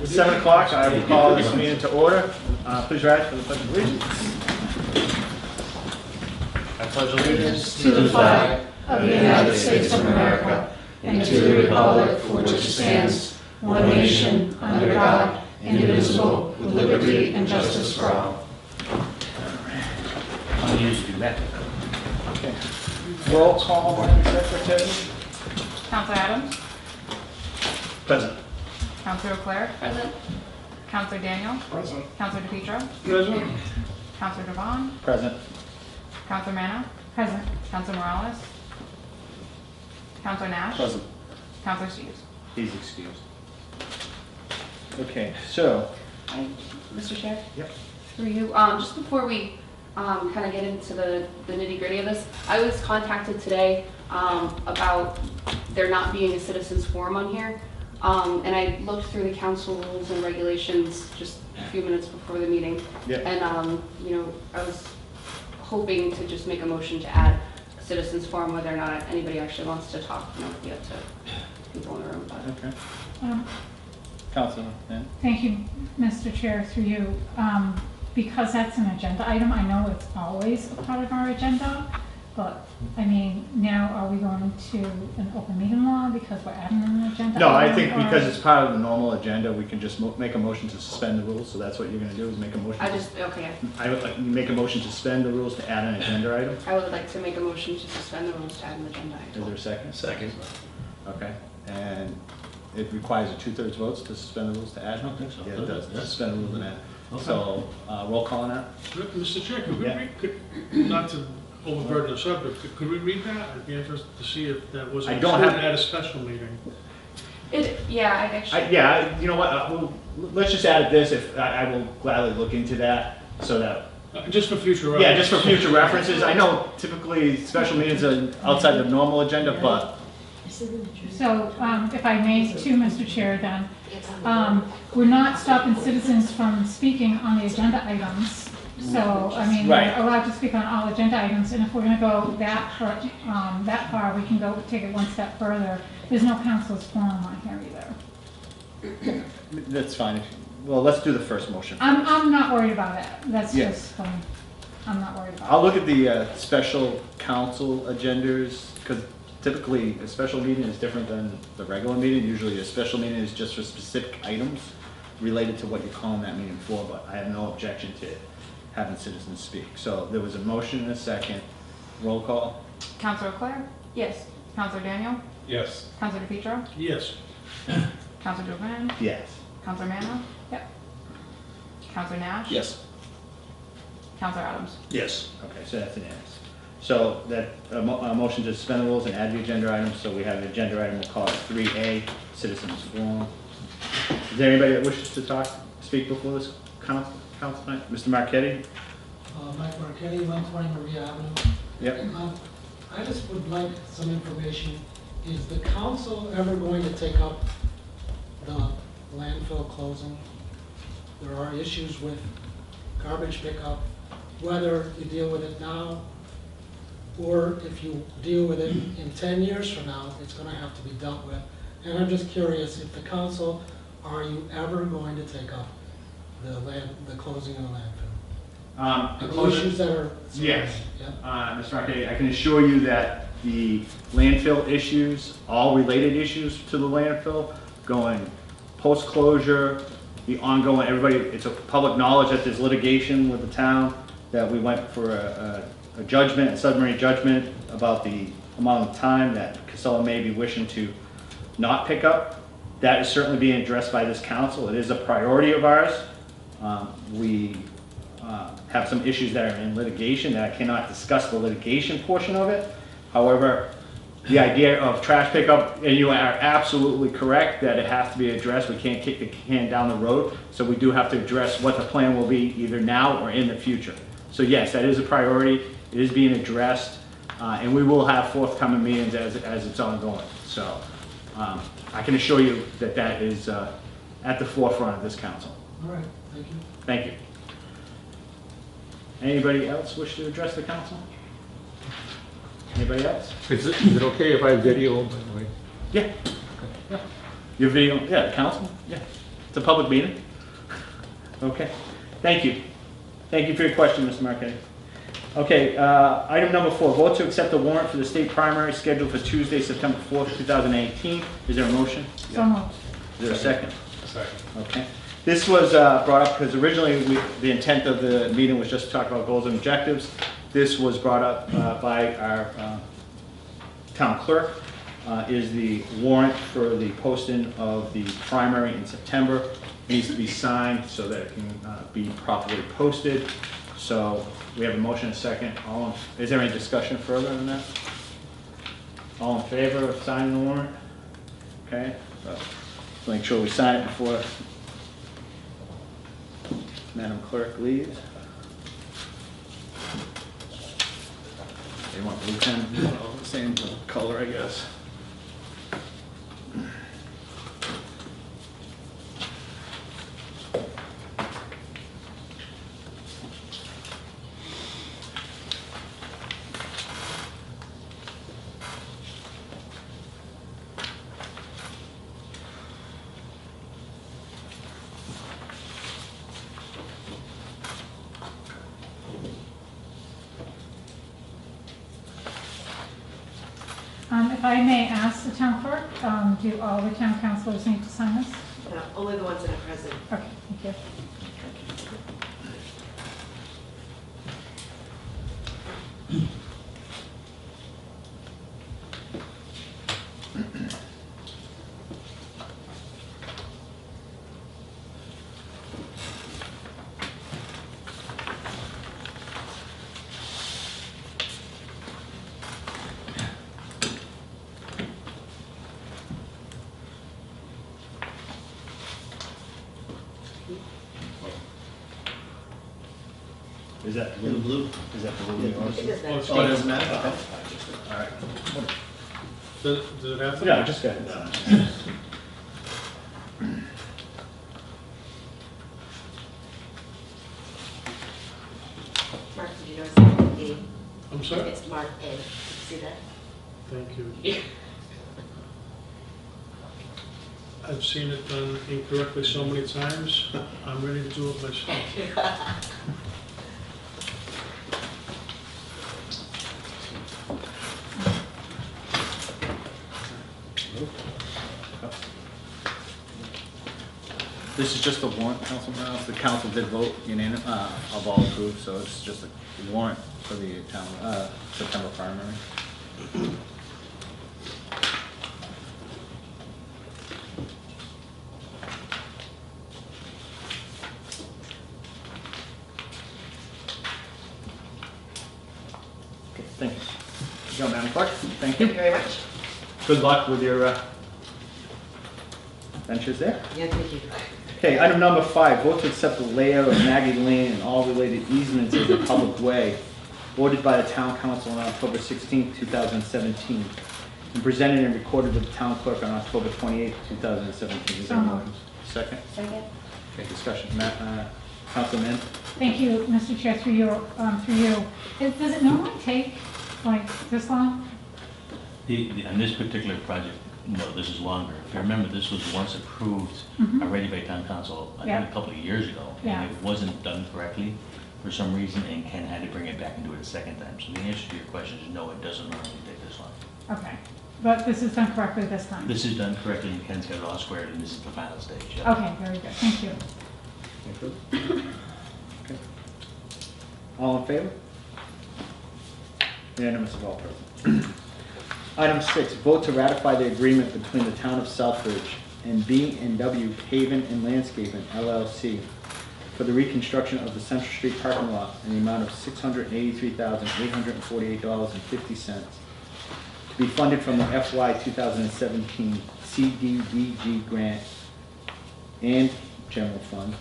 It's 7 o'clock. I will call this meeting to order. Please rise for the Pledge of Allegiance. I pledge allegiance to the flag of the United States of America and to the republic for which it stands, one nation, under God, indivisible, with liberty and justice for all. I'm used to that. Okay. Roll call, Madam Secretary. Councilor Adams? Present. Councilor Leclerc? Present. Councilor Daniel? Present. Councilor DePietro? Present. Councilor Devon? Present. Councilor Manna? Present. Councilor Morales? Councilor Nash? Present. Councilor Steves? He's excused. Okay, so. Mr. Chair? Yep. Through you, just before we kind of get into the nitty gritty of this, I was contacted today about there not being a citizens forum on here. And I looked through the council rules and regulations just a few minutes before the meeting. Yeah. And, you know, I was hoping to just make a motion to add a citizens forum, whether or not anybody actually wants to talk. You know, we have to people in the room. But. Okay. Councilor, man. Thank you, Mr. Chair, through you. Because that's an agenda item, I know it's always a part of our agenda, but I mean, now are we going to an open meeting law because we're adding an agenda? No, I item, think or- because it's part of the normal agenda, we can just make a motion to suspend the rules. So that's what you're going to do, is make a motion. Okay. I would like you make a motion to suspend the rules to add an agenda item. I would like to make a motion to suspend the rules to add an agenda Is item. there a second? Second. Okay. And it requires a 2/3 votes to suspend the rules to add? I don't think so. Yeah, it does. To suspend the rules and add. Okay. So roll call on that? Mr. Chair, could we Yeah. not to overburden the subject, could we read that? I'd be interested to see if that was I don't included have- at a special meeting. Yeah, I actually. Yeah, you know what? Let's just add this. If I will gladly look into that, so that. Just for future reference. Yeah, just for future references. I know typically special meetings are outside the normal agenda, but. So, if I may, too, Mr. Chair, then, we're not stopping citizens from speaking on the agenda items. So, I mean, Right. we're allowed to speak on all agenda items, and if we're gonna go that far, we can go take it one step further. There's no council's forum on here either. That's fine. Well, let's do the first motion. I'm not worried about it. That's Yeah. just, I'm not worried about it. I'll look at the special council agendas, because typically a special meeting is different than the regular meeting. Usually a special meeting is just for specific items related to what you're calling that meeting for, but I have no objection to having citizens speak. So there was a motion and a second. Roll call? Councilor Leclerc? Yes. Councilor Daniel? Yes. Councilor DePietro? Yes. Councilor Devon? Yes. Councilor Manna? Yep. Councilor Nash? Yes. Councilor Adams? Yes. Okay, so that's an yes. So that a motion to suspend the rules and add the agenda item. So we have an agenda item, we'll call it 3A, citizens forum. Is there anybody that wishes to speak before this council tonight? Mr. Marquetti? Mike Marquetti, 120 Maria Avenue. Yep. I just would like some information. Is the council ever going to take up the landfill closing? There are issues with garbage pickup, whether you deal with it now or if you deal with it in 10 years from now, it's going to have to be dealt with. And I'm just curious, if the council, are you ever going to take up the closing of the landfill? The issues that are. Yes. Yeah. Mr. Marquetti, I can assure you that the landfill issues, all related issues to the landfill, going post-closure, the ongoing, everybody, it's a public knowledge that there's litigation with the town, that we went for a judgment, a summary judgment about the amount of time that Casella may be wishing to not pick up. That is certainly being addressed by this council. It is a priority of ours. We have some issues that are in litigation that I cannot discuss the litigation portion of it. However, the idea of trash pickup, and you are absolutely correct that it has to be addressed. We can't kick the can down the road. So we do have to address what the plan will be either now or in the future. So yes, that is a priority. It is being addressed, and we will have forthcoming meetings as it's ongoing. So I can assure you that that is at the forefront of this council. All right, thank you. Thank you. Anybody else wish to address the council? Anybody else? Is it okay if I video, by the way? Yeah. Yeah. Your video, yeah, council? Yeah. It's a public meeting. Okay, thank you. Thank you for your question, Mr. Marquetti. Okay, item number 4, vote to accept the warrant for the state primary scheduled for Tuesday, September 4th, 2018. Is there a motion? So moved. Is there a second? Second. Okay. This was brought up because originally the intent of the meeting was just to talk about goals and objectives. This was brought up by our town clerk. Is the warrant for the posting of the primary in September. Needs to be signed so that it can be properly posted. So we have a motion and a second. Is there any discussion further than that? All in favor of signing the warrant? Okay, so make sure we sign it before Madam Clerk leaves. They want blue pen, same color, I guess. If I may ask the town clerk, do all the town councilors need to sign this? No, only the ones that are present. Okay, thank you. Is that In the blue? Is that the blue? It does Oh, not. it's Oh, it doesn't matter? Okay. All right. Does it have to? Yeah, just go ahead. Mark, did you notice that? I'm sorry? It's marked A. Did you see that? Thank you. I've seen it done incorrectly so many times, I'm ready to do it myself. This is just a warrant, Councilman Reynolds. The council did vote unanimous, of all approved, so it's just a warrant for the town, September primary. Okay, thank you. Go, Madam Clerk. Thank Thank you. you very much. Good luck with your ventures there. Yeah, thank you. Okay, item number 5, vote to accept the layout of Maggie Lane and all related easements as a public way, ordered by the town council on October 16, 2017, and presented and recorded with the town clerk on October 28, 2017. Is there a motion? Second? Second? Okay, discussion. Councilman? Thank you, Mr. Chair, through you. Does it normally take like this long? On this particular project, no, this is longer. If you remember, this was once approved already by town council, I think Yeah. a couple of years ago. Yeah. And it wasn't done correctly for some reason, and Ken had to bring it back and do it a second time. So the answer to your question is no, it doesn't normally take this long. Okay, but this is done correctly this time? This is done correctly, and Ken's got it all squared, and this is the final stage. Yeah. Okay, very good, thank you. Okay. All in favor? Unanimous of all present. Item 6, vote to ratify the agreement between the town of Southbridge and B&W Paving and Landscaping LLC for the reconstruction of the Central Street parking lot in the amount of $683,848.50 to be funded from the FY 2017 CDBG grant and general fund,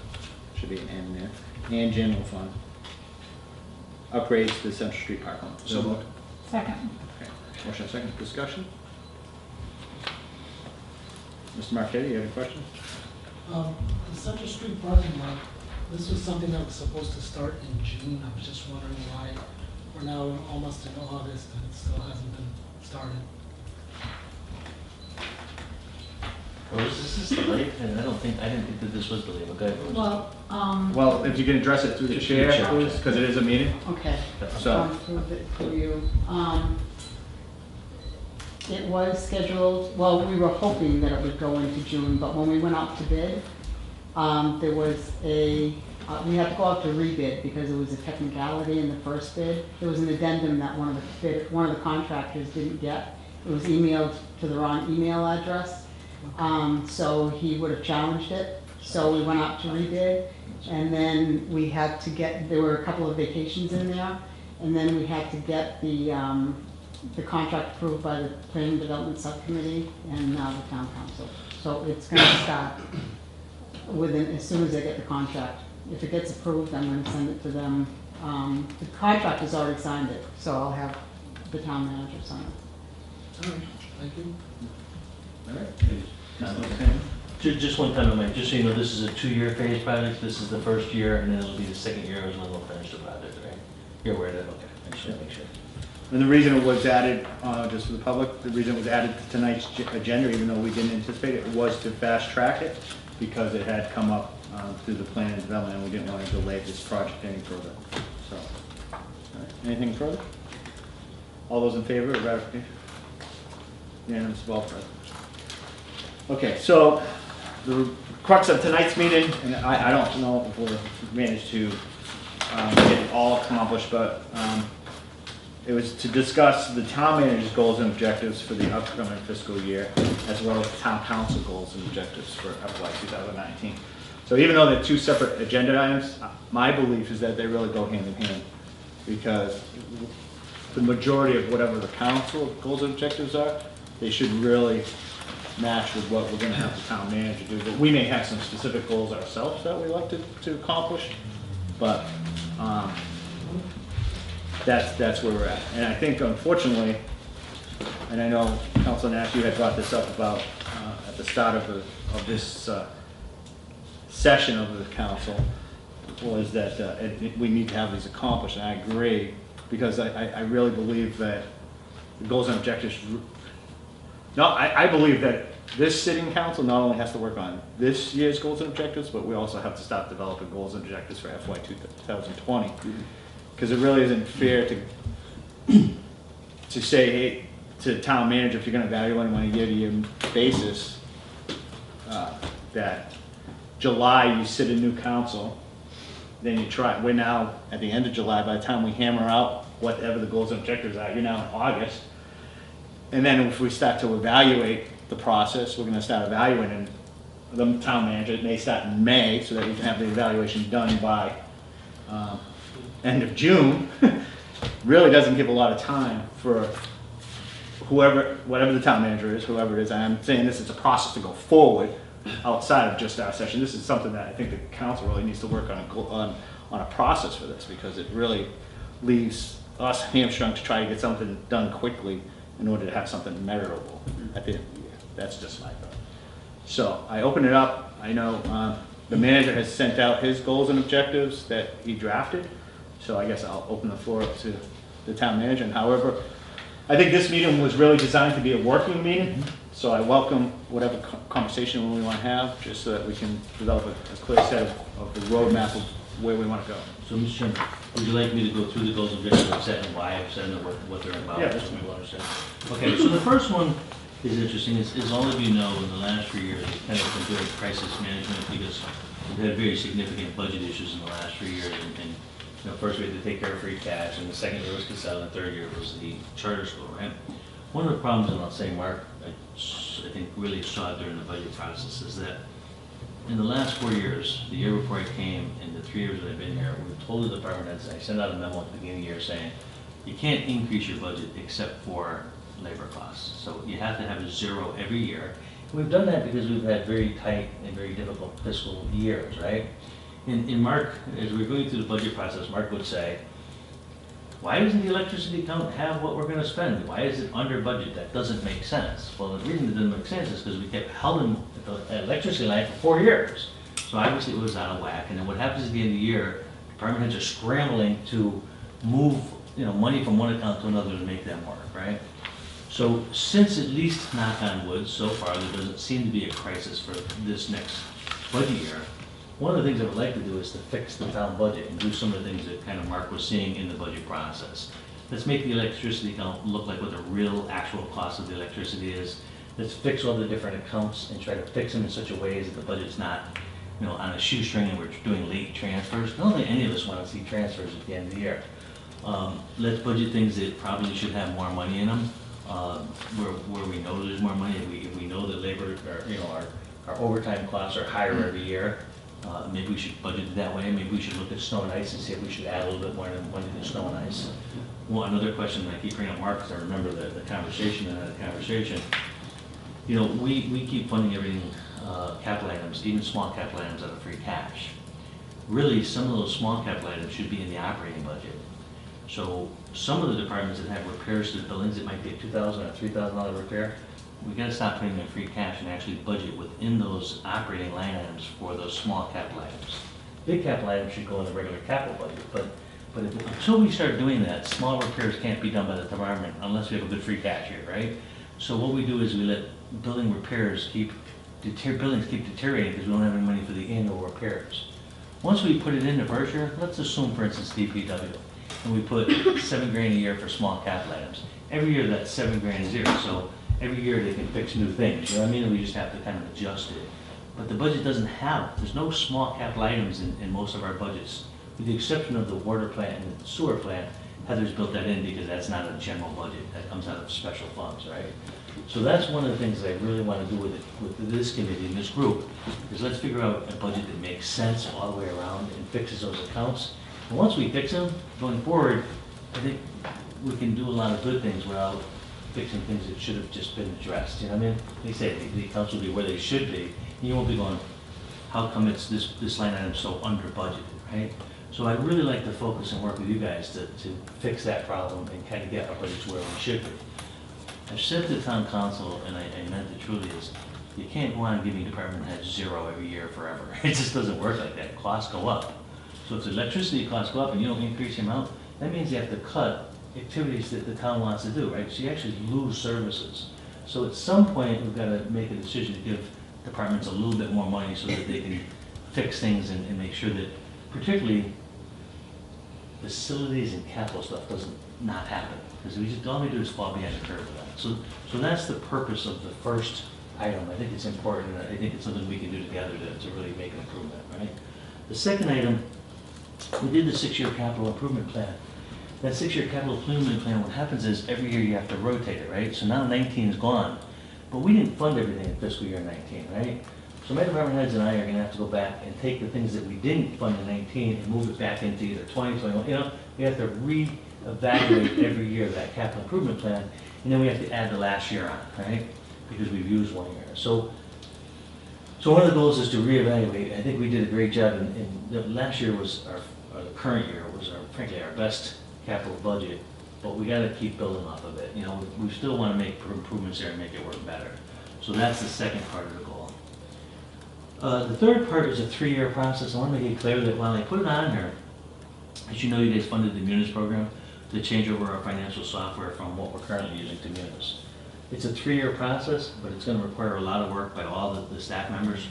should be an N there, and general fund, upgrades to the Central Street parking lot. So moved. Second. Okay. Motion second, discussion? Mr. Marquetti, you have a question? The Central Street parking lot, this was something that was supposed to start in June. I was just wondering why we're now almost in August and it still hasn't been started. Or is this delayed? And I didn't think that this was delayed, but go ahead. Well, Well, if you can address it through the chair, please, because it is a meeting, okay. so. Through you. It was scheduled, well, we were hoping that it would go into June, but when we went out to bid, there was we had to go out to rebid because it was a technicality in the first bid. There was an addendum that one of the contractors didn't get. It was emailed to the wrong email address. So he would have challenged it. So we went out to rebid, and then we had to there were a couple of vacations in there, and then we had to get the contract approved by the Planning Development Subcommittee and now the Town Council. So it's gonna start as soon as they get the contract. If it gets approved, I'm gonna send it to them. The contractor's already signed it, so I'll have the town manager sign it. All right, thank you. Just one comment, Mike, just so you know, this is a 2-year phase project. This is the first year, and then it'll be the second year is when we'll finish the project, right? You're aware of that? Okay, I just want to make sure. And the reason it was added, just for the public, the reason it was added to tonight's agenda, even though we didn't anticipate it, was to fast track it because it had come up through the plan and development, and we didn't want to delay this project any further. So, all right. Anything further? All those in favor of ratification? Unanimous of all present. Okay, so the crux of tonight's meeting, and I don't know if we'll manage to get it all accomplished, but it was to discuss the town manager's goals and objectives for the upcoming fiscal year, as well as the town council goals and objectives for FY 2019. So even though they're two separate agenda items, my belief is that they really go hand in hand, because the majority of whatever the council goals and objectives are, they should really match with what we're gonna have the town manager do. But we may have some specific goals ourselves that we like to accomplish, but that's where we're at. And I think unfortunately, and I know Councilor Nash, you had brought this up about at the start of this session of the council, was that we need to have these accomplished, and I agree, because I really believe that the goals and objectives, I believe that this sitting council not only has to work on this year's goals and objectives, but we also have to start developing goals and objectives for FY 2020. Because it really isn't fair to say, hey, to the town manager, if you're gonna evaluate them on a year-to-year basis, that July you sit a new council, then you try, we're now at the end of July, by the time we hammer out whatever the goals and objectives are, you're now in August. And then if we start to evaluate the process, we're gonna start evaluating the town manager. It may start in May, so that we can have the evaluation done by end of June. Really doesn't give a lot of time for whatever the town manager is, whoever it is. And I'm saying this is a process to go forward outside of just our session. This is something that I think the council really needs to work on a process for this, because it really leaves us hamstrung to try to get something done quickly in order to have something measurable at the end of the year. That's just my thought. So I open it up. I know the manager has sent out his goals and objectives that he drafted. So I guess I'll open the floor up to the town manager. And however, I think this meeting was really designed to be a working meeting. So I welcome whatever conversation we want to have, just so that we can develop a clear set of the roadmap of where we want to go. So, Mr. Chairman, would you like me to go through the goals and objectives I've set and why I've set and what they're about? Yeah, just so people understand. Okay, so the first one is interesting. As all of you know, in the last 3 years, we've kind of been doing crisis management because we've had very significant budget issues in the last 3 years. And you know, first we had to take care of free cash, and the second year was Casella, and the third year was the charter school, right? One of the problems, and I'll say, Mark, I think really saw during the budget process, is that in the last 4 years, the year before I came, and the 3 years that I've been here, we've told the department heads, I sent out a memo at the beginning of the year saying, you can't increase your budget except for labor costs. So you have to have a zero every year. And we've done that because we've had very tight and very difficult fiscal years, right? And Mark, as we were going through the budget process, Mark would say, why doesn't the electricity account have what we're going to spend? Why is it under budget? That doesn't make sense. Well, the reason it doesn't make sense is because we kept holding the electricity line for 4 years. So obviously it was out of whack. And then what happens at the end of the year, department heads are scrambling to move money from one account to another to make that work, right? So since, at least knock on wood, so far, there doesn't seem to be a crisis for this next budget year, one of the things I would like to do is to fix the town budget and do some of the things that kind of Mark was seeing in the budget process. Let's make the electricity account look like what the real actual cost of the electricity is. Let's fix all the different accounts and try to fix them in such a way that the budget's not, you know, on a shoestring and we're doing late transfers. I don't think any of us want to see transfers at the end of the year. Let's budget things that probably should have more money in them, where we know there's more money. If we know that labor, or, you know, our overtime costs are higher every year, maybe we should budget it that way. Maybe we should look at snow and ice and see if we should add a little bit more money to snow and ice. Well, another question, I keep bringing up Mark, because I remember the conversation and the conversation. You know, we keep funding everything, capital items, even small capital items, out of free cash. Really, some of those small capital items should be in the operating budget. So some of the departments that have repairs to the buildings, it might be a $2,000 or $3,000 repair. We gotta stop putting them in free cash and actually budget within those operating line items for those small capital items. Big capital items should go in the regular capital budget, but until we start doing that, small repairs can't be done by the department unless we have a good free cash here, right? So what we do is we let building repairs buildings keep deteriorating because we don't have any money for the annual repairs. Once we put it into Berkshire, let's assume, for instance, DPW, and we put $7,000 a year for small capital items. Every year that's $7,000 a year, so every year they can fix new things, you know what I mean? We just have to kind of adjust it. But the budget doesn't have, there's no small capital items in most of our budgets. With the exception of the water plant and the sewer plant, Heather's built that in because that's not a general budget, that comes out of special funds, right? So that's one of the things that I really want to do with this committee and this group, is let's figure out a budget that makes sense all the way around and fixes those accounts. And once we fix them, going forward, I think we can do a lot of good things without fixing things that should have just been addressed, you know what I mean? They say the accounts will be where they should be, and you won't be going, how come it's this line item so under budgeted, right? So I'd really like to focus and work with you guys to fix that problem and kind of get our budgets where we should be. I've said to town council, and I meant it truly, is you can't go on giving department heads zero every year forever. It just doesn't work like that. Costs go up. So if the electricity costs go up and you don't increase the amount, that means you have to cut activities that the town wants to do, right? So you actually lose services. So at some point, we've got to make a decision to give departments a little bit more money so that they can fix things and make sure that, particularly, facilities and capital stuff doesn't not happen. Because we just, all we do is fall behind the curve with that. So that's the purpose of the first item. I think it's important, and I think it's something we can do together to really make an improvement, right? The second item, we did the 6-year capital improvement plan. That 6-year capital improvement plan, what happens is every year you have to rotate it, right? So now 19 is gone, but we didn't fund everything in fiscal year 19, right? So my department heads and I are gonna have to go back and take the things that we didn't fund in 19 and move it back into either 20, 21, you know? We have to reevaluate every year that capital improvement plan, and then we have to add the last year on, right? Because we've used 1 year. So one of the goals is to reevaluate. I think we did a great job, last year was or the current year was frankly our best capital budget, but we gotta keep building off of it. You know, we still wanna make improvements there and make it work better. So that's the second part of the goal. The third part is a 3-year process. I want to make it clear that while I put it on here, as you know, you guys funded the Munis program to change over our financial software from what we're currently using to Munis. It's a 3-year process, but it's going to require a lot of work by all the staff members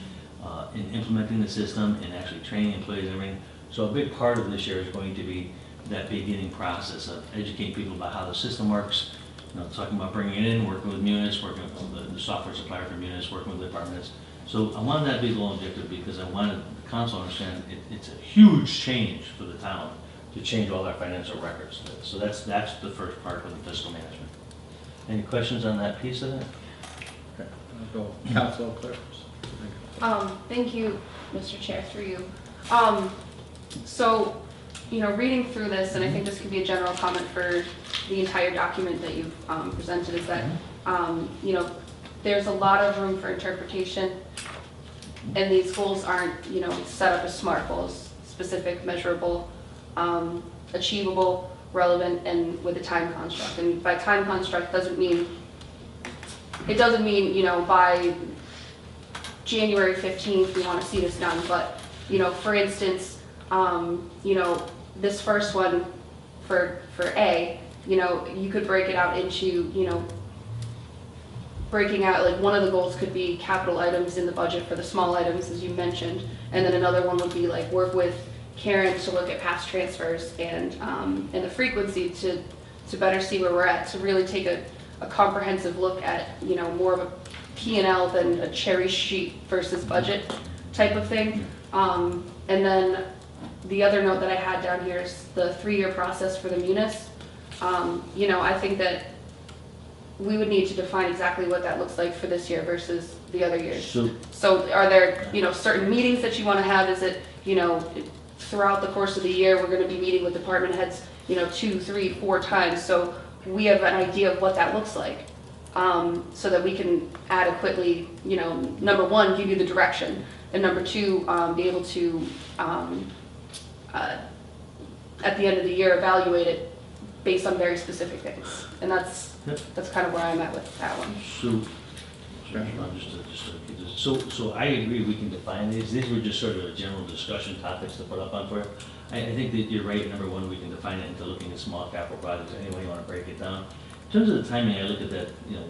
in implementing the system and actually training employees and everything. So a big part of this year is going to be that beginning process of educating people about how the system works, you know, talking about bringing it in, working with Munis, working with the software supplier for Munis, working with the departments. So I wanted that to be the goal objective because I wanted the council to understand it's a huge change for the town to change all our financial records. So that's the first part of the fiscal management. Any questions on that piece of it? Okay. I'll go Counsel Clerk. Thank you, Mr. Chair, through you. So, you know, reading through this, and I think this could be a general comment for the entire document that you've presented, is that, you know, there's a lot of room for interpretation, and these goals aren't, you know, set up as SMART goals, specific, measurable, achievable, relevant, and with a time construct. And by time construct doesn't mean, you know, by January 15th we want to see this done, but, you know, for instance, you know, this first one for A, you know, you could break it out into, you know, breaking out, like one of the goals could be capital items in the budget for the small items, as you mentioned. And then another one would be like work with Karen to look at past transfers and the frequency to better see where we're at, to really take a comprehensive look at, you know, more of a P&L than a cherry sheet versus budget type of thing. And then the other note that I had down here is the 3-year process for the munis. You know, I think that we would need to define exactly what that looks like for this year versus the other years. So are there, you know, certain meetings that you want to have? Is it, you know, throughout the course of the year, we're going to be meeting with department heads, you know, 2, 3, 4 times. So we have an idea of what that looks like, so that we can adequately, you know, number one, give you the direction, and number two, be able to, at the end of the year, evaluate it based on very specific things. And that's kind of where I'm at with that one. So I agree, we can define these. These were just sort of a general discussion topics to put up on for you. I think that you're right. Number one, we can define it into looking at small capital projects. Any way you want to break it down. In terms of the timing, I look at that, you know,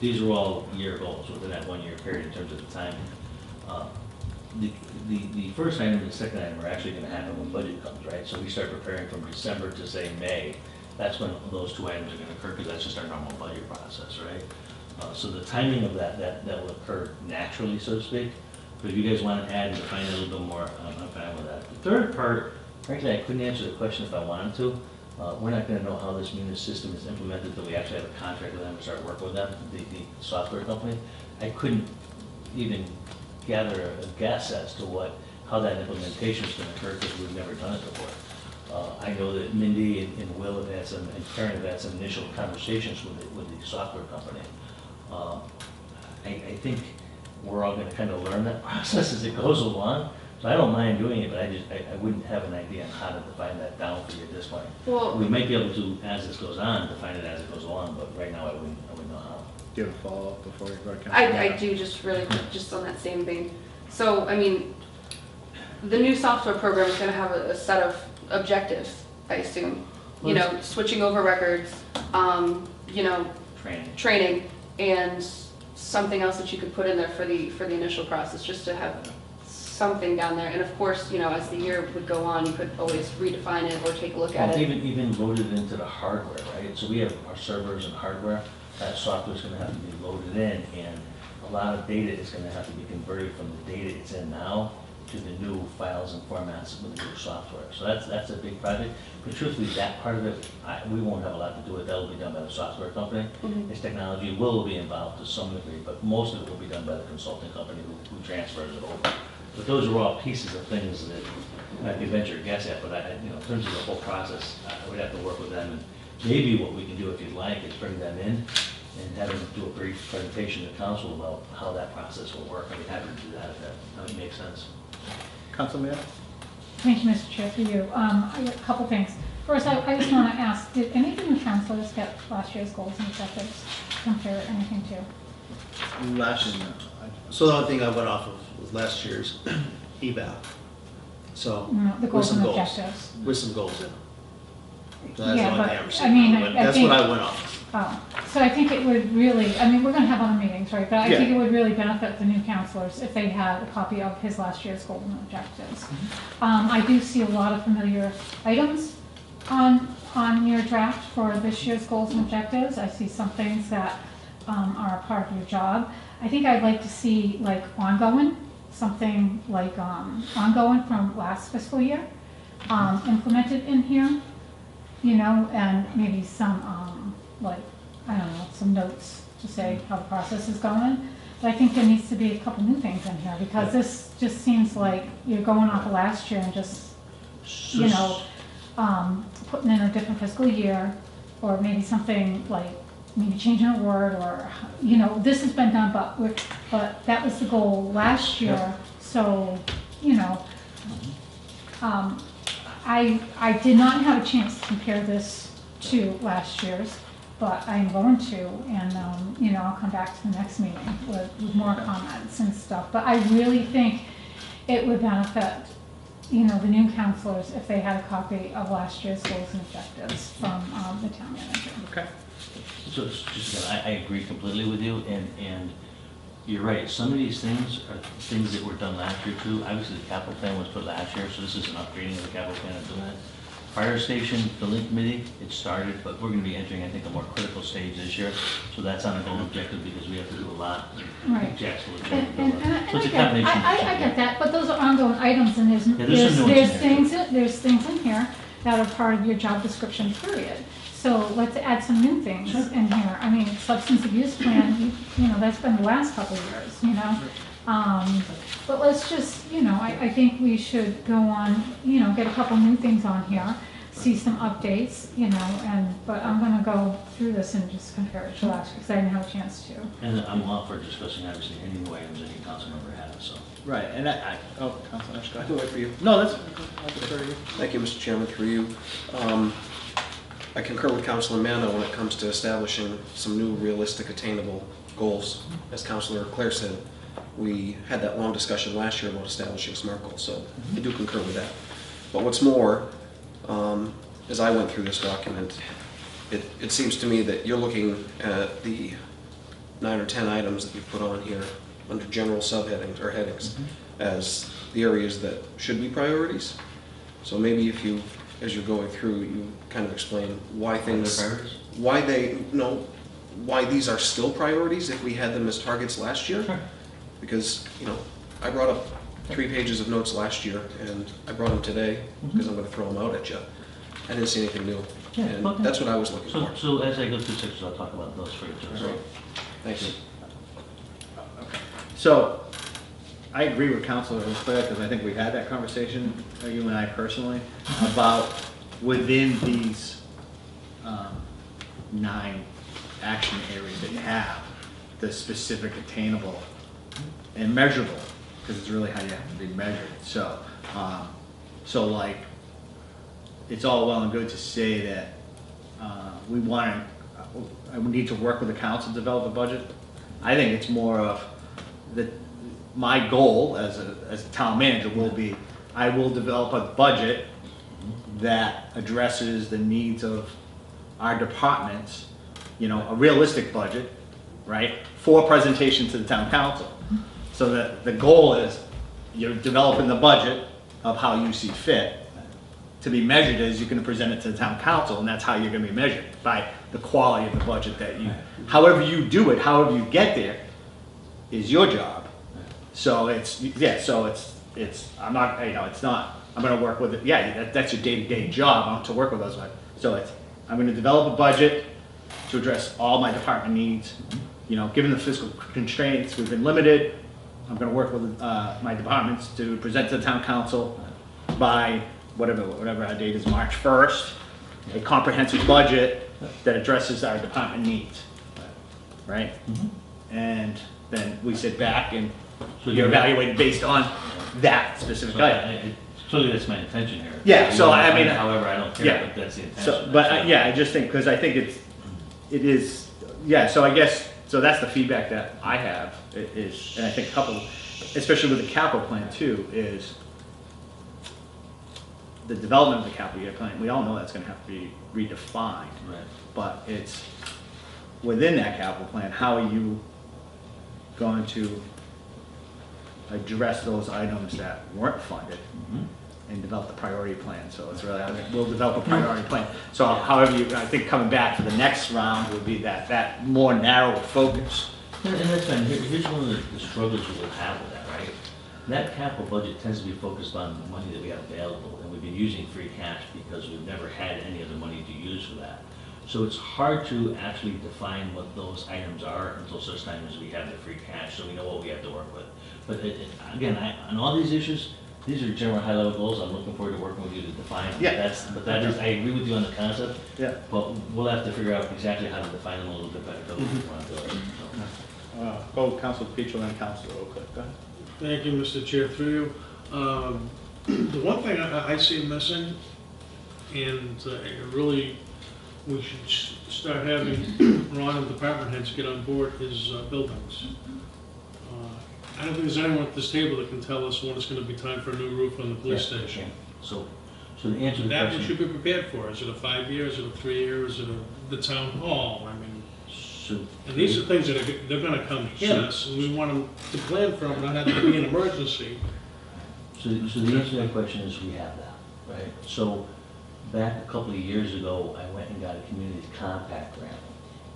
these are all year goals within that 1 year period in terms of the timing. The first item and the second item are actually going to happen when budget comes, right? So we start preparing from December to say May. That's when those 2 items are going to occur, because that's just our normal budget process, right? So the timing of that will occur naturally, so to speak. But if you guys want to add and define it a little bit more, I'm fine with that. The third part, frankly, I couldn't answer the question if I wanted to. We're not going to know how this munis system is implemented until we actually have a contract with them and start working with them, the software company. I couldn't even gather a guess as to how that implementation is going to occur, because we've never done it before. I know that Mindy and Will have had some, and Karen have had some initial conversations with the software company. I think we're all going to kind of learn that process as it goes along. So I don't mind doing it, but I wouldn't have an idea on how to define that down for you at this point. Well, We might be able to, as this goes on, define it as it goes along, but right now I wouldn't know how. Do you have a follow-up before you go to council? I do, just really quick, just on that same vein. So, I mean, the new software program is going to have a set of objectives, I assume. You know, switching over records, you know, training, and something else that you could put in there for the initial process, just to have something down there. And of course, you know, as the year would go on, you could always redefine it or take a look at it. Even loaded into the hardware, right? So we have our servers and hardware. That software is going to have to be loaded in, and a lot of data is going to have to be converted from the data it's in now to the new files and formats with the new software. So that's a big project. But truthfully, that part of it, we won't have a lot to do with. That will be done by the software company. Mhm. Its technology will be involved to some degree, but most of it will be done by the consulting company who transfers it over. But those are all pieces of things that I could venture a guess at, but you know, in terms of the whole process, I would have to work with them. And maybe what we can do, if you'd like, is bring them in and have them do a brief presentation to council about how that process will work. I'd be happy to do that if that would make sense. Councilman? Thank you, Mr. Chair, for you. I have a couple things. First, I just want to ask, did any of the new councilors get last year's goals and objectives to compare anything to? Last year, So the only thing I went off of was last year's eval. So, No, the with goals some and goals, objectives. with some goals in them. So that's Yeah, the only but, thing I I received. mean, I That's think- what I went off of. Oh, so I think it would really, I mean, we're going to have other meetings, right? But I think Yeah. it would really benefit the new counselors if they had a copy of his last year's goals and objectives. I do see a lot of familiar items on your draft for this year's goals and objectives. I see some things that are a part of your job. I think I'd like to see like ongoing, something like ongoing from last fiscal year implemented in here, you know, and maybe some like, I don't know, some notes to say how the process is going. But I think there needs to be a couple new things in here, because this just seems like you're going off of last year and just, you know, putting in a different fiscal year, or maybe something like maybe changing a word, or, you know, this has been done, but that was the goal last year. So, you know, I did not have a chance to compare this to last year's, but I'm going to, and, you know, I'll come back to the next meeting with more comments and stuff. But I really think it would benefit, you know, the new counselors if they had a copy of last year's goals and objectives from the town manager. Okay. So it's just, again, I agree completely with you, and you're right, some of these things are things that were done last year too. Obviously, the capital plan was put last year, so this is an upgrading of the capital plan and doing that. Fire station building committee, it started, but we're gonna be entering, I think, a more critical stage this year. So that's on a goal objective because we have to do a lot. Right. Jack's will And So it's a I combination. get that, but those are ongoing items, and there's some nuance in there. there's things in here that are part of your job description, period. So let's add some new things Sure. in here. I mean, substance abuse plan, you know, that's been the last couple of years, you know? But let's just, you know, I think we should go on, you know, get a couple new things on here, see some updates, you know, but I'm gonna go through this and just compare it to last year, because I didn't have a chance to. And I'm all for discussing, obviously, any new items any council member has, so. Right, and Councilor Nash, go I ahead. can wait for you. No, that's, I'll defer to you. Thank you, Mr. Chairman, through you. I concur with Councilor Manna when it comes to establishing some new realistic, attainable goals. As Councilor Claire said, we had that long discussion last year about establishing SMART goals, so I do concur with that. But what's more, as I went through this document, it seems to me that you're looking at the 9 or 10 items that you put on here under general subheadings or headings as the areas that should be priorities. So maybe if you, as you're going through, you kind of explain why things, why these are still priorities if we had them as targets last year. Sure. Because, you know, I brought up 3 pages of notes last year, and I brought them today because I'm going to throw them out at you. I didn't see anything new, Yeah, and okay. that's what I was looking So, for. so as I go through sections, I'll talk about those for you too. So, Thank you. So, I agree with Councilor Claire, because I think we've had that conversation, you and I personally, about within these 9 action areas that you have, the specific attainable and measurable, because it's really how you have to be measured. So, like, it's all well and good to say that we need to work with the council to develop a budget. I think it's more of my goal as a town manager will be, I will develop a budget that addresses the needs of our departments, you know, a realistic budget, right, for presentation to the town council. So that the goal is you're developing the budget of how you see fit to be measured as you're going to present it to the town council, and that's how you're going to be measured, by the quality of the budget that you, however you do it, however you get there, is your job. So it's, yeah, so it's, I'm not, you know, it's not, I'm going to work with it, yeah, that's your day-to-day job, to work with us. So it's, I'm going to develop a budget to address all my department needs. You know, given the fiscal constraints, we've been limited. I'm going to work with my departments to present to the town council by whatever our date is, March 1st, a comprehensive budget that addresses our department needs, right? And then we sit back and you're evaluated based on that specific item. Clearly, that's my intention here. Yeah, so I mean, however, I don't care, yeah. but that's the intention. So, but yeah, I just think, because I think it is, yeah, so I guess, so that's the feedback that I have is, and I think a couple, especially with the capital plan too, is the development of the capital year plan. We all know that's going to have to be redefined. Right. But it's within that capital plan, how are you going to address those items that weren't funded and develop the priority plan? So it's really, I mean, we'll develop a priority plan. So however you, I think coming back for the next round would be that more narrow focus. And that's fine. Here's one of the struggles we'll have with that, right? That capital budget tends to be focused on the money that we have available, and we've been using free cash because we've never had any other money to use for that. So it's hard to actually define what those items are until such time as we have the free cash, so we know what we have to work with. But again, on all these issues, these are general high-level goals. I'm looking forward to working with you to define them. Yeah. But that is, I agree with you on the concept. Yeah. But we'll have to figure out exactly how to define them a little bit better. So we want to do it. So. Go Councilor Petro and Councilor Oakley. Go ahead. Thank you, Mr. Chair, through you. The one thing I see missing, and really we should start having Ron and department heads get on board, is buildings. I don't think there's anyone at this table that can tell us when it's going to be time for a new roof on the police station. So the answer to the That we question. should be prepared for. Is it a 5-year, is it a 3-year, is it a the town hall, I mean, So, and these are things that they're gonna come hit us, and we want them to plan for them, not have to be an emergency. so the answer to that question is we have that, right? So back a couple of years ago, I went and got a community compact grant.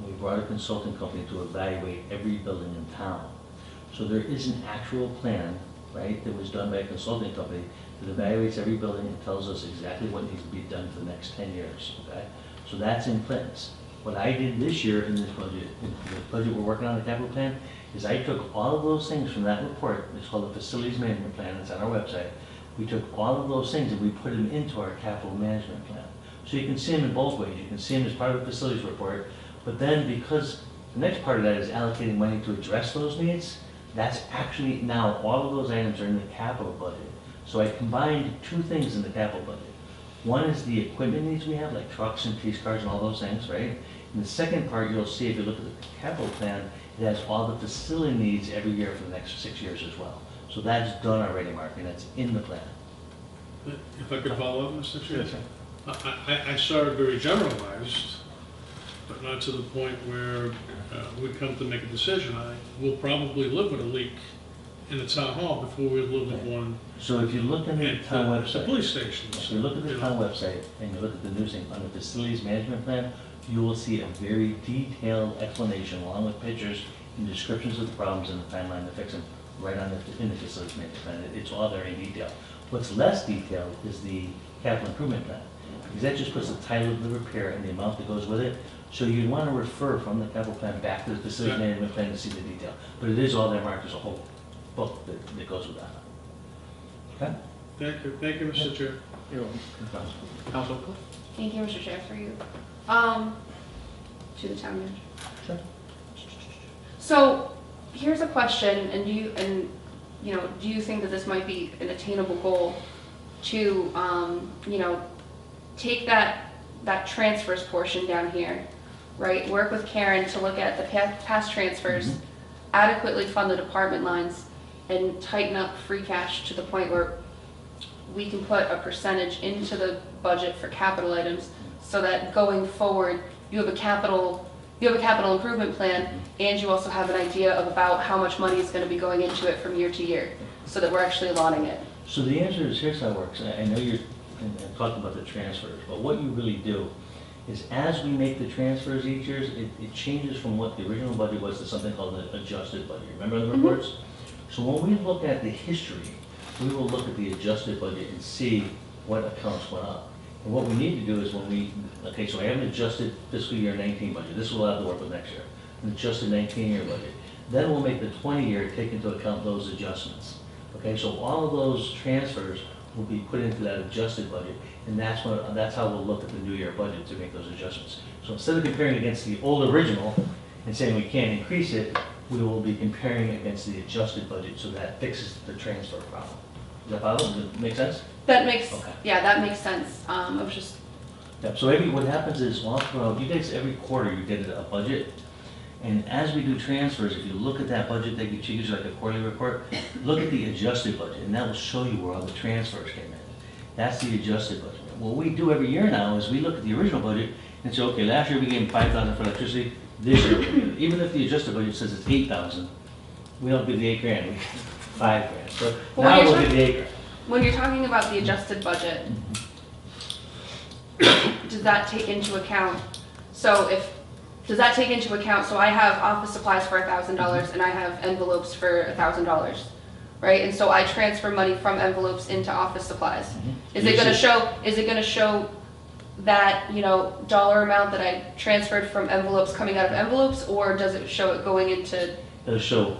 We brought a consulting company to evaluate every building in town. So there is an actual plan, right, that was done by a consulting company that evaluates every building and tells us exactly what needs to be done for the next 10 years, okay? So that's in place. What I did this year in this budget, in the budget we're working on, the capital plan, is I took all of those things from that report, it's called the Facilities Management Plan, it's on our website. We took all of those things and we put them into our capital management plan. So you can see them in both ways. You can see them as part of the facilities report, but then because the next part of that is allocating money to address those needs, that's actually now, all of those items are in the capital budget. So I combined two things in the capital budget. One is the equipment needs we have, like trucks and police cars and all those things, right? And the second part, you'll see if you look at the capital plan, it has all the facility needs every year for the next 6 years as well. So that's done already, Mark, and that's in the plan. If I could follow up, Mr. Chair? Yes, sir. I saw it very generalized, but not to the point where we come to make a decision. I will probably live with a leak in the town hall before we live with one So if you look at the at town the website, police stations. if you look at the town website and you look at the new thing, on the facilities management plan, you will see a very detailed explanation along with pictures and descriptions of the problems and the timeline to fix them right on in the facilities management plan. It's all there in detail. What's less detailed is the capital improvement plan, because that just puts the title of the repair and the amount that goes with it. So you want to refer from the capital plan back to the facilities management plan to see the detail. But it is all there, Mark, there's a whole book that goes with that. Okay? Thank you, Mr. Chair. Counsel? Thank you, Mr. Chair, for you. To the town manager. Sure. So here's a question, and do you think that this might be an attainable goal to, take that transfers portion down here, right? Work with Karen to look at the past transfers, adequately fund the department lines, and tighten up free cash to the point where we can put a percentage into the budget for capital items, so that going forward, you have a capital improvement plan, and you also have an idea of about how much money is going to be going into it from year to year, so that we're actually allotting it. So the answer is, here's how it works. I know you're talking about the transfers, but what you really do is as we make the transfers each year, it changes from what the original budget was to something called the adjusted budget. Remember the reports? So when we look at the history, we will look at the adjusted budget and see what accounts went up. And what we need to do is okay, so I have an adjusted fiscal year 19 budget. This will have to work with next year. An adjusted 19-year budget. Then we'll make the 20-year take into account those adjustments. Okay, so all of those transfers will be put into that adjusted budget, and that's how we'll look at the new year budget to make those adjustments. So instead of comparing against the old original and saying we can't increase it, we will be comparing against the adjusted budget, so that fixes the transfer problem. Does that follow? Does it make sense? That makes, Okay. yeah, that makes sense. I was just, Yeah, so what happens is, you guys, every quarter you get a budget, and as we do transfers, if you look at that budget that gives you like a quarterly report, look at the adjusted budget, and that will show you where all the transfers came in. That's the adjusted budget. What we do every year now is we look at the original budget and say, okay, last year we gave $5,000 for electricity, this year, even if the adjusted budget says it's $8,000, we don't give the $8,000, we give $5,000. So Well, now when we'll you're give the $8,000. when you're talking about the adjusted budget, does that take into account, does that take into account, so I have office supplies for $1,000 and I have envelopes for $1,000, right? And so I transfer money from envelopes into office supplies. Is it gonna show that, dollar amount that I transferred from envelopes coming out of envelopes, or does it show it going into? It'll show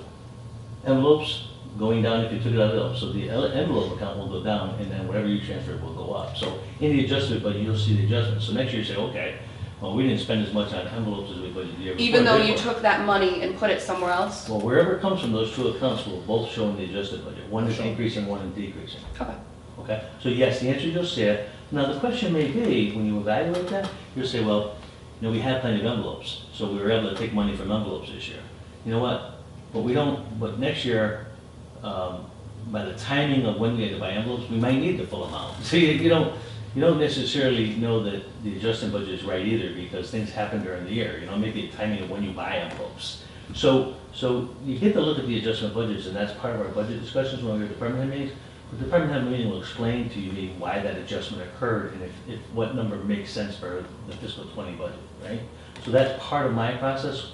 envelopes going down if you took it out of the envelope. So the envelope account will go down, and then whatever you transferred will go up. So in the adjusted budget, you'll see the adjustment. So next year you say, okay, well, we didn't spend as much on envelopes as we budgeted the year before. Even though you took that money and put it somewhere else? Well, wherever it comes from, those two accounts will both show in the adjusted budget. One is increasing, one is decreasing. Okay. Okay? So yes, the answer you'll see it. Now, the question may be, when you evaluate that, you'll say, well, we had plenty of envelopes, so we were able to take money from envelopes this year. You know what? But next year, by the timing of when we had to buy envelopes, we might need the full amount. So you don't necessarily know that the adjusted budget is right either, because things happen during the year, you know, maybe a timing of when you buy envelopes. So you get to look at the adjustment budgets, and that's part of our budget discussions when we go to department head meetings. The department head meeting will explain to you why that adjustment occurred, and if what number makes sense for the fiscal 20 budget, right? So that's part of my process.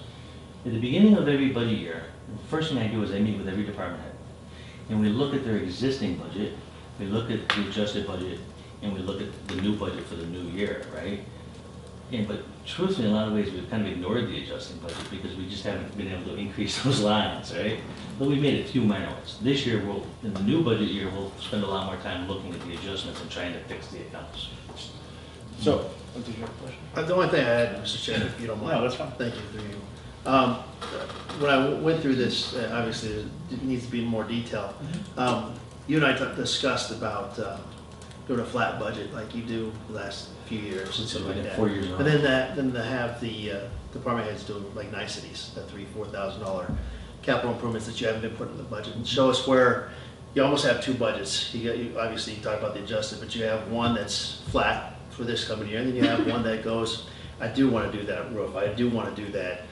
At the beginning of every budget year, the first thing I do is I meet with every department head. And we look at their existing budget, we look at the adjusted budget, and we look at the new budget for the new year, right? But truthfully, in a lot of ways, we've kind of ignored the adjusting budget because we just haven't been able to increase those lines, right? But we made a few minor ones. This year, in the new budget year, we'll spend a lot more time looking at the adjustments and trying to fix the accounts. So, the only thing I had, Mr. Chair, if you don't mind. No, that's fine. Thank you through you. When I went through this, obviously, it needs to be in more detail. You and I discussed about doing a flat budget like you do the last few years and stuff like that. 4 years in a row. And then to have the department heads doing like niceties, that $3,000-4,000 capital improvements that you haven't been putting in the budget, and show us where you almost have two budgets. Obviously you talk about the adjusted, but you have one that's flat for this coming year, and then you have one that goes, I do want to do that roof, I do want to do that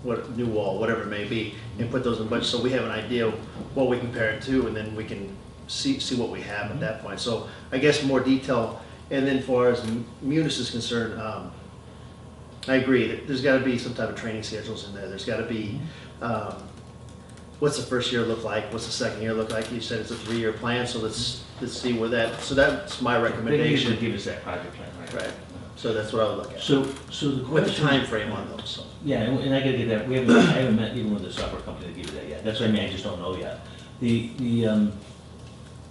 what new wall, whatever it may be, and put those in the budget so we have an idea of what we compare it to, and then we can see what we have at that point. So I guess more detail. And then as far as Munis is concerned, I agree that there's got to be some type of training schedules in there. There's got to be, what's the first year look like? What's the second year look like? You said it's a 3-year plan, so let's see where that, so that's my They recommendation. usually give us that project plan, right? Right, so that's what I would look at. So the With a question. time frame on those, so. Yeah, and I gotta get that, I haven't met even with the software company that gave you that yet, that's what I mean, I just don't know yet.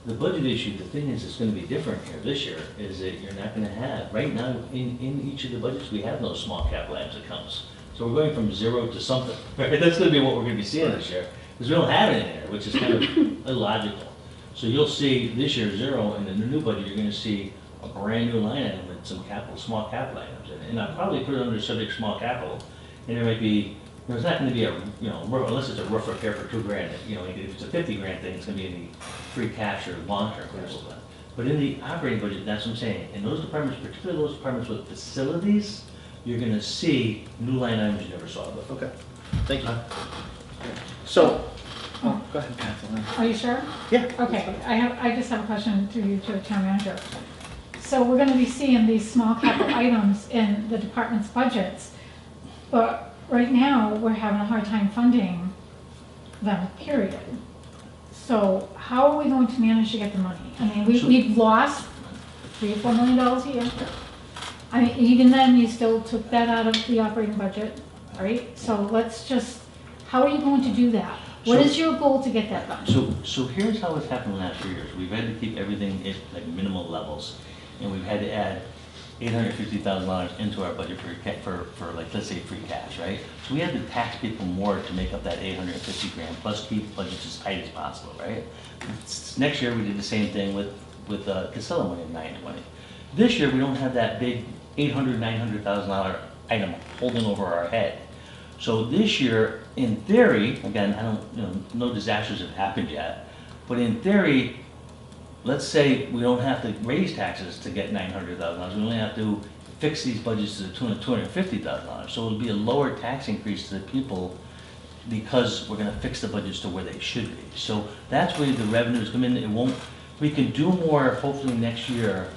The budget issue, the thing is, it's gonna be different here this year, is that you're not gonna have, right now, in each of the budgets, we have those small cap labs accounts. So we're going from 0 to something, right, that's gonna be what we're gonna be seeing this year, because we don't have it in there, which is kind of illogical. So you'll see this year 0, and in the new budget, you're gonna see a brand new line item with some capital, small capital items in it. And I'll probably put it under subject small capital, and there might be, it's not gonna be a, unless it's a roof repair for $2,000, if it's a $50,000 thing, it's gonna be in the free cash or long-term capital plan. But in the operating budget, that's what I'm saying, in those departments, particularly those departments with facilities, you're gonna see new line items you never saw before. Okay, thank you. So, Oh, go ahead, Counsel. Are you sure? yeah. Okay, I just have a question through you to the town manager. So we're gonna be seeing these small capital items in the department's budgets, but right now, we're having a hard time funding them, period. So how are we going to manage to get the money? I mean, we've lost $3 or $4 million a year. I mean, even then, you still took that out of the operating budget, right? So let's just, how are you going to do that? What is your goal to get that done? So here's how it's happened the last few years. We've had to keep everything at like minimal levels, and we've had to add $850,000 into our budget for like, let's say, free cash, right? So we had to tax people more to make up that $850,000, plus keep budgets as tight as possible, right? Next year, we did the same thing with Casella money in 920. This year, we don't have that big $900,000 item holding over our head. So this year, in theory, again, I don't, no disasters have happened yet, but in theory, let's say we don't have to raise taxes to get $900,000. We only have to fix these budgets to the tune of $250,000. So it'll be a lower tax increase to the people because we're going to fix the budgets to where they should be. So that's where the revenues come in. We can do more hopefully next year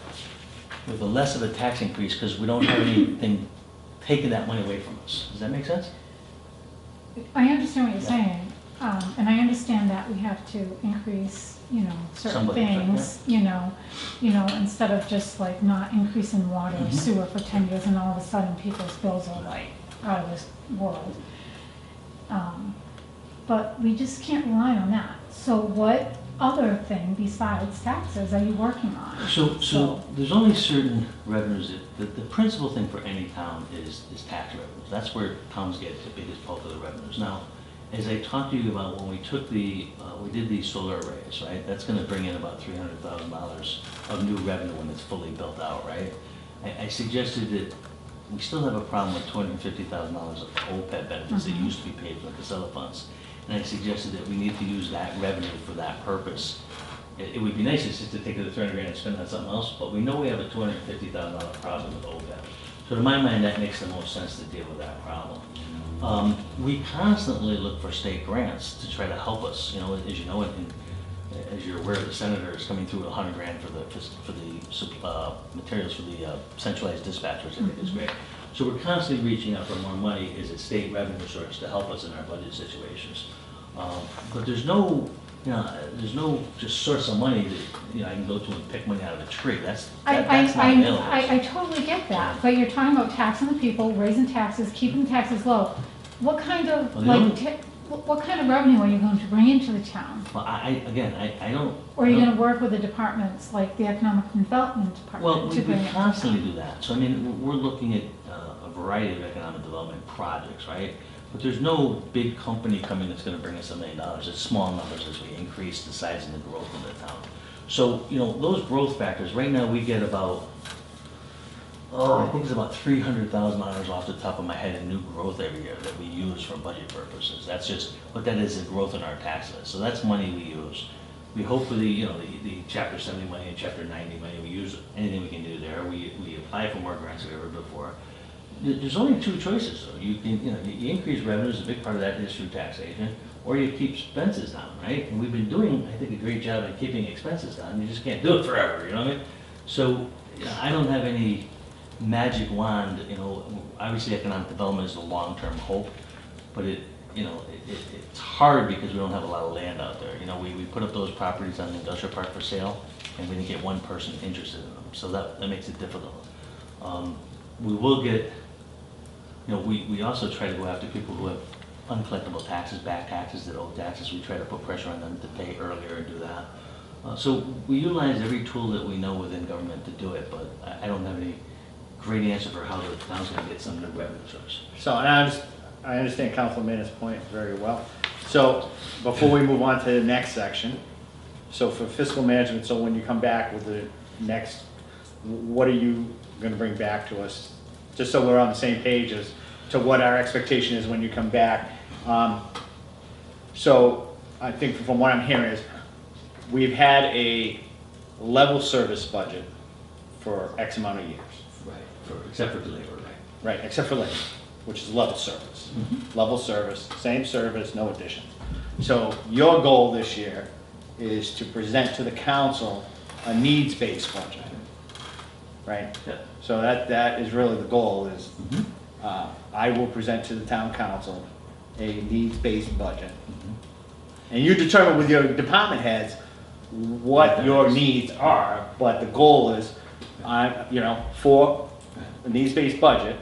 with a less of a tax increase because we don't have anything taking that money away from us. Does that make sense? I understand what you're saying, and I understand that we have to increase, certain Some things, instead of just like not increasing water or sewer for 10 years and all of a sudden people's bills are like out of this world. But we just can't rely on that. So what other thing besides taxes are you working on? So there's only certain revenues that the principal thing for any town is tax revenues. That's where towns get the biggest bulk of the revenues. Now, as I talked to you about when we took we did these solar arrays, right? That's gonna bring in about $300,000 of new revenue when it's fully built out, right? I suggested that we still have a problem with $250,000 of OPEB benefits that used to be paid from the Casella funds. And I suggested that we need to use that revenue for that purpose it would be nice just to take the 300 grand and spend it on something else, but we know we have a $250,000 problem with OPEB. So to my mind, that makes the most sense to deal with that problem. We constantly look for state grants to try to help us, you know, as you know, as you're aware, the senator is coming through with 100 grand for the materials for the centralized dispatch, which I think is great. So we're constantly reaching out for more money as a state revenue source to help us in our budget situations. But there's no, you know, there's no just source of money that, you know, I can go to and pick money out of a tree. That's not available. I totally get that, but you're talking about taxing the people, raising taxes, keeping taxes low. What kind of, Well, what kind of revenue are you going to bring into the town? Well, I don't. Or are you gonna work with the departments, like the Economic Development Well, Department, we to bring it? constantly do that. So, I mean, we're looking at a variety of economic development projects, right? But there's no big company coming that's gonna bring us $1 million. It's small numbers as we increase the size and the growth in the town. So, you know, those growth factors, right now we get about, I think it's about $300,000 off the top of my head in new growth every year that we use for budget purposes. That's just, what that is growth in our tax list. So that's money we use. We hope for the, you know, the Chapter 70 money and Chapter 90 money, we use anything we can do there. We apply for more grants than ever before. There's only two choices though. You can, you know, you increase revenues, a big part of that is through taxation, or you keep expenses down, right? And we've been doing, I think, a great job at keeping expenses down. You just can't do it forever, you know what I mean? So, you know, I don't have any magic wand, you know. Obviously economic development is a long-term hope, but it's hard because we don't have a lot of land out there. You know, we put up those properties on the industrial park for sale, and we didn't get one person interested in them, so that makes it difficult. We will get, you know, we also try to go after people who have uncollectible taxes, back taxes that owe taxes. We try to put pressure on them to pay earlier and do that. So we utilize every tool that we know within government to do it, but I don't have any great answer for how the town's going to get some new revenue source. So, and I understand Councilman Mana's point very well. So, before we move on to the next section, so for fiscal management, so when you come back with the next, what are you going to bring back to us? Just so we're on the same page as to what our expectation is when you come back. So, I think from what I'm hearing is, we've had a level service budget for X amount of years. Right, except for the labor, right? Right, except for labor, which is level service. Level service, same service, no addition. So your goal this year is to present to the council a needs-based budget, right? Yeah. So that is really the goal is, I will present to the town council a needs-based budget. And you determine with your department heads what your needs are, but the goal is, for a needs-based budget,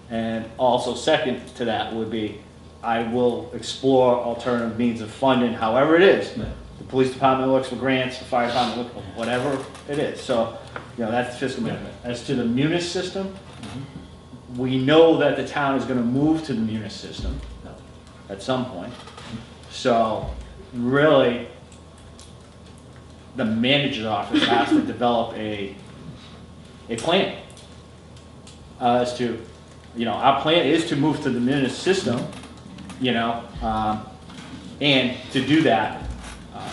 and also second to that would be, I will explore alternative means of funding, however it is. Right. The police department looks for grants, the fire department looks for whatever it is. So, you know, that's fiscal management. As to the munis system, we know that the town is gonna move to the munis system at some point. So, really, the manager's office has to develop a plan as to, you know, our plan is to move to the munis system, you know, and to do that,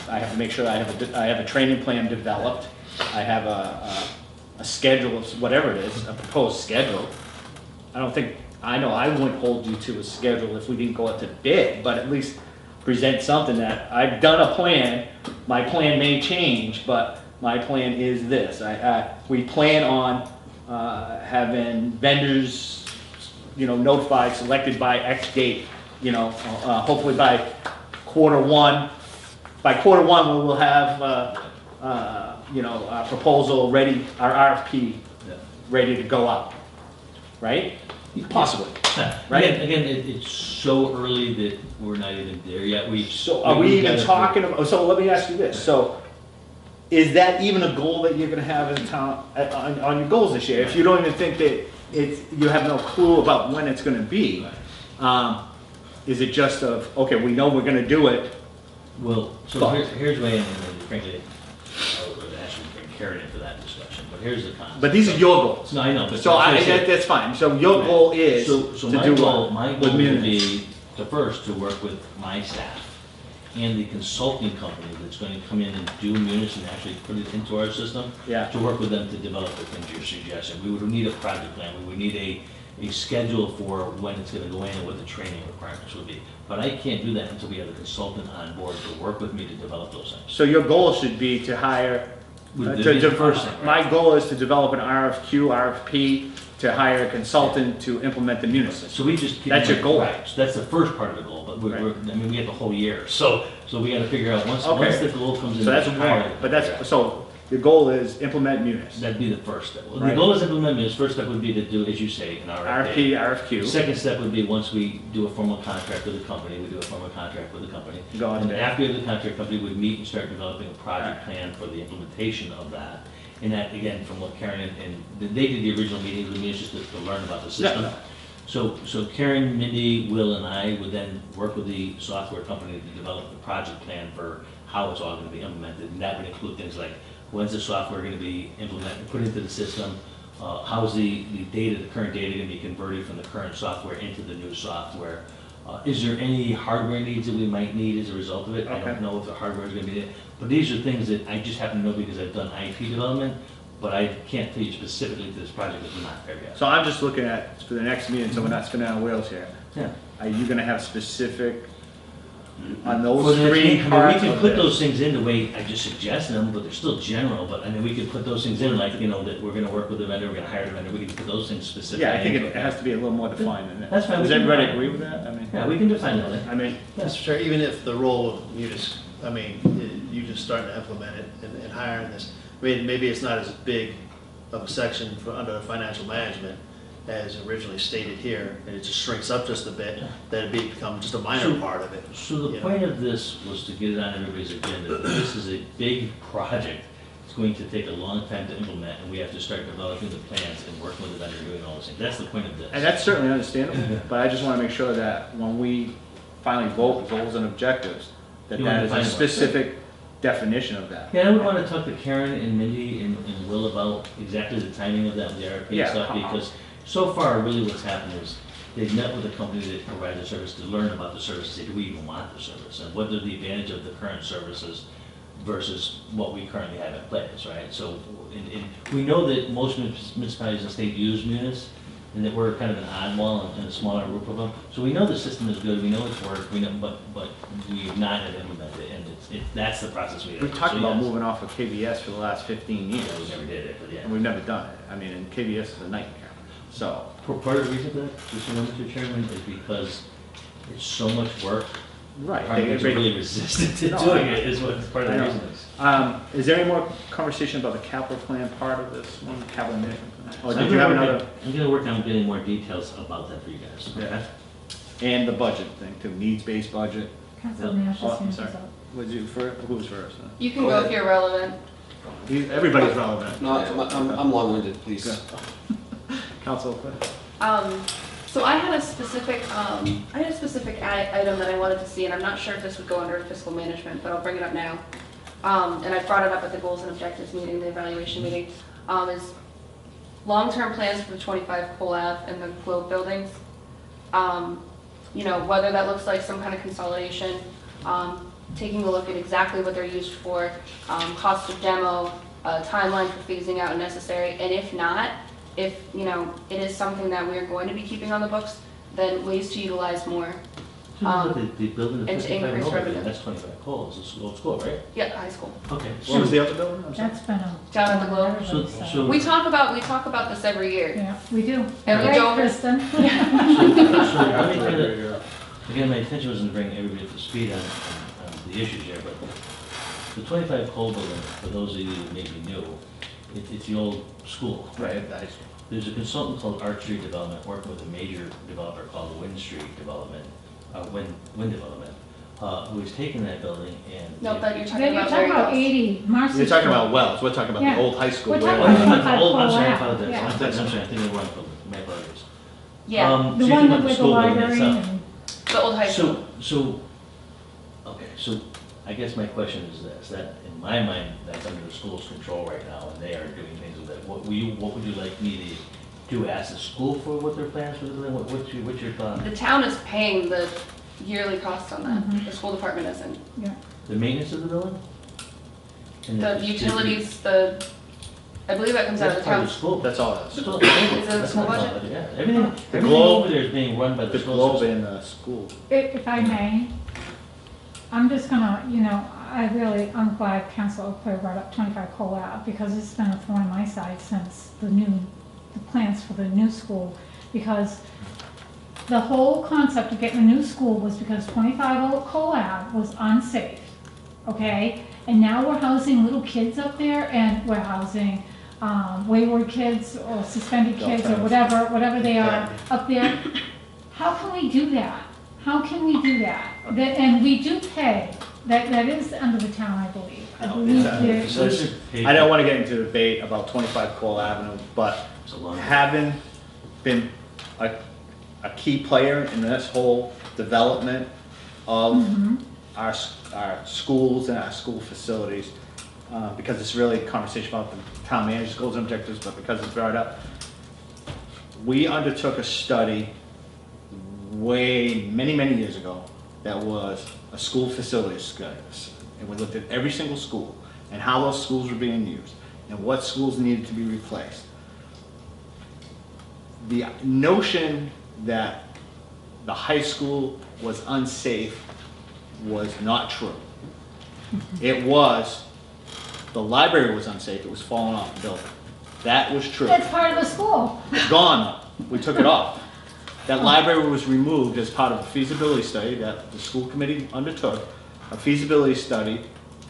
I have to make sure I have a training plan developed. I have a schedule of whatever it is, a proposed schedule. I know I wouldn't hold you to a schedule if we didn't go out to bid, but at least present something that I've done a plan. My plan may change, but my plan is this. We plan on having vendors, you know, notified, selected by X date, you know, hopefully by quarter one. By quarter one, we will have, our proposal ready, our RFP ready to go out, right? Possibly. Yeah. Right? Again, it's so early that we're not even there yet. So are we even talking about, so let me ask you this, so is that even a goal that you're gonna have in town, on your goals this year? If you don't even think that you have no clue about when it's gonna be, is it just of, okay, we know we're gonna do it? Well, so here's why, and frankly, I would actually bring Karen in for that discussion, but here's the concept. But these are your goals. No, I know, but. So that's fine, so your goal is So to my do goal, what? my With goal would munis. be to work with my staff and the consulting company that's going to come in and do Munis and actually put it into our system, Yeah. to work with them to develop the things you're suggesting. We would need a project plan, we would need a schedule for when it's gonna go in and what the training requirements would be. But I can't do that until we have a consultant on board to work with me to develop those things. So your goal should be to hire, Would be the first thing, right? my goal is to develop an RFQ, RFP, to hire a consultant to implement the Munis system. So we just. That's your goal. Right, so that's the first part of the goal, but we're, Right. I mean, we have the whole year, so we gotta figure out, once Okay. the goal comes in. So that's hire one, the but contractor. so your goal is implement Munis. That'd be the first step. Well, the Right. goal is implement Munis. First step would be to do, as you say, an RFP, RFQ. Second step would be, once we do a formal contract with the company, we do a formal contract with the company. Go on And there. after the contract company would meet and start developing a project plan for the implementation of that. And that, again, from what Karen and they did the original meetings with me, it's just to learn about the system. Yeah. So Karen, Mindy, Will, and I would then work with the software company to develop the project plan for how it's all gonna be implemented. And that would include things like, when's the software gonna be implemented, put into the system? How's the data, the current data gonna be converted from the current software into the new software? Is there any hardware needs that we might need as a result of it? I Okay. don't know if the hardware is gonna be there, but these are things that I just happen to know because I've done IT development, but I can't tell you specifically to this project because we're not there yet. So I'm just looking at, for the next meeting, so we're not spinning our wheels here. Yeah. Are you gonna have specific, on For those the- three I mean, parts we can of put this? those things in the way I just suggested them, but they're still general, but I mean, we could put those things in, like, you know, that we're gonna work with the vendor, we're gonna hire the vendor, we can put those things specifically. Yeah, I think into it has to be a little more defined than that. That's fine, we Does can everybody define it. agree with that? I mean, Yeah, we can define that. I mean, Mr. Chair, even if the role of Munis, I mean, you just starting to implement it and hiring this, I mean, maybe it's not as big of a section for, under financial management as originally stated here, and it just shrinks up just a bit, that it become just a minor So- part of it. So the Yeah. point of this was to get it on everybody's agenda. This is a big project. It's going to take a long time to implement, and we have to start developing the plans and working with the vendor, doing all those things. That's the point of this. and that's certainly understandable, but I just wanna make sure that when we finally vote goals and objectives, that You that wanna is a define what? specific definition of that. Yeah, I would want to talk to Karen and Mindy and Will about exactly the timing of that with the RFP Yeah. stuff, because so far, really what's happened is they've met with a company that provides the service to learn about the service, say, do we even want the service? And what are the advantage of the current services versus what we currently have in place, right? So, and we know that most municipalities in the state use Munis, and that we're kind of an oddball and a smaller group of them. So we know the system is good, we know it's worked, we know, but we have not yet implemented it, and that's the process we have. We've talked So about yes. moving off of KVS for the last 15 years, Yeah, we never did it, but yeah. and we've never done it. I mean, and KVS is a nightmare, so. Part of the reason for that, just remember, Mr. Chairman, is because it's so much work. Right. Departments are really resistant to No, doing I- it, is what part of I the know. reason is. Is there any more conversation about the capital plan part of this one, capital management plan? Or So did you have another, I'm gonna work on getting more details about that for you guys. Yeah. and the budget thing too, needs-based budget? Council Yeah. Nash Oh, just I'm hands sorry. us up. Was you first, who was first? You can Go go if ahead. you're relevant. Everybody's relevant. No, I'm long-winded, please. Good. Council, So I had a specific, item that I wanted to see, and I'm not sure if this would go under fiscal management, but I'll bring it up now. And I brought it up at the goals and objectives meeting, the evaluation meeting, is long-term plans for the 25 Cole Ave and the Globe buildings. You know, whether that looks like some kind of consolidation, taking a look at exactly what they're used for, cost of demo, timeline for phasing out if necessary, and if not, if, you know, it is something that we're going to be keeping on the books, then ways to utilize more. The building of and to 55 increase over there, revenue. that's 25 calls, it's old school, right? Yeah, high school. Okay. what was the other building? I'm sorry. That's been a. Down at the Globe? everybody So- said. so- We talk about this every year. Yeah, we do. And we Right, don't- Kristen? So let me kind of, again, my intention wasn't to bring everybody up to speed on the issues here, but the 25 Cole building, for those of you who may be new, it's the old school. Right, There's a consultant called Archery Development working with a major developer called Wind Street Development, Wind Development, who is taking that building and. No, but you're talking Then you're about talking very about close. 80, Marcy. You're talking Street. about Wells, we're talking about Yeah. the old high school. We're where- talking about- I'm sorry, I Cole apologize. Ave, I'm sorry, I think we're wrong, my apologies. Yeah, So The you're one talking about with the school building library itself. and, the old high school. So I guess my question is this, that in my mind, that's under the school's control right now, and they are doing things with it. What would you like me to do, ask the school for what their plans for the building? What's your thought? The town is paying the yearly cost on that. The school department isn't. The maintenance of the building? And The utilities, I believe that comes out of That's the part of the town. school. That's all it is. School. Is it the That's school not budget? part of it, yeah. Everything globe- over there is being run by the The school globe system. in the school. If I may, I'm just gonna, I'm glad Council O'Clair brought up 25 Cole Ave, because it's been a thorn in my side since the plans for the new school, because the whole concept of getting a new school was because 25 Cole Ave was unsafe, okay? And now we're housing little kids up there, and we're housing wayward kids or suspended kids or whatever they are up there. How can we do that? How can we do that? And we do pay, that is under the town, I believe. I believe there- I don't want to get into a debate about 25 Cole Avenue, but It's a long- having been a key player in this whole development of our schools and our school facilities, because it's really a conversation about the town manager's goals and objectives, but because it's brought up, we undertook a study many years ago that was a school facilities study. And we looked at every single school and how those schools were being used and what schools needed to be replaced. The notion that the high school was unsafe was not true. It was, the library was unsafe, it was falling off the building. That was true. That's part of the school. It's gone, we took it off. That library was removed as part of a feasibility study that the school committee undertook, a feasibility study.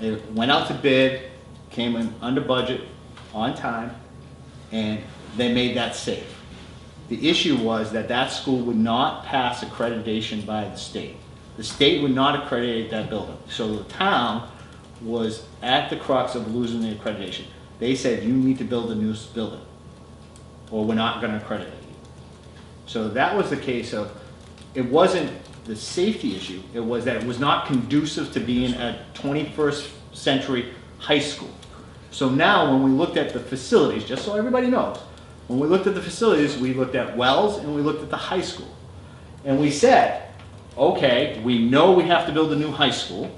It went out to bid, came in under budget, on time, and they made that safe. The issue was that that school would not pass accreditation by the state. The state would not accredit that building. So the town was at the crux of losing the accreditation. They said, you need to build a new building, or we're not gonna accredit it. So that was the case of, it wasn't the safety issue, it was that it was not conducive to being a 21st century high school. So now when we looked at the facilities, just so everybody knows, when we looked at the facilities, we looked at Wells and we looked at the high school. And we said, okay, we know we have to build a new high school.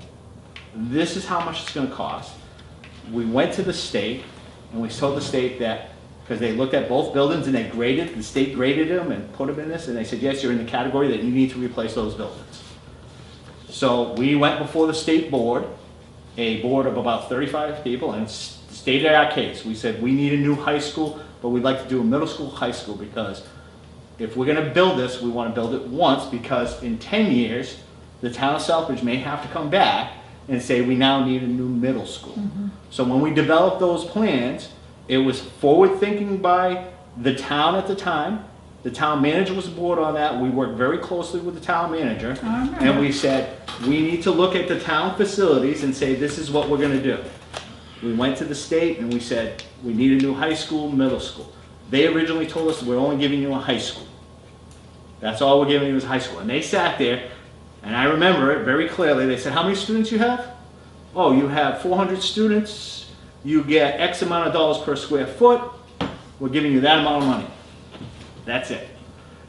This is how much it's gonna cost. We went to the state and we told the state that, because they looked at both buildings and the state graded them and put them in this, and they said, yes, you're in the category that you need to replace those buildings. So we went before the state board, a board of about 35 people, and stated our case. We said, we need a new high school, but we'd like to do a middle school, high school, because if we're gonna build this, we wanna build it once, because in 10 years, the town of Southbridge may have to come back and say, we now need a new middle school. So when we developed those plans, it was forward thinking by the town at the time. The town manager was aboard on that. We worked very closely with the town manager. And we said, we need to look at the town facilities and say, this is what we're gonna do. We went to the state and we said, we need a new high school, middle school. They originally told us, we're only giving you a high school. That's all we're giving you is high school. And they sat there, and I remember it very clearly. They said, how many students you have? Oh, you have 400 students. You get X amount of dollars per square foot. We're giving you that amount of money. That's it.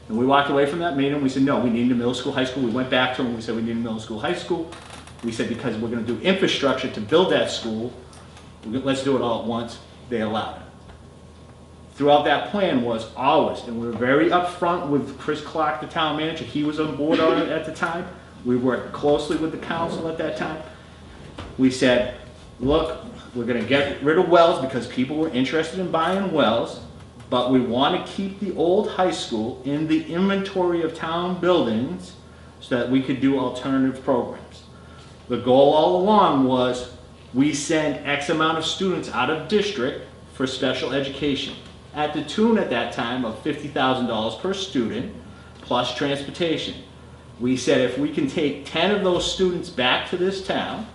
And we walked away from that meeting. We said, no, we need a middle school, high school. We went back to them and we said, we need a middle school, high school. We said, because we're going to do infrastructure to build that school, let's do it all at once. They allowed it. Throughout that plan was always, and we were very upfront with Chris Clark, the town manager. He was on board on it at the time. We worked closely with the council at that time. We said, look, we're going to get rid of Wells because people were interested in buying Wells, but we want to keep the old high school in the inventory of town buildings so that we could do alternative programs. The goal all along was we send X amount of students out of district for special education at the tune at that time of $50,000 per student plus transportation. We said if we can take 10 of those students back to this town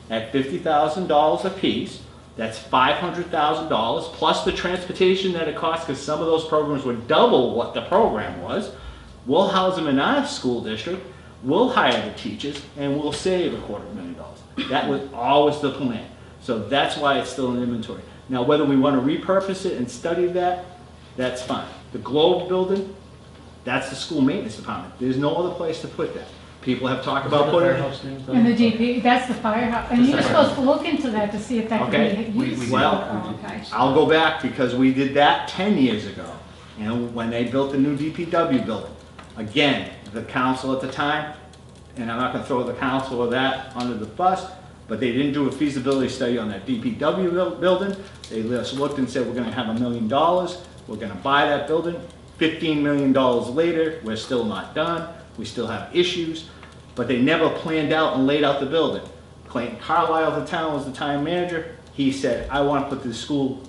at $50,000 apiece, that's $500,000 plus the transportation that it costs, because some of those programs were double what the program was. We'll house them in our school district, we'll hire the teachers, and we'll save $250,000. That was always the plan. So that's why it's still in inventory. Now, whether we want to repurpose it and study that, that's fine. The Globe building, that's the school maintenance department. There's no other place to put that. People have talked about putting it. And the DP, that's the firehouse, and you're supposed to look into that to see if that Okay, can be used. well, Oh, okay. I'll go back because we did that 10 years ago, you know, when they built the new DPW building. Again, the council at the time, and I'm not gonna throw the council or that under the bus, but they didn't do a feasibility study on that DPW building. They just looked and said, we're gonna have $1 million, we're gonna buy that building. $15 million later, we're still not done, we still have issues, but they never planned out and laid out the building. Clayton Carlisle at the town was the time manager. He said, I want to put the school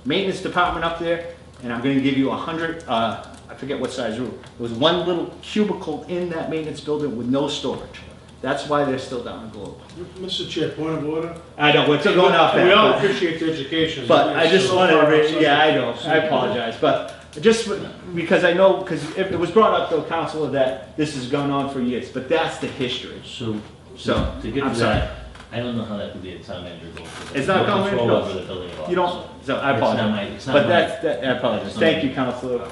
maintenance department up there, and I'm gonna give you 100, I forget what size room. It was one little cubicle in that maintenance building with no storage. That's why they're still down the globe. Mr. Chair, point of order. I know, we're still going off that. We all but- appreciate the education. But I just So wanted far, to, so- yeah, I know, I apologize, but just because I know, because it was brought up to council that this has gone on for years, but that's the history. So, So, to get I'm to sorry. that, I don't know how that could be a town manager goal. It's not No common, control no. over the building at all, You don't, so I It's not apologize. my- it's not But my- that's, I apologize. it's not Thank my- you, Counselor,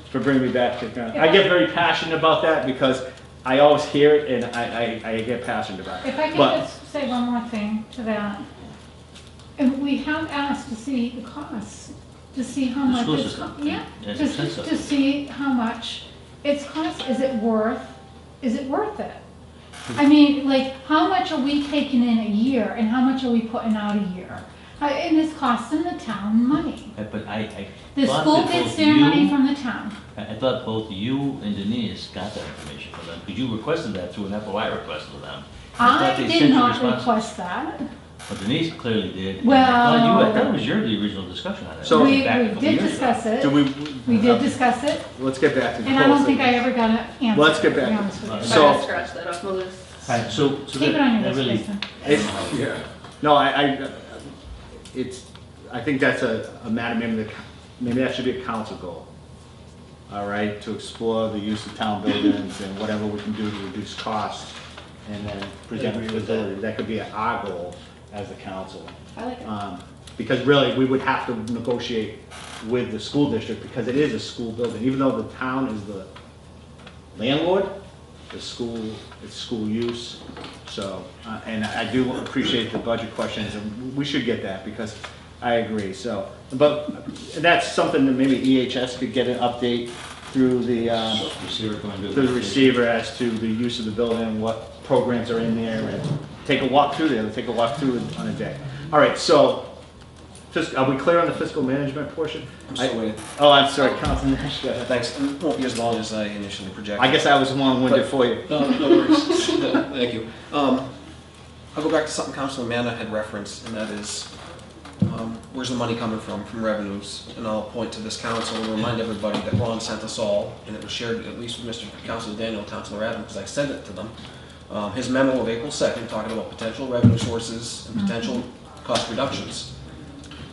for bringing me back to, I get very passionate about that because I always hear it and I get passionate about it. If I can But- just say one more thing to that. And we have asked to see the costs, to see how The much school it's, system. yeah, Yes, to, it says so. to see how much it's cost, is it worth it? I mean, like, how much are we taking in a year and how much are we putting out a year? And it's costing the town money. But I The thought school that gets both their you- money from the town. I thought both you and Denise got that information from them, because you requested that through an FOI request to them. thought I they did sent you not responses. request that. But Denise clearly did. and Well- I thought it was your, the original discussion on it. So- We Back a we couple did years ago. discuss Do it. we? We did discuss it. Let's get back to the. And I don't think I policy. ever got an answer. Let's get back. To be honest with you. So- I scratched that off my list. Alright, so Keep it on your that list, really, Jason. Yeah. No, it's, I think that's a matter, maybe that should be a council goal. All right, to explore the use of town buildings and whatever we can do to reduce costs and then present agree with feasibility. That could be our goal as a council. I like it. Because really, we would have to negotiate with the school district because it is a school building. Even though the town is the landlord, the school, it's school use. So, and I do appreciate the budget questions, and we should get that because I agree. So, but that's something that maybe EHS could get an update through the, receiver coming to. through the receiver as to the use of the building, what programs are in there, and take a walk through there, take a walk through it on a day. All right, so, are we clear on the fiscal management portion? I'm still waiting. Oh, I'm sorry, Councilman Nash, go ahead. Thanks. It won't be as long as I initially projected. I guess I was long-winded for you. No, no worries. Thank you. I'll go back to something Councilman Manna had referenced, and that is, where's the money coming from revenues? And I'll point to this council and remind everybody that Ron sent us all, and it was shared at least with Mr. Councilor Daniel, Councilor Adam, because I sent it to them. His memo of April 2nd talking about potential revenue sources and potential cost reductions.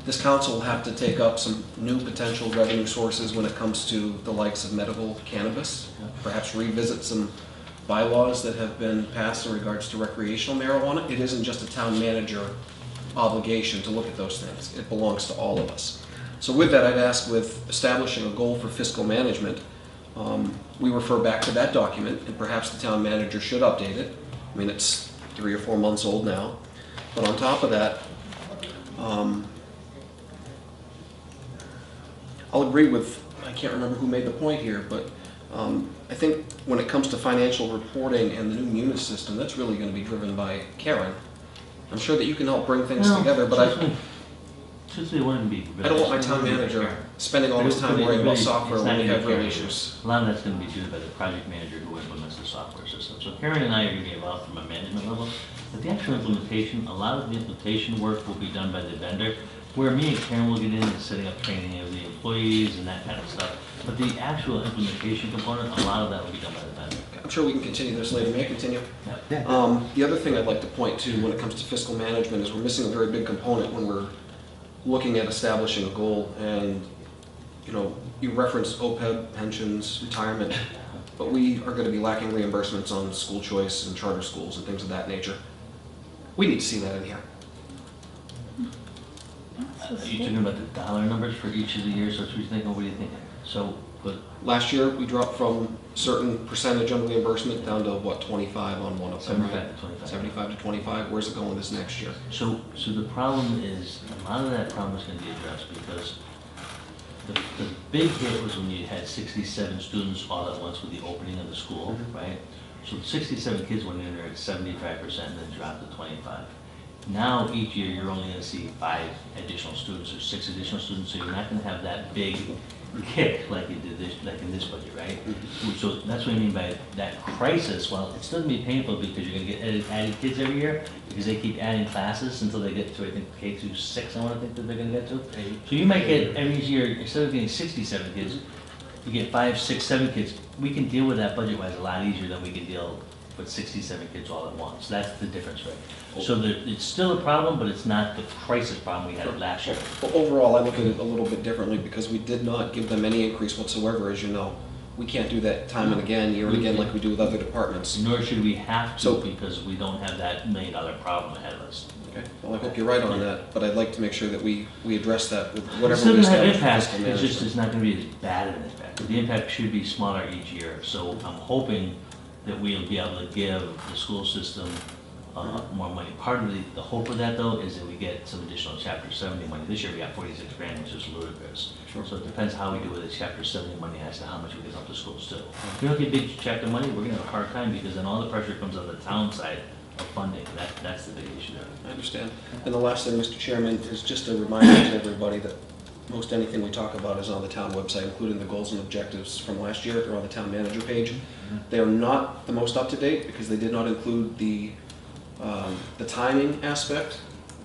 This council will have to take up some new potential revenue sources when it comes to the likes of medical cannabis, perhaps revisit some bylaws that have been passed in regards to recreational marijuana. It isn't just a town manager obligation to look at those things. It belongs to all of us. So with that, I'd ask with establishing a goal for fiscal management, we refer back to that document and perhaps the town manager should update it. I mean, it's 3 or 4 months old now. But on top of that, I'll agree with, I can't remember who made the point here, but I think when it comes to financial reporting and the new Munis system, that's really going to be driven by Karen. I'm sure that you can help bring things together, but Truthfully, it wouldn't be. I don't want my town manager spending all his time worrying about software when we have real issues. A lot of that's gonna be due by the project manager who implements the software system. So Karen and I are gonna be involved from a management level, but the actual implementation, a lot of the implementation work will be done by the vendor, where me and Karen will get in and setting up training of the employees and that kind of stuff. But the actual implementation component, a lot of that will be done by the vendor. I'm sure we can continue this later. May I continue? Yeah. The other thing I'd like to point to when it comes to fiscal management is we're missing a very big component when we're looking at establishing a goal. And, you know, you referenced OPEB, pensions, retirement, but we are going to be lacking reimbursements on school choice and charter schools and things of that nature. We need to see that in here. Are you talking about the dollar numbers for each of the years? That's what you're thinking? What are you thinking? So But Last year, we dropped from certain percentage on reimbursement down to what, 25 on one of them, right? 75 to 25. 75 to 25, where's it going this next year? So the problem is, a lot of that problem is gonna be addressed because the big hit was when you had 67 students all at once with the opening of the school, right? So 67 kids went in there at 75% and then dropped to 25. Now, each year, you're only gonna see 5 additional students or 6 additional students, so you're not gonna have that big kick like you did this, like in this budget, right? So that's what I mean by that crisis. Well, it's still gonna be painful because you're gonna get added kids every year because they keep adding classes until they get to, I think, K through 6, I wanna think that they're gonna get to. So you might get every year, instead of getting 67 kids, you get 5, 6, 7 kids. We can deal with that budget-wise a lot easier than we can deal with 67 kids all at once. That's the difference, right? So it's still a problem, but it's not the crisis problem we had last year. Well, overall, I look at it a little bit differently because we did not give them any increase whatsoever, as you know. We can't do that time and again, year and again, like we do with other departments. Nor should we have to, So- because we don't have that $1 million problem ahead of us. Okay, well, I hope you're right on that, but I'd like to make sure that we address that with It's whatever still we gonna have establish for impact, fiscal it's just, management. it's not gonna be as bad of an impact. The impact should be smaller each year, so I'm hoping that we'll be able to give the school system more money. Part of the hope of that, though, is that we get some additional Chapter 70 money. This year we got 46 grand, which is ludicrous. Sure. So it depends how we do with the Chapter 70 money as to how much we can help the schools too. If we don't get big chapter money, we're gonna have a hard time because then all the pressure comes on the town side of funding. That's the big issue there. I understand. And the last thing, Mr. Chairman, is just a reminder to everybody that most anything we talk about is on the town website, including the goals and objectives from last year. They're on the town manager page. They are not the most up-to-date because they did not include the timing aspect.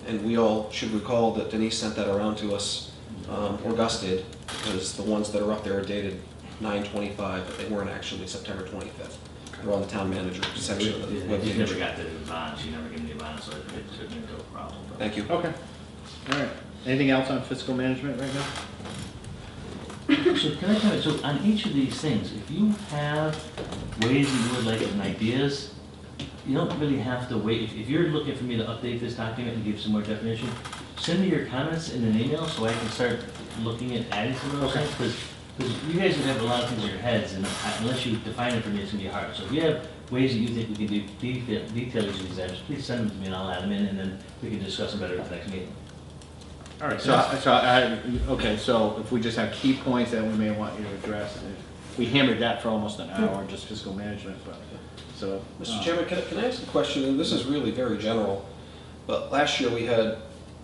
And we all should recall that Denise sent that around to us, or Gus did, because the ones that are up there are dated 9/25, but they weren't actually September 25th. They're on the town manager section of the You webpage. never got the advance, you never gave me the advance, so it shouldn't be a problem. but- Thank you. Okay, all right. Anything else on fiscal management right now? So can I tell you, so on each of these things, if you have ways that you would like it and ideas, you don't really have to wait. If you're looking for me to update this document and give some more definition, send me your comments in an email so I can start looking at adding some of those Okay. things. Because you guys would have a lot of things in your heads, and unless you define it for me, it's gonna be hard. So if you have ways that you think we can do detail each of these items, please send them to me and I'll add them in, and then we can discuss them better at the next meeting. All right, so if we just have key points that we may want you to address, and we hammered that for almost an hour, just fiscal management, but, so. Mr. Chairman, can I ask a question? And this is really very general, but last year we had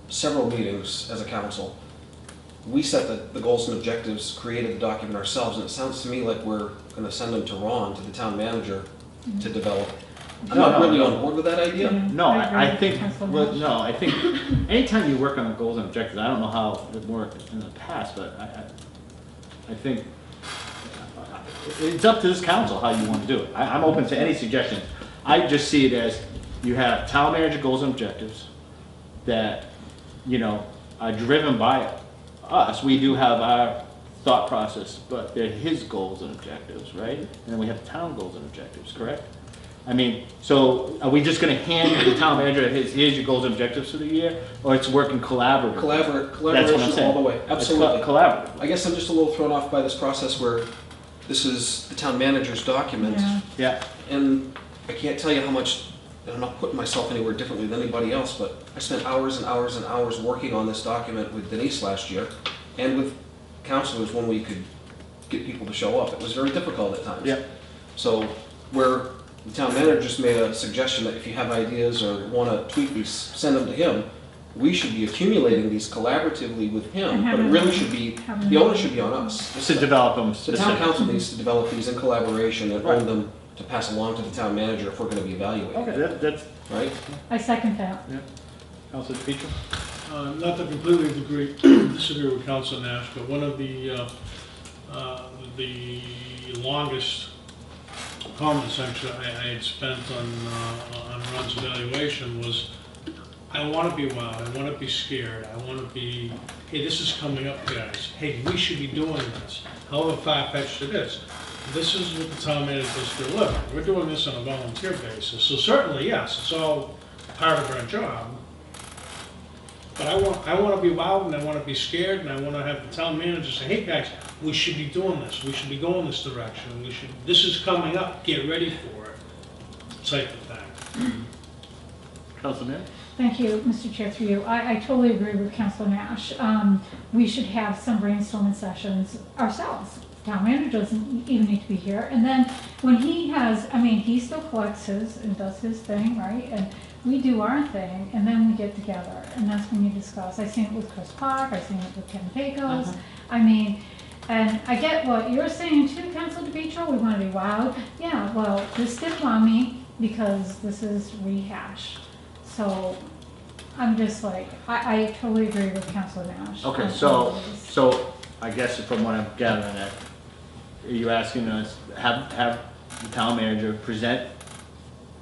several meetings as a council. We set the goals and objectives, created the document ourselves, and it sounds to me like we're going to send them to Ron, to the town manager, to develop. I'm not No, really no. on board with that idea. No, I agree think, with Councilor well, Walsh. no, I think anytime you work on goals and objectives, I don't know how it worked in the past, but I think it's up to this council how you want to do it. I'm open to any suggestions. I just see it as you have town manager goals and objectives that, are driven by us. We do have our thought process, but they're his goals and objectives, right? And then we have town goals and objectives, correct? I mean, so are we just gonna hand the town manager, here's your goals and objectives for the year, or it's working collaboratively? That's what I'm Collaboration saying. all the way, It's absolutely. Collaborative. I guess I'm just a little thrown off by this process where this is the town manager's document, Yeah. Yeah, and I can't tell you how much, and I'm not putting myself anywhere differently than anybody else, but I spent hours and hours and hours working on this document with Denise last year, and with counselors when we could get people to show up. It was very difficult at times. yeah. So where the town manager just made a suggestion that if you have ideas or want to tweak these, send them to him, we should be accumulating these collaboratively with him, but it really should be, the onus should be on us. To develop them The town specifically. council needs to develop these in collaboration and Right. own them to pass along to the town manager if we're going to be evaluating, Okay, that's, right? I second that. Councilor DePietro? Not to completely disagree with Council Nash, but one of the longest comments actually I had spent on Ron's evaluation was, I want to be wild, I want to be scared, I want to be, hey, this is coming up, guys. Hey, we should be doing this, however far-fetched it is. This is what the town managers deliver. We're doing this on a volunteer basis. So certainly, yes, it's all part of our job. But I want to be wowed, and I want to be scared, and I want to have the town manager say, hey, guys, we should be doing this, we should be going this direction, this is coming up, get ready for it, type of thing. Councilman? Thank you, Mr. Chair, through you. I totally agree with Councilor Nash. We should have some brainstorming sessions ourselves. Town manager doesn't even need to be here. And then when he has, I mean, he still collects his and does his thing, right? And we do our thing, and then we get together, and that's when you discuss. I've seen it with Chris Park, I've seen it with Ken Pecos. I mean, and I get what you're saying too, Councilor DePietro, we want to be wowed. Yeah, well, this did on me because this is rehash. So I'm just like, I totally agree with Councilor Nash. Okay, on so, all of this. so I guess from what I'm gathering that, are you asking us, have the town manager present,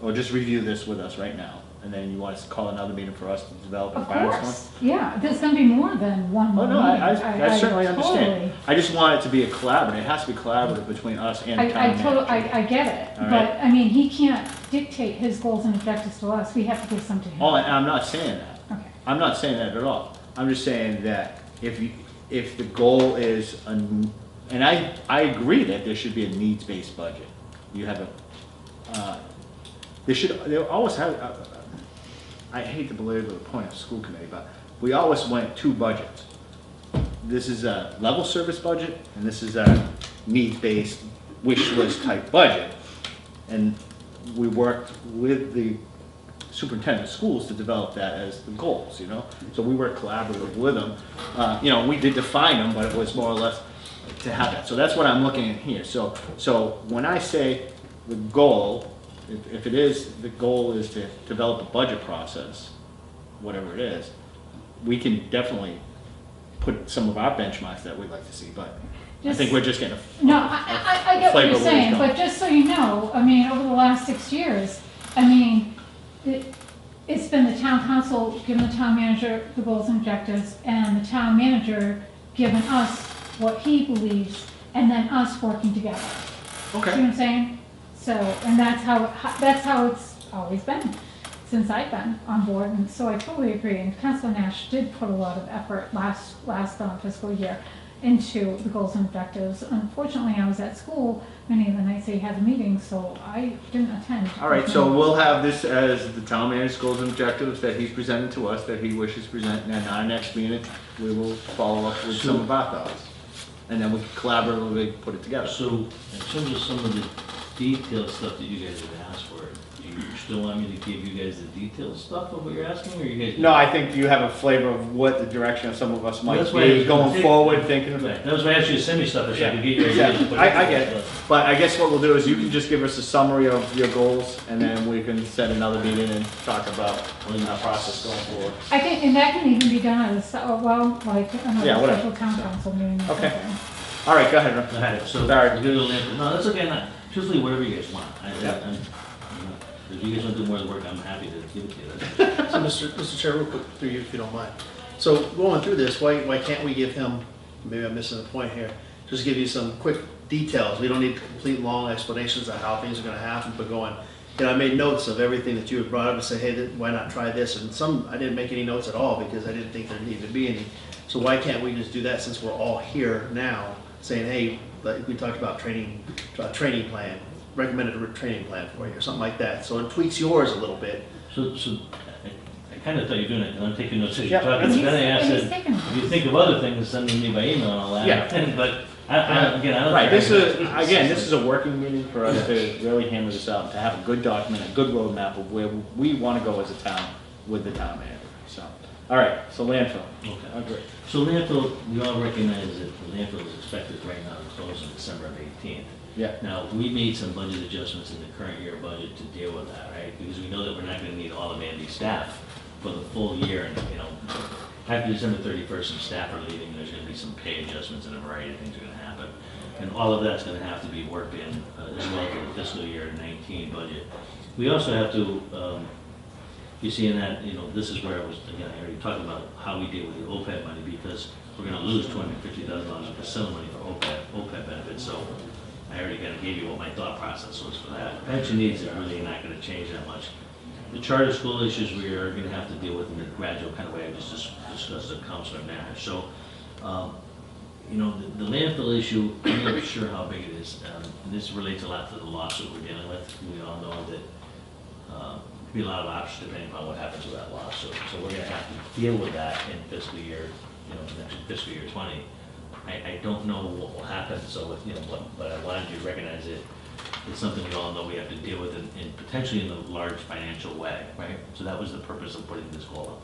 or just review this with us right now? And then you want us to call another meeting for us to develop a Of brainstorm? course, yeah, there's gonna be more than one Oh, meeting. no, I certainly understand. totally- I just want it to be a collaborative, it has to be collaborative between us and the town I totally, manager. I get it, All but, right. I mean, he can't dictate his goals and objectives to us, we have to give some to him. Oh, and I'm not saying that. Okay. I'm not saying that at all. I'm just saying that if the goal is, and I agree that there should be a needs-based budget. You have they always have, I hate to belabor the point of school committee, but we always went two budgets. This is a level service budget, and this is a needs-based wish list type budget. And we worked with the superintendent of schools to develop that as the goals, you know? So we worked collaboratively with them. You know, we did define them, but it was more or less to have that. So that's what I'm looking at here. So when I say the goal, if it is, the goal is to develop a budget process, whatever it is, we can definitely put some of our benchmarks that we'd like to see, but I think we're just getting No, I get what flavor you're of where it's saying, going. but just so you know, I mean, over the last 6 years, I mean, it's been the town council giving the town manager the goals and objectives, and the town manager giving us what he believes, and then us working together. See what I'm saying? So, and that's how it's always been, since I've been on board, and so I totally agree. And Councilor Nash did put a lot of effort last fiscal year into the goals and objectives. Unfortunately, I was at school many of the nights they had the meetings, so I didn't attend. All right, so we'll have this as the town manager's goals and objectives that he's presented to us, that he wishes to present, and then our next meeting, we will follow up with some of our thoughts. And then we can collaboratively put it together. So, in terms of some of the detailed stuff that you guys have asked for, do you still want me to give you guys the detailed stuff of what you're asking, or you guys? No, I think you have a flavor of what the direction of some of us might That's why I be was gonna going take- forward, thinking of Right, it. that was why I asked you to send me stuff, so I could get your Yeah, ideas. I get it. But I guess what we'll do is you can just give us a summary of your goals, and then we can set another meeting and talk about our process going forward. I think, and that can even be done at like Yeah, another whatever. special town council meeting or Okay. something. All right, go ahead, Ron. Go ahead, so, Sorry. we're gonna go in- no, that's okay, not, truthfully, whatever you guys want. If you guys want to do more of the work, I'm happy to give it to you. That's- So Mr. Chair, real quick through you, if you don't mind. So going through this, why can't we give him, maybe I'm missing a point here, just give you some quick details. We don't need complete long explanations of how things are gonna happen, but going, you know, I made notes of everything that you had brought up and say, hey, why not try this? And some, I didn't make any notes at all because I didn't think there needed to be any. So why can't we just do that since we're all here now, saying, hey, like we talked about training plan, recommended a training plan for you, or something like that. So it tweaks yours a little bit. So, I kind of thought you were doing it, and I'm taking notes as you're Yeah. talking. And So he's- then I and asked, he's taking if you think of other things, send them to me by email and all that. Yeah. But, again, I don't. Right, think this is a working meeting for us to really hammer this out, to have a good document, a good roadmap of where we want to go as a town with the town manager, so. All right, so landfill. Okay. Agree. So landfill, we all recognize that the landfill is expected right now to close on December 18th. Yeah. Now, we made some budget adjustments in the current year budget to deal with that, right? Because we know that we're not gonna need all of Mandy's staff for the full year, and, you know, after December 31st, some staff are leaving, there's gonna be some pay adjustments and a variety of things are gonna happen. And all of that's gonna have to be worked in, as well to the fiscal year 19 budget. We also have to, you see in that, you know, this is where I was, again, I already talked about how we deal with the OPEB money, because we're gonna lose $250,000 of facility money for OPEB benefits, so I already kind of gave you what my thought process was for that. Pension needs are really not gonna change that much. the charter school issues we are gonna have to deal with in a gradual kind of way I just discussed at Counselor Manor. So, you know, the landfill issue, I'm not sure how big it is. This relates a lot to the lawsuit we're dealing with. We all know that could be a lot of options depending upon what happens with that lawsuit. So we're gonna have to deal with that in fiscal year, you know, next fiscal year 20. I don't know what will happen, so, you know, but I wanted you to recognize it. It's something we all know we have to deal with in potentially in a large financial way, right? So that was the purpose of putting this goal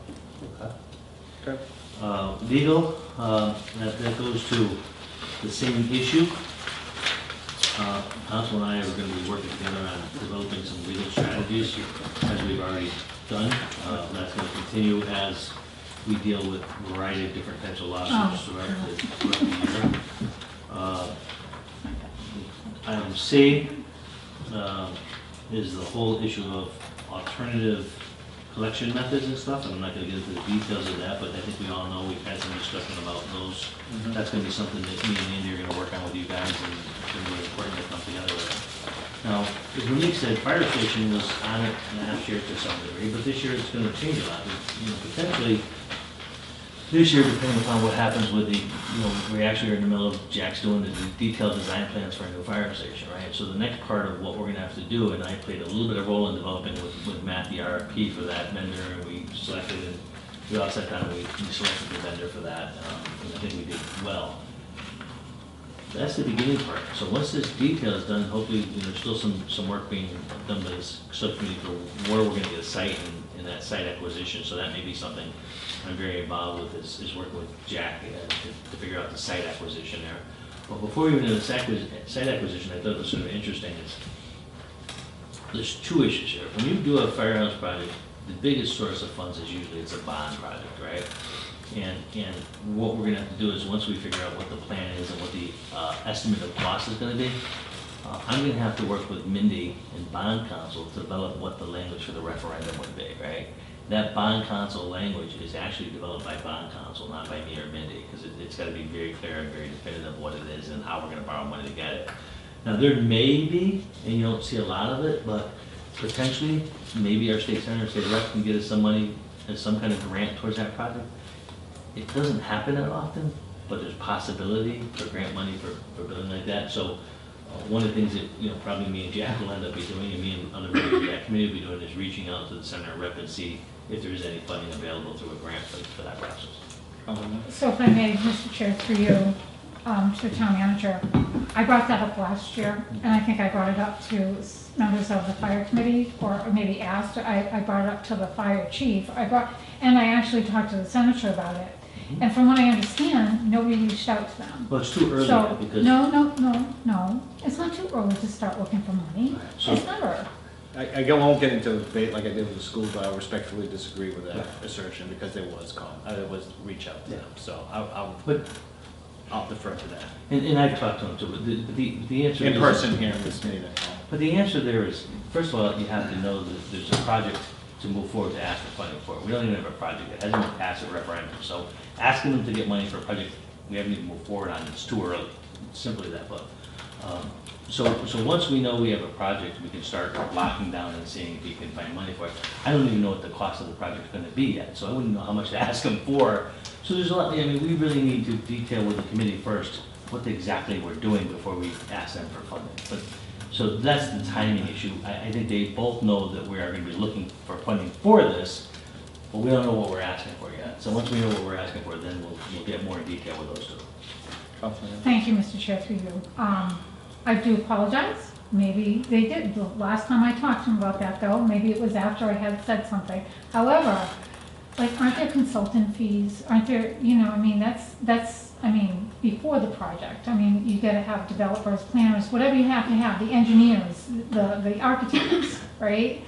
up. Okay. Legal, that goes to the same issue. Counsel and I are going to be working together on developing some legal strategies, as we've already done. That's going to continue as we deal with a variety of different types of lawsuits throughout the year. Item C is the whole issue of alternative collection methods and stuff, and I'm not gonna get into the details of that, but I think we all know we've had some discussion about those. That's gonna be something that me and Andy are gonna work on with you guys, and it's gonna be really important to come together with it. Now, as Monique said, fire station was on it last year to some degree, but this year it's gonna change a lot. You know, potentially, this year, depending upon what happens with the, you know, we actually are in the middle of Jack's doing the detailed design plans for a new fire station, right? So the next part of what we're gonna have to do, and I played a little bit of role in developing with Matt the RFP for that vendor, and we selected, and we all sat down and we selected the vendor for that, and I think we did well. That's the beginning part. So once this detail is done, hopefully, you know, there's still some work being done by this subcommittee for where we're gonna get a site and that site acquisition, so that may be something I'm very involved with is working with Jack to figure out the site acquisition there. But before we even do the site acquisition, I thought it was sort of interesting is there's two issues here. When you do a firehouse project, the biggest source of funds is usually it's a bond project, right? And what we're gonna have to do is once we figure out what the plan is and what the estimate of cost is gonna be, I'm gonna have to work with Mindy and Bond Counsel to develop what the language for the referendum would be, right? That Bond Counsel language is actually developed by Bond Counsel, not by me or Mindy, because it's gotta be very clear and very definitive what it is and how we're gonna borrow money to get it. Now, there may be, and you don't see a lot of it, but potentially, maybe our state senator, state rep can get us some money as some kind of grant towards that project. It doesn't happen that often, but there's possibility for grant money for building like that. So one of the things that, you know, probably me and Jack will end up be doing, and me and other members of that committee will be doing, is reaching out to the senator rep and see if there is any funding available through a grant for that process. So if I may, Mr. Chair, through you, to the town manager, I brought that up last year, and I think I brought it up to members of the fire committee, or maybe asked, I brought it up to the fire chief, and I actually talked to the senator about it. And from what I understand, nobody reached out to them. Well, it's too early So, because. no, it's not too early to start looking for money. So- It's never. I won't get into a debate like I did with the school, but I respectfully disagree with that assertion because there was reach out to them. So I'll defer to that. And I've talked to him too, but the answer is. In person here in this meeting. But the answer there is, first of all, you have to know that there's a project to move forward to ask for funding for. We don't even have a project that hasn't been passed a referendum. So asking them to get money for a project we haven't even moved forward on, it's too early. It's simply that. But so once we know we have a project, we can start locking down and seeing if we can find money for it. I don't even know what the cost of the project is going to be yet, so I wouldn't know how much to ask them for. So there's a lot. I mean, we really need to detail with the committee first what exactly we're doing before we ask them for funding. But so that's the timing issue. I think they both know that we are going to be looking for funding for this, but we don't know what we're asking for yet. So once we know what we're asking for, then we'll get more in detail with those two. Thank you, Mr. Chair, through you. I do apologize. Maybe they did. The last time I talked to them about that, though, maybe it was after I had said something. However, like, aren't there consultant fees? Aren't there, you know, I mean, that's, I mean, before the project. I mean, you gotta have developers, planners, whatever you have to have, the engineers, the architects, right?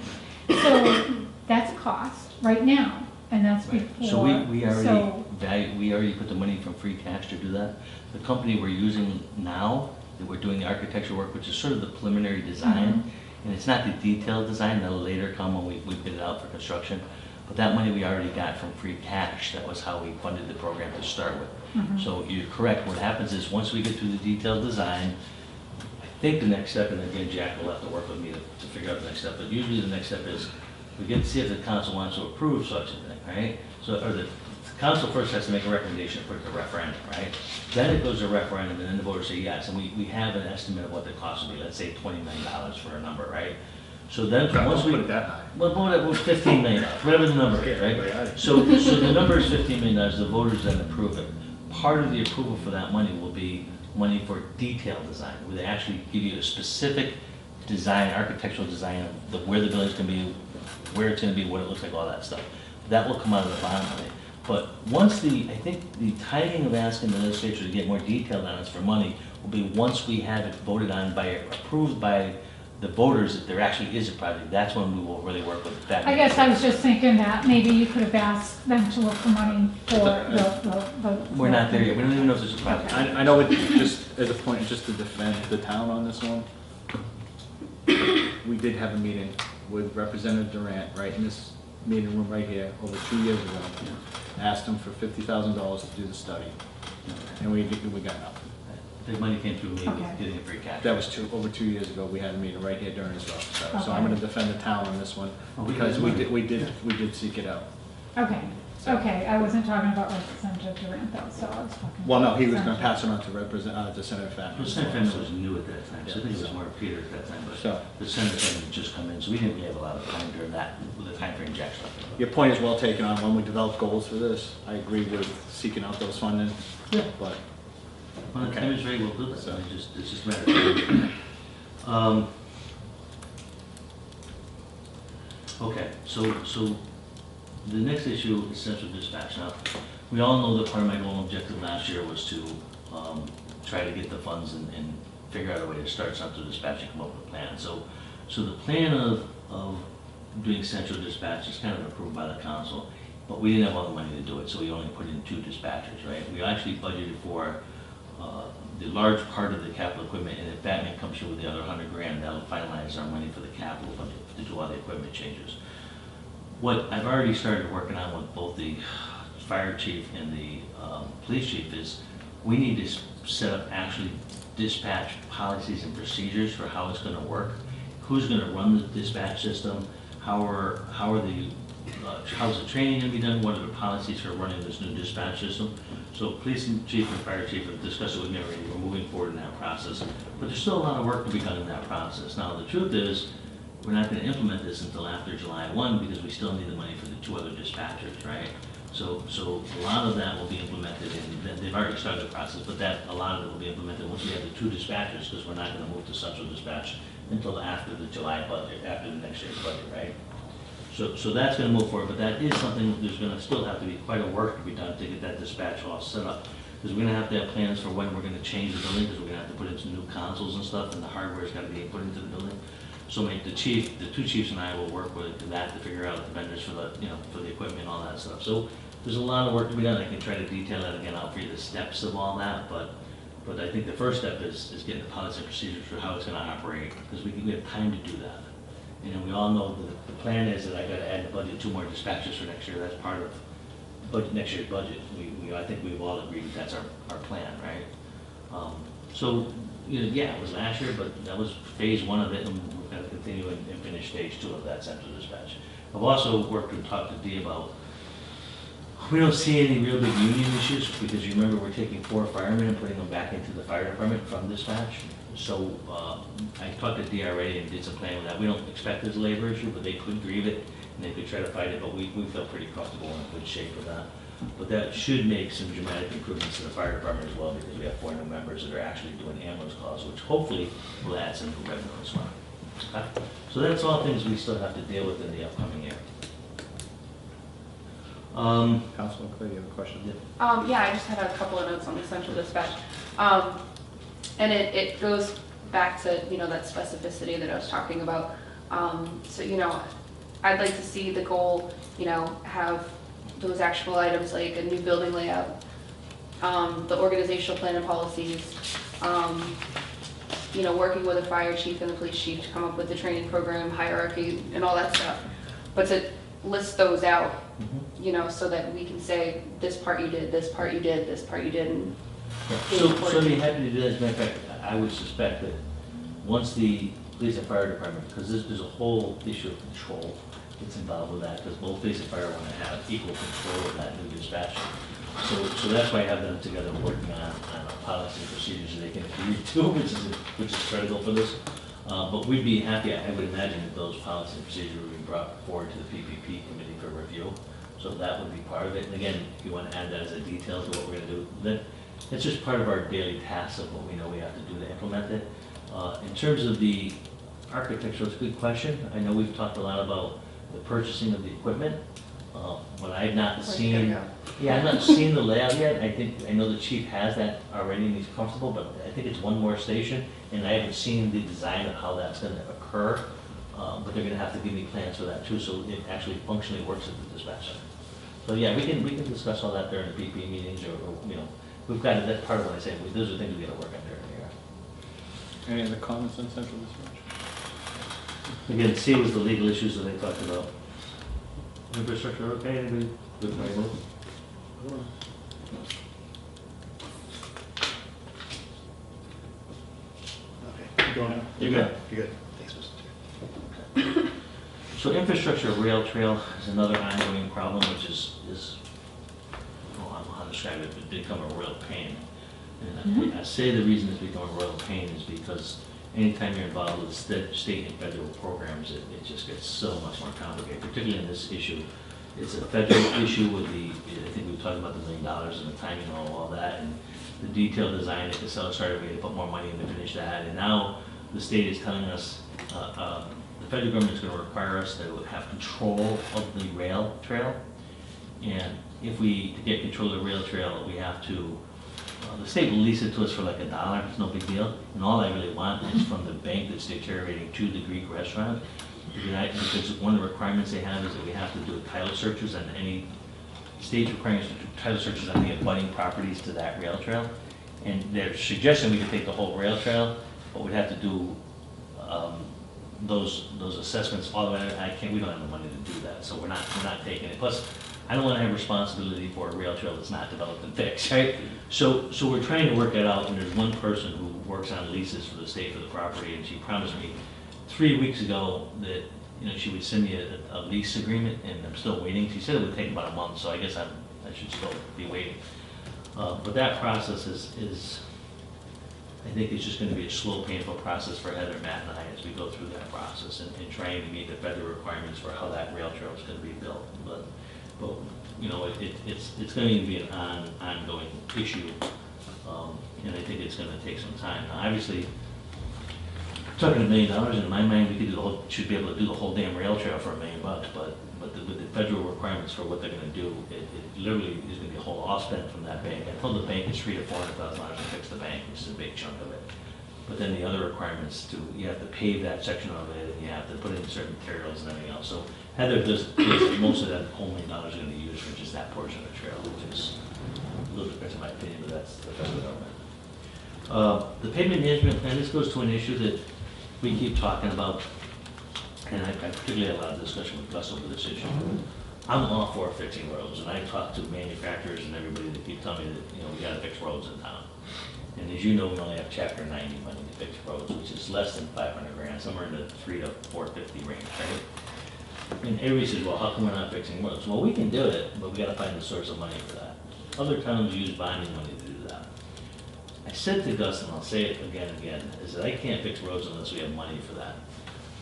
So that's a cost right now, and that's before. So we already put the money from free cash to do that. The company we're using now, that we're doing the architecture work, which is sort of the preliminary design, and it's not the detailed design, that'll later come when we bid it out for construction. But that money we already got from free cash. That was how we funded the program to start with. So you're correct. What happens is once we get through the detailed design, I think the next step, and again, Jack will have to work with me to figure out the next step, but usually the next step is We get to see if the council wants to approve such a thing, right? So, or the council first has to make a recommendation for the referendum, right? Then it goes to referendum, and then the voters say yes, and we have an estimate of what the cost will be, let's say $20 million for a number, right? So then, once we, Put it that high. well, whatever, $15 million, whatever the number is, right? So the number is $15 million, the voters then approve it. Part of the approval for that money will be money for detailed design, where they actually give you a specific design, architectural design of where the building's gonna be, where it's gonna be, what it looks like, all that stuff. That will come out of the bond money. But once I think the timing of asking the legislature to get more detailed on us for money will be once we have it voted on approved by the voters that there actually is a project. That's when we will really work with that. I guess I was just thinking that maybe you could have asked them to look for money for the. We're not there yet. We don't even know if there's a project. I know it, just as a point, just to defend the town on this one, we did have a meeting with Representative Durant, right in this meeting room right here, over 2 years ago. Asked him for $50,000 to do the study, and we got nothing. The money came through me Okay. getting a free cash. That was over 2 years ago. We had a meeting right here during his office. So Okay. I'm going to defend the town on this one Oh, we because did. we did seek it out. Okay, okay, I wasn't talking about Representative Durant though, so I was talking. Well, no, he was about going to pass it on to Senator Fatman. The Senate family was new at that time, so I think it was more Peter at that time, So- but the Senate family had just come in, so we didn't really have a lot of time during that, with the time frame Jack's talking about. Your point is well taken on when we develop goals for this. I agree with seeking out those funding, Yeah. but When the Okay. time is ready, we'll do that, So- it's just a matter of time. Okay, so the next issue is central dispatch. Now, we all know that part of my goal and objective last year was to try to get the funds and figure out a way to start central dispatch and come up with a plan. So the plan of doing central dispatch is kind of approved by the council, but we didn't have all the money to do it, so we only put in 2 dispatchers, right? We actually budgeted for the large part of the capital equipment, and if Batman comes through with the other $100,000, that'll finalize our money for the capital budget to do all the equipment changes. What I've already started working on with both the fire chief and the police chief is we need to set up actually dispatch policies and procedures for how it's gonna work. Who's gonna run the dispatch system? How's the training gonna be done? What are the policies for running this new dispatch system? So police and chief and fire chief have discussed it with me already. We're moving forward in that process. But there's still a lot of work to be done in that process. Now, the truth is, we're not gonna implement this until after July 1 because we still need the money for the 2 other dispatchers, right? So a lot of that will be implemented, and they've already started the process, but a lot of it will be implemented once we have the 2 dispatchers, because we're not gonna move to central dispatch until after the July budget, after the next year's budget, right? So that's gonna move forward, but that is something, there's gonna still have to be quite a work to be done to get that dispatch all set up. Because we're gonna have to have plans for when we're gonna change the building, because we're gonna have to put in some new consoles and stuff, and the hardware's gotta be put into the building. So the 2 chiefs and I will work with that to figure out the vendors for the, for the equipment and all that stuff. So there's a lot of work to be done. I can try to detail that again out for you, the steps of all that, but I think the first step is getting the policy and procedures for how it's gonna operate, because we have time to do that. And we all know the plan is that I gotta add the budget 2 more dispatchers for next year. That's part of next year's budget. I think we've all agreed that that's our plan, right? Yeah, it was last year, but that was phase 1 of it, and we're gonna continue and finish stage 2 of that central dispatch. I've also worked and talked to Dee about, we don't see any real big union issues, because you remember we're taking 4 firemen and putting them back into the fire department from dispatch. So I talked to DRA and did some planning with that. We don't expect there's a labor issue, but they could grieve it and they could try to fight it, but we feel pretty comfortable and in good shape with that. But that should make some dramatic improvements to the fire department as well, because we have 4 new members that are actually doing ambulance calls, which hopefully will add some revenue as well. Okay? So that's all things we still have to deal with in the upcoming year. Councilman Clay, you have a question? Yeah, I just had a couple of notes on the central dispatch. And it goes back to, that specificity that I was talking about. So, I'd like to see the goal, have those actual items like a new building layout, the organizational plan and policies, working with the fire chief and the police chief to come up with the training program, hierarchy, and all that stuff. But to list those out, so that we can say, this part you did, this part you did, this part you didn't. So I'd be happy to do that. As a matter of fact, I would suspect that once the police and fire department, because there's a whole issue of control, gets involved with that, because both police and fire want to have equal control of that new dispatcher. So that's why I have them together working on a policy and procedures that they can agree to, which is critical for this. But we'd be happy, I would imagine that those policies and procedures would be brought forward to the PPP committee for review. So that would be part of it. And again, if you want to add that as a detail to what we're going to do, then it's just part of our daily tasks of what we know we have to do to implement it. In terms of the architecture, it's a good question. I know we've talked a lot about the purchasing of the equipment. What I've not seen, I've not seen the layout yet. I know the chief has that already and he's comfortable, but I think it's one more station, and I haven't seen the design of how that's going to occur. But they're going to have to give me plans for that too, so it actually functionally works at the dispatch center. So yeah, we can discuss all that during the PP meetings, or we've got, that's part of what I say, those are things we got to work on during the year. Any other comments on central dispatch? Again, C was the legal issues that I talked about. Infrastructure, okay, anybody good my move? Okay, go on. You're good. You're good. Thanks, Mr. Chair. So infrastructure rail trail is another ongoing problem, which is well, I don't know how to describe it, but become a real pain. And I say the reason it's become a real pain is because anytime you're involved with state and federal programs, it just gets so much more complicated, particularly in this issue. It's a federal issue with I think we were talking about the $1 million and the timing and all that, and the detailed design at Casella started, we had to put more money in to finish that, and now the state is telling us, the federal government is going to require us to have control of the rail trail, and if we, to get control of the rail trail, we have to, the state will lease it to us for like $1, it's no big deal, and all I really want is from the bank that's deteriorating to the Greek restaurant, because one of the requirements they have is that we have to do title searches on any, state's requiring us to do title searches on the abutting properties to that rail trail, and they're suggesting we could take the whole rail trail, but we'd have to do those assessments all the way. We don't have the money to do that, so we're not taking it. Plus, I don't want to have responsibility for a rail trail that's not developed and fixed, right? So we're trying to work that out, and there's one person who works on leases for the state for the property, and she promised me 3 weeks ago that she would send me a lease agreement, and I'm still waiting. She said it would take about a month, so I guess I should still be waiting. But that process is I think it's just going to be a slow, painful process for Heather, Matt, and I as we go through that process and trying to meet the federal requirements for how that rail trail is going to be built. But it's going to be an ongoing issue, and I think it's going to take some time. Now, obviously, talking $1 million, in my mind, we could should be able to do the whole damn rail trail for $1 million, but with the federal requirements for what they're going to do, it literally is going to be a whole offspend from that bank. I told the bank it's $300,000 to $400,000 to fix the bank, which is a big chunk of it. But then the other requirements you have to pave that section of it, and you have to put in certain materials and everything else. So Heather does most of that whole $1 million is going to be used for just that portion of the trail, which is a little bit in my opinion, but that's the federal government. The pavement management plan, this goes to an issue that we keep talking about, and I particularly had a lot of discussion with Gus over this issue. I'm all for fixing roads, and I talk to manufacturers and everybody that keep telling me that we got to fix roads in town. And as you know, we only have Chapter 90 money to fix roads, which is less than $500,000, somewhere in the $300,000 to $450,000 range, right? And everybody says, well, how come we're not fixing roads? Well, we can do it, but we got to find the source of money for that. Other towns use bonding money to do that. I said to Gus, and I'll say it again and again, is that I can't fix roads unless we have money for that.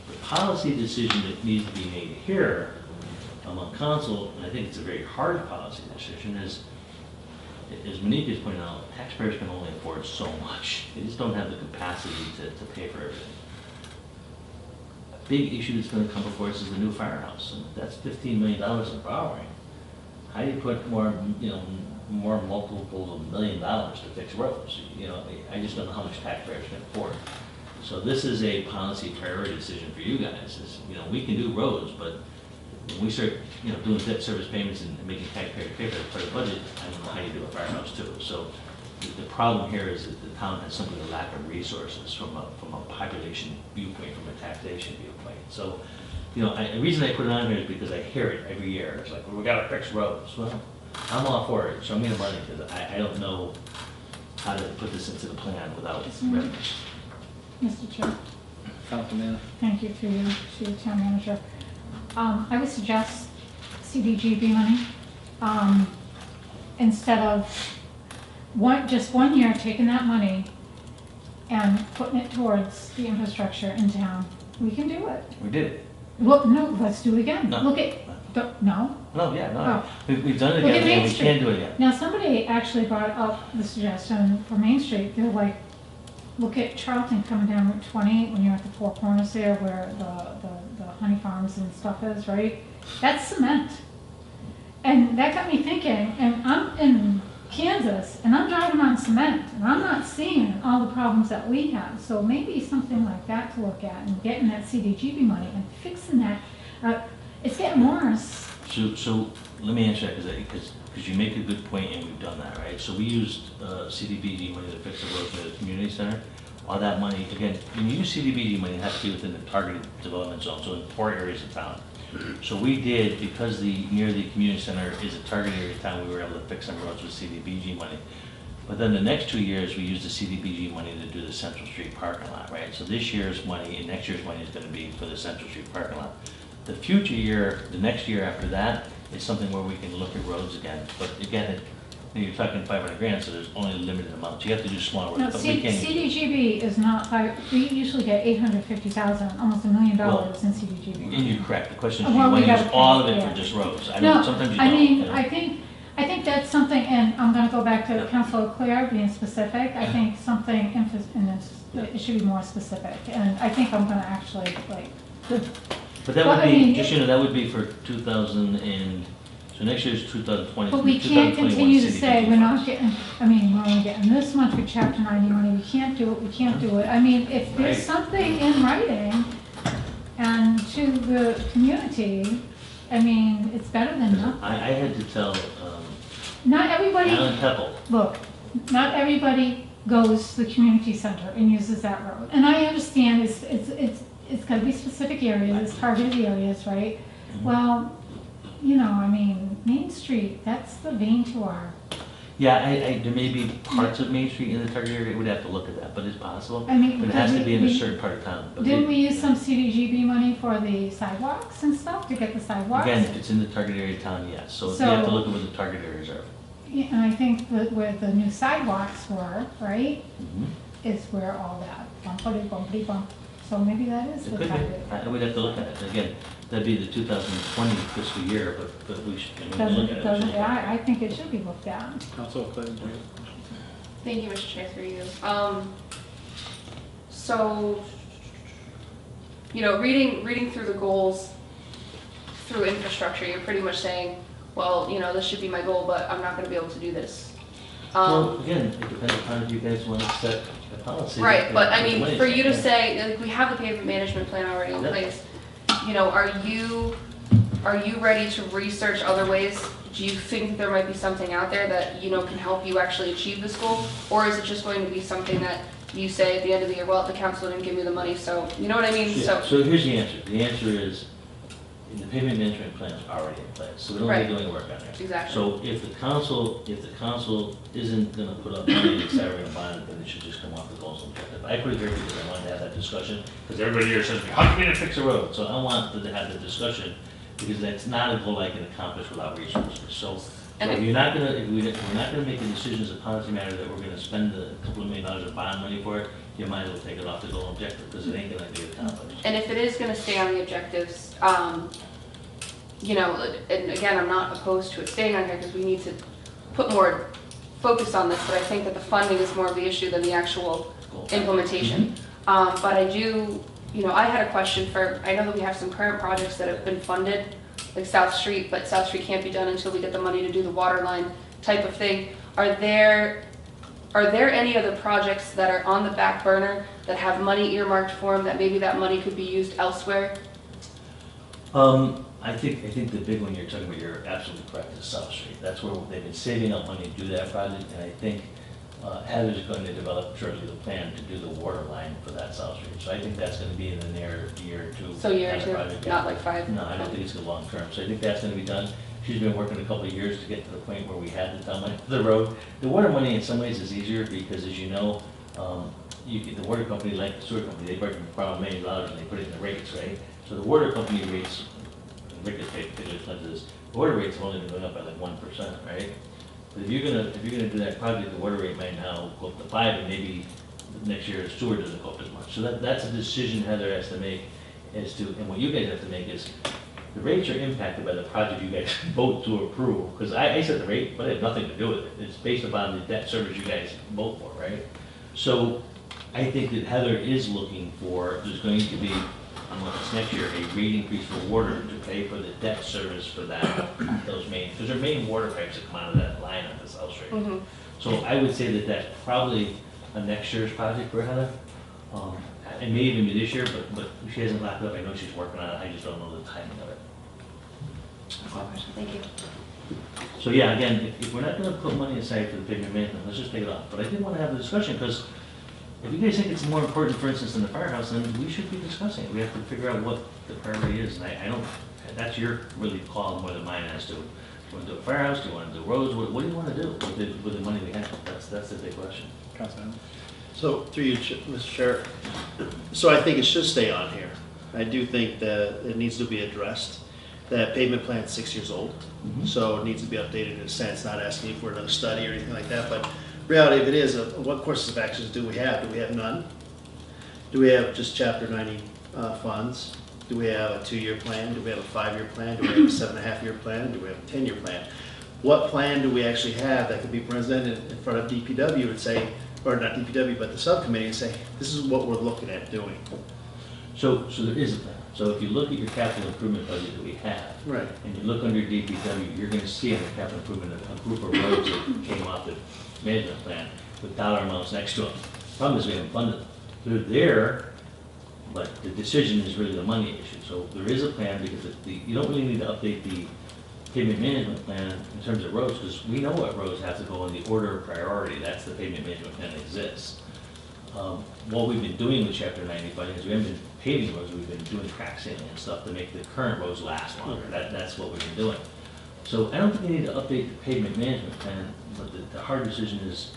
The policy decision that needs to be made here among council, and I think it's a very hard policy decision, is, as Monique is pointing out, taxpayers can only afford so much. They just don't have the capacity to pay for everything. A big issue that's going to come before us is the new firehouse, and that's $15 million in borrowing. How do you put more multiples of $1 million to fix roads? I just don't know how much taxpayers can afford. So this is a policy priority decision for you guys. Is we can do roads, but when we start doing debt service payments and making taxpayers pay for it part of the budget, I don't know how you do a firehouse too. So the problem here is that the town has simply a lack of resources from a population viewpoint, from a taxation viewpoint. So the reason I put it on here is because I hear it every year. It's like, well, we got to fix roads. Well, I'm all for it. Show me the money, because I don't know how to put this into the plan without revenue. Mr. Chair, Councilman. thank you to you, to Town Manager. I would suggest CDGB money, instead of just 1 year taking that money and putting it towards the infrastructure in town. We can do it. We did it. Look, no, let's do it again. No. Look at, no? No, yeah, no. Oh. We've done it Look at again, Main and we Street. can't do it again. Now, somebody actually brought up the suggestion for Main Street. They're like, look at Charlton coming down Route 20 when you're at the Four Corners there where the honey farms and stuff is, right? That's cement. And that got me thinking, and I'm in Kansas, and I'm driving on cement, and I'm not seeing all the problems that we have. So maybe something like that to look at, and getting that CDGB money and fixing that. It's getting worse. So let me answer that, because you make a good point, and we've done that, right? So we used CDBG money to fix the roads near the community center. All that money, again, when you use CDBG money, it has to be within the targeted development zone, so in poor areas of town. So we did, because near the community center is a target area of town, we were able to fix some roads with CDBG money. But then the next 2 years, we used the CDBG money to do the Central Street parking lot, right? So this year's money and next year's money is gonna be for the Central Street parking lot. The future year, the next year after that, is something where we can look at roads again. But again, you're talking 500 grand, so there's only limited amounts. You have to do smaller work, No, but we can. CDGB is not, we usually get 850,000, almost $1 million in CDGB. And you're correct. The question is, Well, do we you want to gotta use all of pay, it yeah. for just roads? I know No, sometimes you I don't. mean, you know? I think that's something, and I'm gonna go back to Councilor Claire being specific. I think something, it should be more specific, and I think I'm gonna actually, like, But that Well, would I be, mean, just, you know, that would be for 2000 and, so next year's 2020. but we can't 2021 continue to CDBG say, we're not funds. getting, I mean, we're only getting this much with chapter 90 money, we can't do it, we can't do it. I mean, if there's Right. something in writing and to the community, I mean, it's better than nothing. I had to tell Not everybody, Alan Keppel, look, not everybody goes to the community center and uses that road. And I understand it's gotta be specific areas, it's targeted areas, right? Well, you know, I mean, Main Street, that's the vein to our, yeah, there may be parts of Main Street in the target area, we'd have to look at that, but it's possible. I mean, But it has to be in a we- certain part of town. But didn't we use some CDGB money for the sidewalks and stuff, to get the sidewalks? Again, if it's in the target area of town, yes, so you have to So- look at what the target areas are. Yeah, and I think that where the new sidewalks were, right, Mhm. is where all that bumpity bump. So maybe that is It the could target. be, we'd have to look at it, again, that'd be the 2020 fiscal year, but we should, I mean, we look at it. Doesn't, I think it should be looked at. Council Clay, do you have a question? Thank you, Mr. Chair, through you. So, you know, reading through the goals through infrastructure, you're pretty much saying, well, you know, this should be my goal, but I'm not gonna be able to do this. Well, again, it depends upon if you guys want to set a policy. Right, but I the mean, money's for you to there. say, like, we have the pavement management plan already in Yep. place, you know, are you ready to research other ways? Do you think that there might be something out there that, you know, can help you actually achieve this goal? Or is it just going to be something that you say at the end of the year, well, the council didn't give me the money, so, you know what I mean? Yeah, so here's the answer. The answer is, the payment management plan is already in place, so we don't Right. need to do any work on there. Exactly. So if the council isn't gonna put up money and decide we're gonna bond it, then it should just come off the goals and objective. I put it here because I wanted to have that discussion, because everybody here says, how can we fix a road? So I want to have the discussion, because that's not a goal I can accomplish without resources. So And if we're not gonna make a decision as a policy matter that we're gonna spend a couple of $1 million of bond money for it, you might as well take it off the goal and objective, because it ain't gonna be accomplished. And if it is gonna stay on the objectives, you know, and again, I'm not opposed to it staying on here because we need to put more focus on this, but I think that the funding is more of the issue than the actual implementation. But I do, you know, I had a question I know that we have some current projects that have been funded, like South Street, but South Street can't be done until we get the money to do the water line type of thing. Are there any other projects that are on the back burner that have money earmarked for them, that maybe that money could be used elsewhere? I think the big one you're talking about, you're absolutely correct, is South Street. That's where they've been saving up money to do that project, and I think Heather's going to develop shortly the plan to do the water line for that South Street. So I think that's going to be in the near year or two. So year or kind of two, project, yeah. not like 5? No, I don't think it's the long term. So I think that's going to be done. She's been working a couple of years to get to the point where we had the town money for the road. The water money in some ways is easier because, as you know, the water company, like the sewer company, they break $1 million and they put it in the rates, right? So the water company rates Rick has paid particular attention to this, the water rates have only been going up by like 1%, right? But if you're gonna do that project, the water rate might now go up to 5, and maybe next year sewer doesn't go up as much. So that's a decision Heather has to make as to, and what you guys have to make is, the rates are impacted by the project you guys vote to approve. Because I set the rate, but I have nothing to do with it. It's based upon the debt service you guys vote for, right? So I think that Heather is looking for, there's going to be, unless next year, a rate increase for water to pay for the debt service for that, those main, because there are main water pipes that come out of that line on the South Street. Mhm. So I would say that that's probably a next year's project for Heather. It may even be this year, but she hasn't locked it up. I know she's working on it. I just don't know the timing of it. Thank you. So yeah, again, if we're not gonna put money aside for the pavement maintenance, let's just take it off. But I did wanna have a discussion, because if you guys think it's more important, for instance, than the firehouse, then we should be discussing it. We have to figure out what the priority is, and I don't, that's your really call more than mine as to, do you wanna do a firehouse, do you wanna do roads, what do you wanna do with the money we have? That's the big question. Councilman? So, through you, Mr. Chair, so I think it should stay on here. I do think that it needs to be addressed. That pavement plan's 6 years old, so it needs to be updated in a sense, not asking you for another study or anything like that, but reality of it is, what courses of actions do we have? Do we have none? Do we have just Chapter 90 funds? Do we have a 2-year plan? Do we have a 5-year plan? Do we have a 7.5-year plan? Do we have a 10-year plan? What plan do we actually have that could be presented in front of DPW and say, or not DPW, but the subcommittee, and say, this is what we're looking at doing? So there is a plan. So if you look at your capital improvement budget that we have, Right. and you look under DPW, you're gonna see in the capital improvement a group of roads that came off the management plan with dollar amounts next to them. Problem is we haven't funded them. They're there, but the decision is really the money issue. So there is a plan, because you don't really need to update the pavement management plan in terms of roads, because we know what roads have to go in the order of priority. That's the pavement management plan that exists. What we've been doing with Chapter 90 funding is we haven't been paving roads, we've been doing crack sealing and stuff to make the current roads last longer. That's what we've been doing. So I don't think we need to update the pavement management plan, but the hard decision is,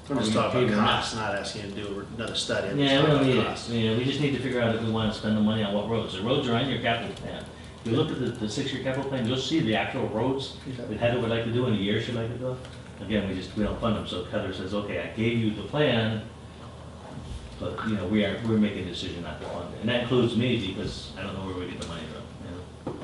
I'm just are we talking paving or about not? costs, not asking you to do another study. I'm just Yeah, we talking don't need about it. costs. We just need to figure out if we want to spend the money on what roads. The roads are on your capital plan. If you look at the 6-year capital plan, you'll see the actual roads that Heather would like to do in a year she'd like to do. Again, we don't fund them, so Heather says, okay, I gave you the plan, but, we're making a decision not to fund it. And that includes me, because I don't know where we get the money from,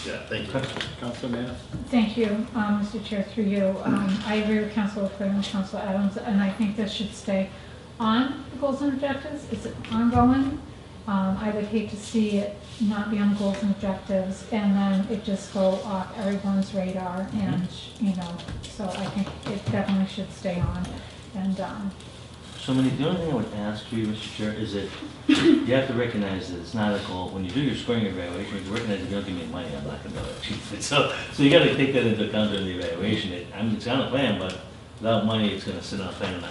Yeah, thank you. Councilman? Thank you, Mr. Chair, through you. I agree with Councilor Clay and Councilor Adams, and I think this should stay on the goals and objectives. It's ongoing. I would hate to see it not be on the goals and objectives, and then it just go off everyone's radar, and, so I think it definitely should stay on. And, So, the only thing I would ask you, Mr. Chair, is that you have to recognize that it's not a goal. When you do your scoring evaluation, you recognize that you don't give me money, I'm not gonna be able to achieve it. So you gotta take that into account during the evaluation. It's on a plan, but without money, it's gonna sit on a plan, and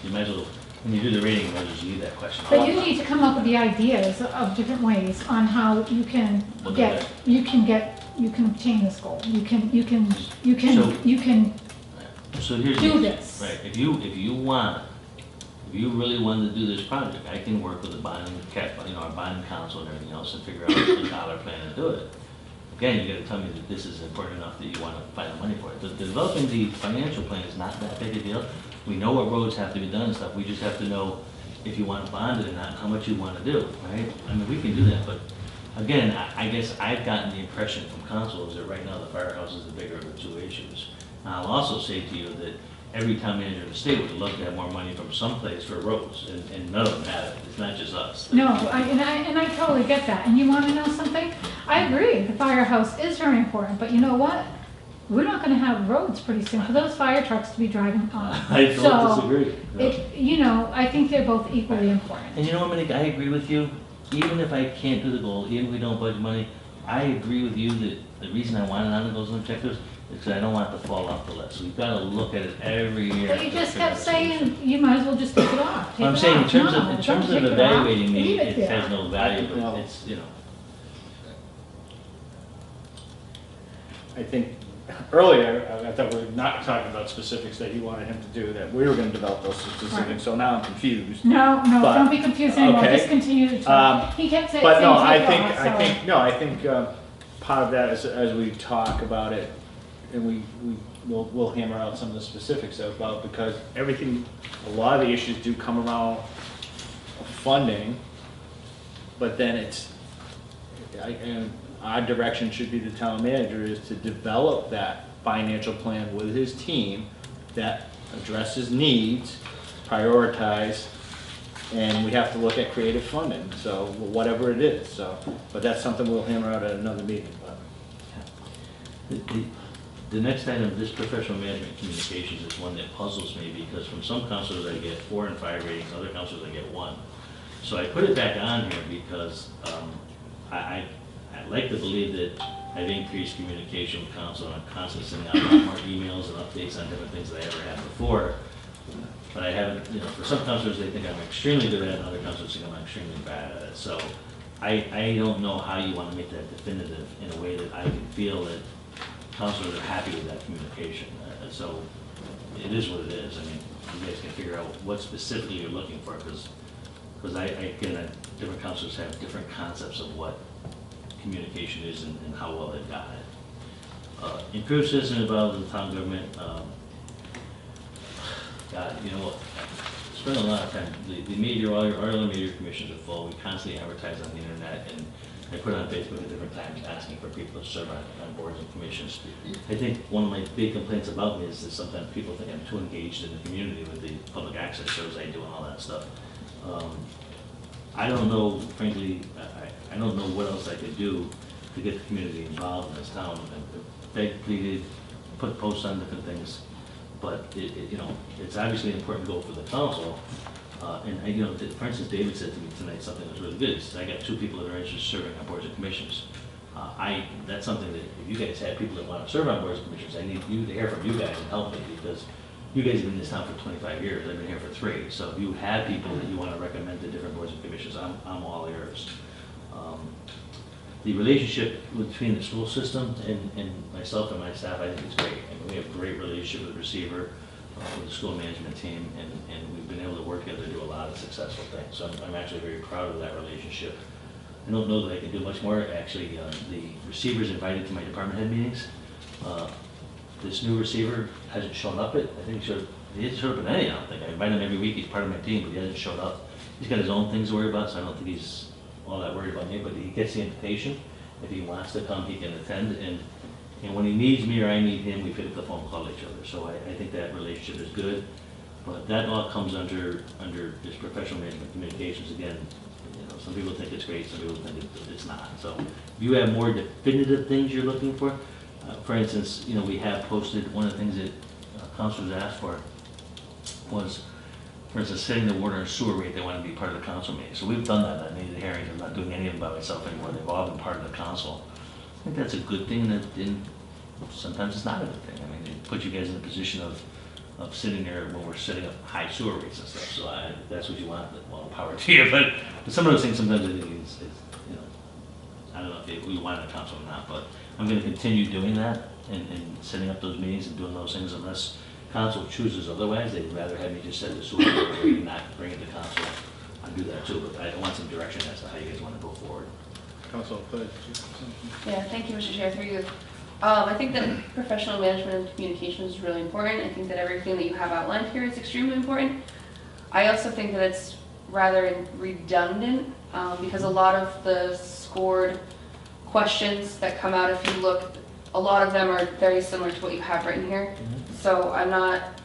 you might as well, when you do the rating, you might as well leave that question. but you need to come up with the ideas of different ways on how you can you can obtain this goal. You can So here's do the- this. Right, if you really wanted to do this project, I can work with the bonding our bonding council and everything else and figure out a dollar plan and do it. Again, you gotta tell me that this is important enough that you wanna find the money for it. Developing the financial plan is not that big a deal. We know what roads have to be done and stuff, we just have to know if you wanna bond it or not, how much you wanna do, right? I mean, we can do that, but again, I guess I've gotten the impression from council is that right now the firehouse is the bigger of the two issues. And I'll also say to you that every town manager in the state would love to have more money from someplace for roads, and none of them have it. It's not just us. No, I totally get that. And you want to know something? I agree, the firehouse is very important, but you know what? We're not going to have roads pretty soon for those fire trucks to be driving on. I don't disagree. I think they're both equally important. And you know what, Monique, I agree with you. Even if I can't do the goal, even if we don't budget money, I agree with you that the reason I want it on the goals and objectives is because I don't want it to fall off the list. We've got to look at it every year. But you just kept saying, you might as well just take it off. Take I'm it saying in off. terms No, of don't take it off. evaluating me, Leave it there. has no value, but it's, I think earlier, I thought we were not talking about specifics that you wanted him to do, that we were gonna develop those Right. specifics, so now I'm confused. No, But- don't be confused anymore, okay. just continue to talk. He kept saying But no, take I it think, off, so- I think part of that is as we talk about it, and we'll hammer out some of the specifics about, because everything, a lot of the issues do come around funding, but then and our direction should be, the town manager is to develop that financial plan with his team that addresses needs, prioritize, and we have to look at creative funding, so whatever it is, so, but that's something we'll hammer out at another meeting, but. The next item, this professional management communications, is one that puzzles me, because from some counselors I get 4 and 5 ratings, other counselors I get 1. So I put it back on here because I like to believe that I've increased communication with council, and I'm constantly sending out a lot more emails and updates on different things than I ever had before. But I haven't, for some counselors they think I'm extremely good at it, and other counselors think I'm extremely bad at it. So I don't know how you want to make that definitive in a way that I can feel that counselors are happy with that communication. So it is what it is. I mean, you guys can figure out what specifically you're looking for, because different counselors have different concepts of what communication is and how well they've got it. Improved citizen involved in the town government. God, you know what? Spend a lot of time. The major, all the major commissions are full. We constantly advertise on the internet, and I put it on Facebook at different times asking for people to serve on boards and commissions. I think one of my big complaints about me is that sometimes people think I'm too engaged in the community with the public access shows I do and all that stuff. I don't know, frankly, I don't know what else I could do to get the community involved in this town. I begged, pleaded, put posts on different things, but it's obviously an important goal for the council. For instance, David said to me tonight something that was really good. He said, I got 2 people that are interested in serving on boards and commissions. That's something that if you guys have people that want to serve on boards and commissions, I need you to hear from you guys and help me, because you guys have been in this town for 25 years. I've been here for 3. So if you have people that you want to recommend to different boards and commissions, I'm all ears. The relationship between the school system and myself and my staff, I think is great. I mean, we have a great relationship with the receiver, with the school management team, and we've been able to work together to do a lot of successful things. So I'm actually very proud of that relationship. I don't know that I can do much more. Actually, the receiver's invited to my department head meetings. This new receiver hasn't shown up yet. I think he hasn't showed up at any, I don't think. I invite him every week, he's part of my team, but he hasn't showed up. He's got his own things to worry about, so I don't think he's all that worried about me, but he gets the invitation. If he wants to come, he can attend, and when he needs me or I need him, we pick up the phone, call each other. So I think that relationship is good, but that all comes under this professional management communications. Again, some people think it's great, some people think it's not. So if you have more definitive things you're looking for instance, we have posted, one of the things that councilors asked for was, for instance, setting the water and sewer rate. They want to be part of the council meeting. So we've done that. I made the hearings. I'm not doing any of them by myself anymore. They've all been part of the council. I think that's a good thing, sometimes it's not a good thing. I mean, it puts you guys in a position of sitting there when we're setting up high sewer rates and stuff. So if that's what you want, well, power to you. But some of those things sometimes I think it's I don't know if we want it in council or not, but I'm going to continue doing that and setting up those meetings and doing those things unless council chooses otherwise. They'd rather have me just set the sewer rate and not bring it to council. I'll do that too, but I want some direction as to how you guys want to go forward. Council, good. Yeah, thank you, Mr. Chair, through you. I think that professional management and communication is really important. I think that everything that you have outlined here is extremely important. I also think that it's rather redundant because a lot of the scored questions that come out, if you look, a lot of them are very similar to what you have written here. So I'm not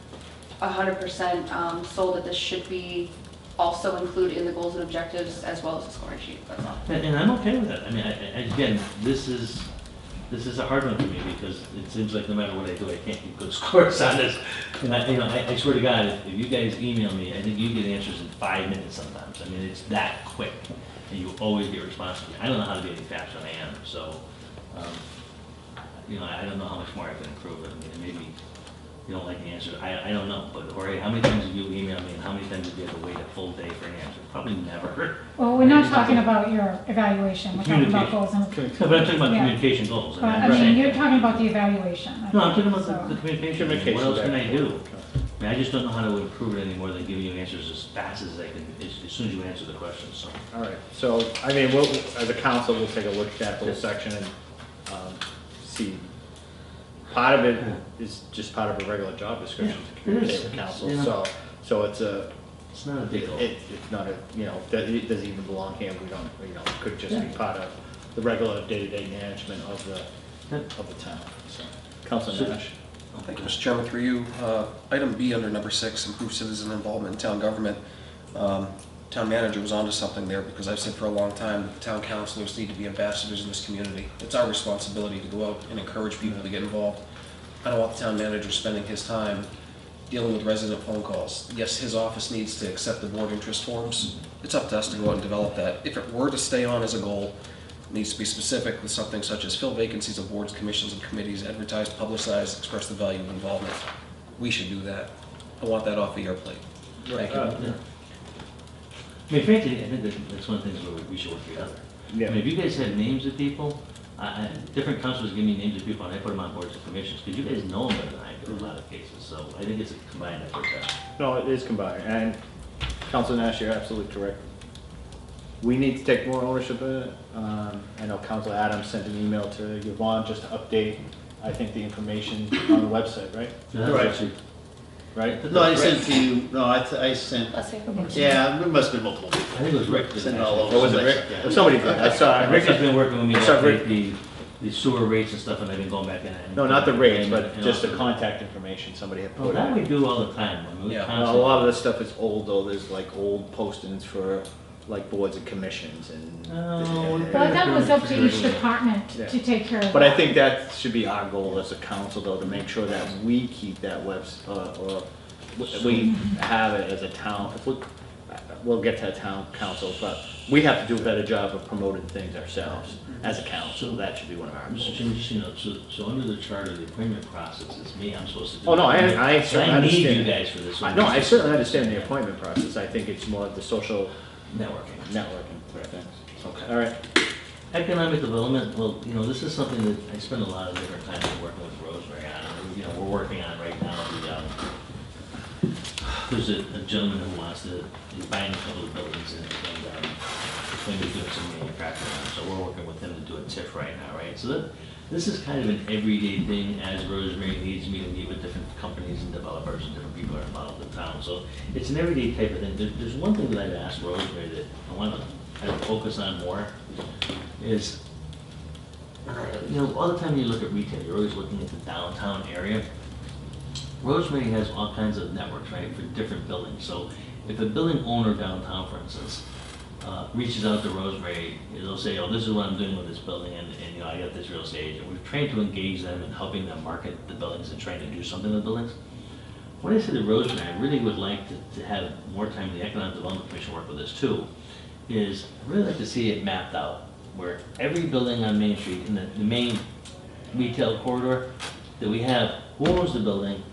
100% sold that this should be also included in the goals and objectives as well as the scoring sheet. That's all. And I'm okay with that. I mean, again, this is a hard one for me because it seems like no matter what I do, I can't keep good scores on this. And I swear to God, if you guys email me, I think you get answers in 5 minutes sometimes. I mean, it's that quick, and you always get responses. I don't know how to be any faster than I am, so I don't know how much more I can improve. I mean, maybe you don't like the answer. I don't know, but Jorge, how many times have you emailed me, and how many times have you had to wait a full day for an answer? Probably never. Well, we're not talking about your evaluation, we're talking about goals and. No, but I'm talking about communication goals. But, I mean, you're talking about the evaluation. No, I'm talking about the communication. What else can I do? I mean, I just don't know how to improve it any more than giving you answers as fast as I can, as soon as you answer the questions. So. All right, so, I mean, as a council, we'll take a look at that whole section and See, part of it is just part of a regular job description to communicate with council, You know. so it's a, It's not a big goal. it's not a, it doesn't even belong here, we don't, it could just be part of the regular day-to-day management of the town, so. Councilor Nash? Thank you, Mr. Chairman, through you. Item B under number 6, improve citizen involvement in town government. Town manager was onto something there, because I've said for a long time that town councilors need to be ambassadors in this community. It's our responsibility to go out and encourage people to get involved. I don't want the town manager spending his time dealing with resident phone calls. Yes, his office needs to accept the board interest forms. It's up to us to go out and develop that. If it were to stay on as a goal, it needs to be specific with something such as fill vacancies of boards, commissions, and committees, advertise, publicize, express the value of involvement. We should do that. I want that off of your plate. Thank you. Yeah. I mean, frankly, I think that's one of the things where we should work together. Yeah. I mean, if you guys have names of people, different councils give me names of people, and I put them on boards and commissions, because you guys know them better than I do in a lot of cases, so I think it's a combined effort there. No, it is combined, and Councilor Nash, you're absolutely correct. We need to take more ownership of it. I know Councilor Adams sent an email to Yvonne just to update, I think, the information on the website, right? So that's Right. actually- Right? No, I sent to you, no, I sent, Let's see. yeah, it must have been multiple people. I think it was Rick. Send it all over. Or was it Rick? Yeah. Or somebody did, I saw. Rick has been working with me I saw on Rick- the sewer rates and stuff, and I've been going back in. and- No, not the rates, but and just the also- contact information somebody had Oh, put that in. we do all the time. I mean, we Yeah. A constantly- lot of this stuff is old though, there's like old postings for like boards and commissions and. Oh, But that was up to each department Yeah. to take care of that. But I think that should be our goal as a council though, to make sure that we keep that or we have it as a town. If we'll get to a town council, but we have to do a better job of promoting things ourselves as a council. That should be one of our Mr. goals. Chairman, just, so under the charter, the appointment process is me, I'm supposed to do. Oh, no, I But certainly I need you understand. guys for this. No, I certainly understand the appointment process. I think it's more of the social Networking. networking things. Okay. All right. Economic development, well, this is something that I spend a lot of different time working with Rosemary on. We're working on right now, there's a gentleman who wants to, he's buying a couple of buildings and he's going to be doing some manufacturing, so we're working with him to do a TIF right now, right? So this is kind of an everyday thing as Rosemary needs me to meet with different companies and developers and different people are involved in town. So it's an everyday type of thing. There's one thing that I've asked Rosemary that I want to kind of focus on more is, all the time you look at retail, you're always looking at the downtown area. Rosemary has all kinds of networks, right, for different buildings. So if a building owner downtown, for instance, reaches out to Rosemary, they'll say, oh, this is what I'm doing with this building, and I got this real estate agent. We're trying to engage them in helping them market the buildings and trying to do something with the buildings. What I said to Rosemary, I really would like to have more time in the Economic Development Commission work with this too, is I'd really like to see it mapped out, where every building on Main Street, in the main retail corridor, that we have who owns the building,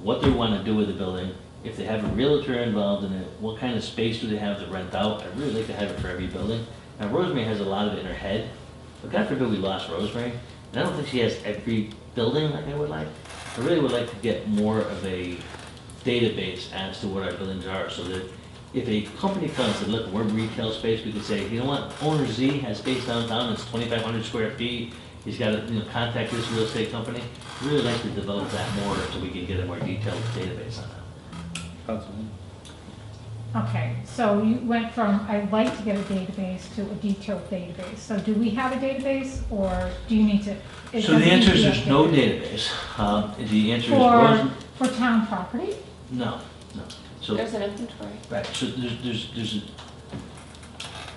what they want to do with the building, if they have a realtor involved in it, what kind of space do they have to rent out. I'd really like to have it for every building. Now, Rosemary has a lot of it in her head, but God forbid we lost Rosemary, and I don't think she has every building like I would like. I really would like to get more of a database as to what our buildings are, so that if a company comes and look, we're retail space, we could say, you know what, owner Z has space downtown, it's 2,500 square feet, he's got to contact this real estate company. I'd really like to develop that more so we can get a more detailed database on that. Councilman? Okay, so you went from, I'd like to get a database to a detailed database. So do we have a database, or do you need to? it So the doesn't need answer to is be there's no updated? database. The answer is For town property? no. So, There's an inventory. right, so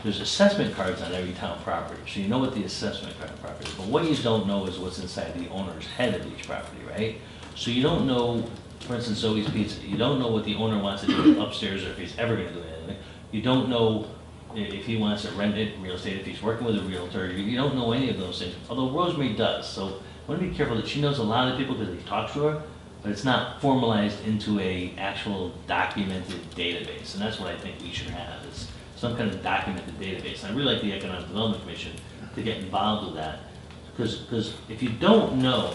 there's assessment cards on every town property, so you know what the assessment card property is. But what you don't know is what's inside the owner's head of each property, right? So you don't know, for instance, Zoe's Pizza, you don't know what the owner wants to do upstairs or if he's ever gonna do anything. You don't know if he wants to rent it, real estate, if he's working with a realtor, you don't know any of those things, although Rosemary does. So I wanna be careful that she knows a lot of people because he talks to her, but it's not formalized into a actual documented database. And that's what I think we should have, is some kind of documented database. And I really like the Economic Development Commission to get involved with that. Because if you don't know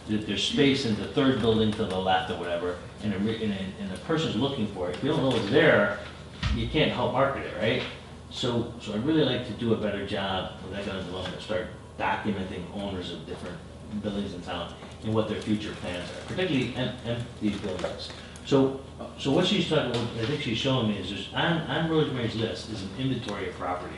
that there's space in the third building to the left or whatever, and a person's looking for it, if you don't know it's there, you can't help market it, right? So I'd really like to do a better job with Economic Development, start documenting owners of different buildings in town and what their future plans are, particularly empty buildings. So what she's talking about, I think she's showing me is there's, on Rosemary's list is an inventory of property.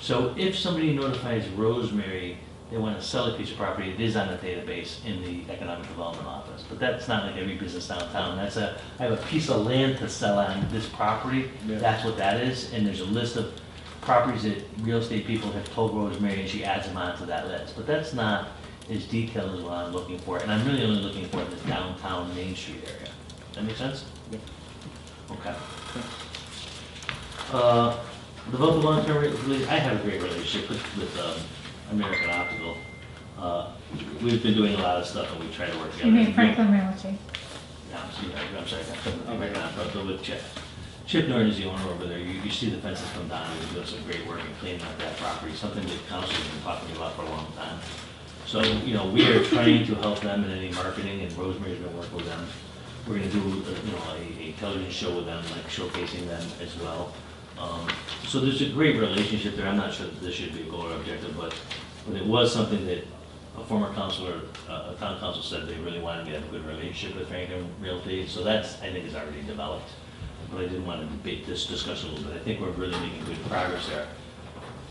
So if somebody notifies Rosemary they want to sell a piece of property, it is on the database in the Economic Development Office. But that's not like every business downtown. That's I have a piece of land to sell on this property. Yeah. That's what that is. And there's a list of properties that real estate people have told Rosemary, and she adds them onto that list. But that's not as detailed as what I'm looking for. And I'm really only looking for the downtown Main Street area. That make sense? Yep. Okay. Develop a long-term, I have a great relationship with American Optical. We've been doing a lot of stuff and we try to work together. You mean Franklin Realty? Yeah, I'm sorry, American Optical, but with Chip. Chip Norton is the owner over there. You see the fences come down, he's doing some great work in cleaning up that property, something that Counsel has been talking about for a long time. So, we are trying to help them in any marketing, and Rosemary's been working with them. We're gonna do, a television show with them, like showcasing them as well. So there's a great relationship there. I'm not sure that this should be a goal or objective, but it was something that a former counselor, a town council said they really wanted me to have a good relationship with Franklin Realty. So that's, I think, is already developed. But I didn't want to debate this discussion a little bit. I think we're really making good progress there.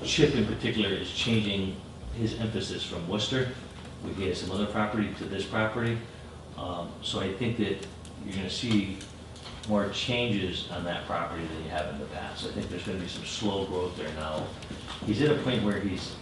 Chip in particular is changing his emphasis from Worcester. We gave some other property to this property. So I think that you're going to see more changes on that property than you have in the past. I think there's going to be some slow growth there now. He's at a point where he's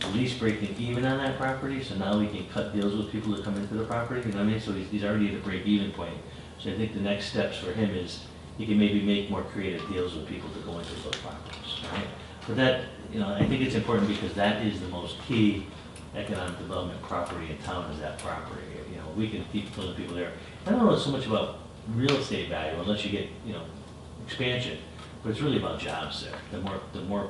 at least breaking even on that property, so now he can cut deals with people that come into the property, you know what I mean? So he's already at a break-even point. So I think the next steps for him is he can maybe make more creative deals with people to go into those properties, right? But that, I think it's important because that is the most key economic development property in town is that property. We can keep pulling people there. I don't know so much about real estate value unless you get, expansion, but it's really about jobs there. The more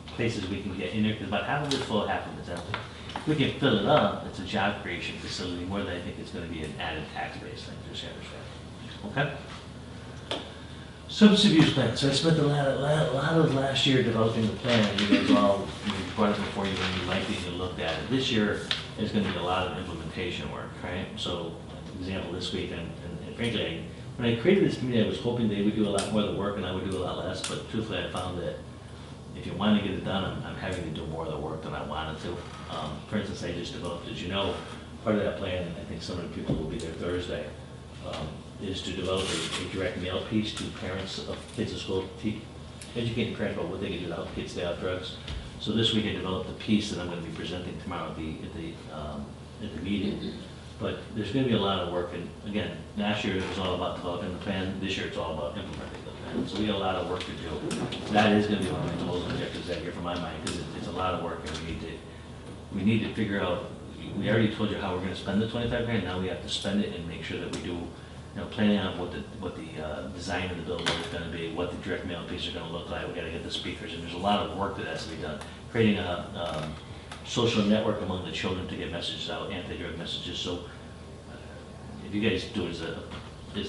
places we can get in there, because about half of it's full, half of it's empty. If we can fill it up, it's a job creation facility more than I think it's going to be an added tax base thing, just understand. Okay? Substance abuse plan. So I spent a lot of last year developing the plan. You guys all brought it before you when you liked it and you looked at it. This year is going to be a lot of implementation work, right? So, example this week, and frankly, when I created this committee, I was hoping they would do a lot more of the work and I would do a lot less, but truthfully, I found that if you want to get it done, I'm having to do more of the work than I wanted to. For instance, I just developed, as you know, part of that plan, and I think some of the people will be there Thursday, is to develop a direct mail piece to parents of kids at school, educating parents about what they can do to help kids stay off drugs. So this week I developed a piece that I'm going to be presenting tomorrow at the meeting. But there's going to be a lot of work, and again, last year it was all about developing the plan. This year it's all about implementing the plan. So we got a lot of work to do. That is going to be one of my goals and objectives that year from my mind, because it's a lot of work, and we need to figure out. We already told you how we're going to spend the 25 grand. Now we have to spend it and make sure that we do, planning on what the design of the building is going to be, what the direct mail pieces are going to look like. We got to get the speakers, and there's a lot of work that has to be done. Creating a social network among the children to get messages out, anti-drug messages. So if you guys do it as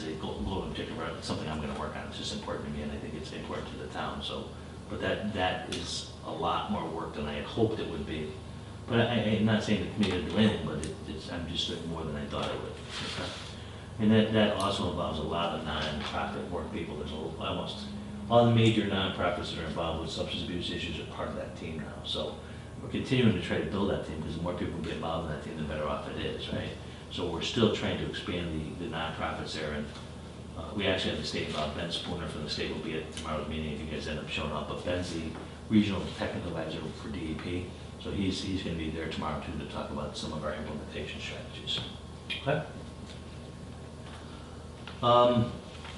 a goal objective, it's something I'm going to work on. It's just important to me, and I think it's important to the town. So, but that is a lot more work than I had hoped it would be. But I'm not saying the committee didn't do anything, but I'm just doing more than I thought it would. Okay? And that also involves a lot of non-profit work people. There's almost all the major nonprofits that are involved with substance abuse issues are part of that team now. So we're continuing to try to build that team, because the more people get involved in that team, the better off it is, right? So we're still trying to expand the nonprofits there, and we actually have the state involved. Ben Spooner from the state will be at tomorrow's meeting if you guys end up showing up. But Ben's the regional technical advisor for DEP, so he's going to be there tomorrow too to talk about some of our implementation strategies. Okay.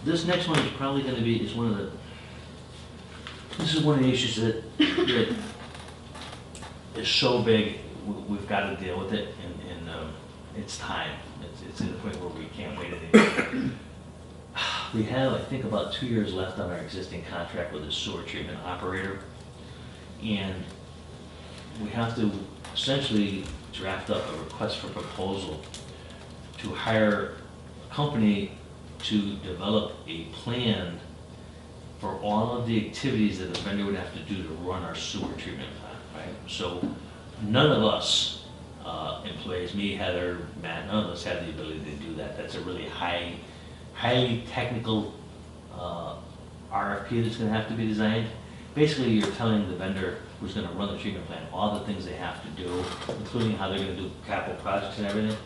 This next one is probably going to be this is one of the issues that is so big, we've got to deal with it, and it's time. It's to the point where we can't wait anymore. We have, I think, about 2 years left on our existing contract with the sewer treatment operator, and we have to essentially draft up a request for proposal to hire a company to develop a plan for all of the activities that the vendor would have to do to run our sewer treatment plant, right? So none of us, employees, me, Heather, Matt, none of us have the ability to do that. That's a really highly technical, RFP that's gonna have to be designed. Basically, you're telling the vendor who's gonna run the treatment plant all the things they have to do, including how they're gonna do capital projects and everything.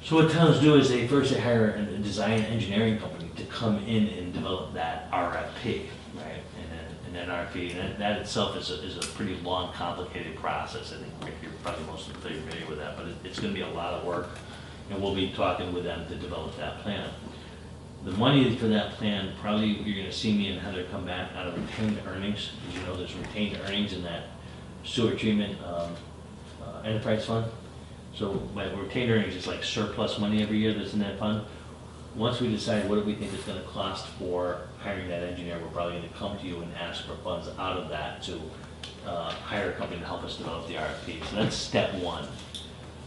So what towns do is they first hire a design engineering company to come in and develop that RFP, right? And then RFP, and that itself is a pretty long, complicated process. I think, Rick, you're probably most familiar with that, but it's gonna be a lot of work, and we'll be talking with them to develop that plan. The money for that plan, probably you're gonna see me and Heather come back out of retained earnings. As you know, there's retained earnings in that sewer treatment enterprise fund. So my retained earnings is like surplus money every year that's in that fund. Once we decide what do we think it's gonna cost for hiring that engineer, we're probably gonna come to you and ask for funds out of that to hire a company to help us develop the RFP. So that's step one.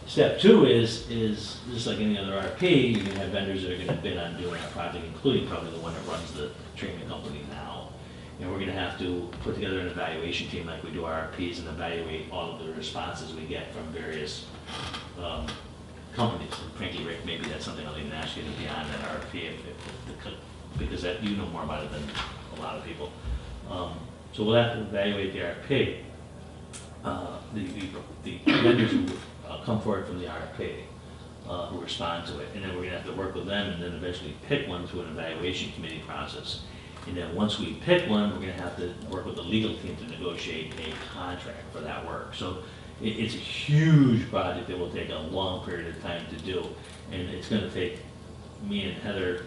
Step two is just like any other RFP, you're gonna have vendors that are gonna bid on doing a project, including probably the one that runs the treatment company now. And we're gonna have to put together an evaluation team like we do RFPs and evaluate all of the responses we get from various companies. And frankly, Rick, maybe that's something I'll even ask you to be on that RFP because that, you know more about it than a lot of people. So we'll have to evaluate the RFP. The vendors who come forward from the RFP, who respond to it, and then we're gonna have to work with them and then eventually pick one through an evaluation committee process. And then once we pick one, we're gonna have to work with the legal team to negotiate a contract for that work. So it's a huge project that will take a long period of time to do, and it's gonna take me and Heather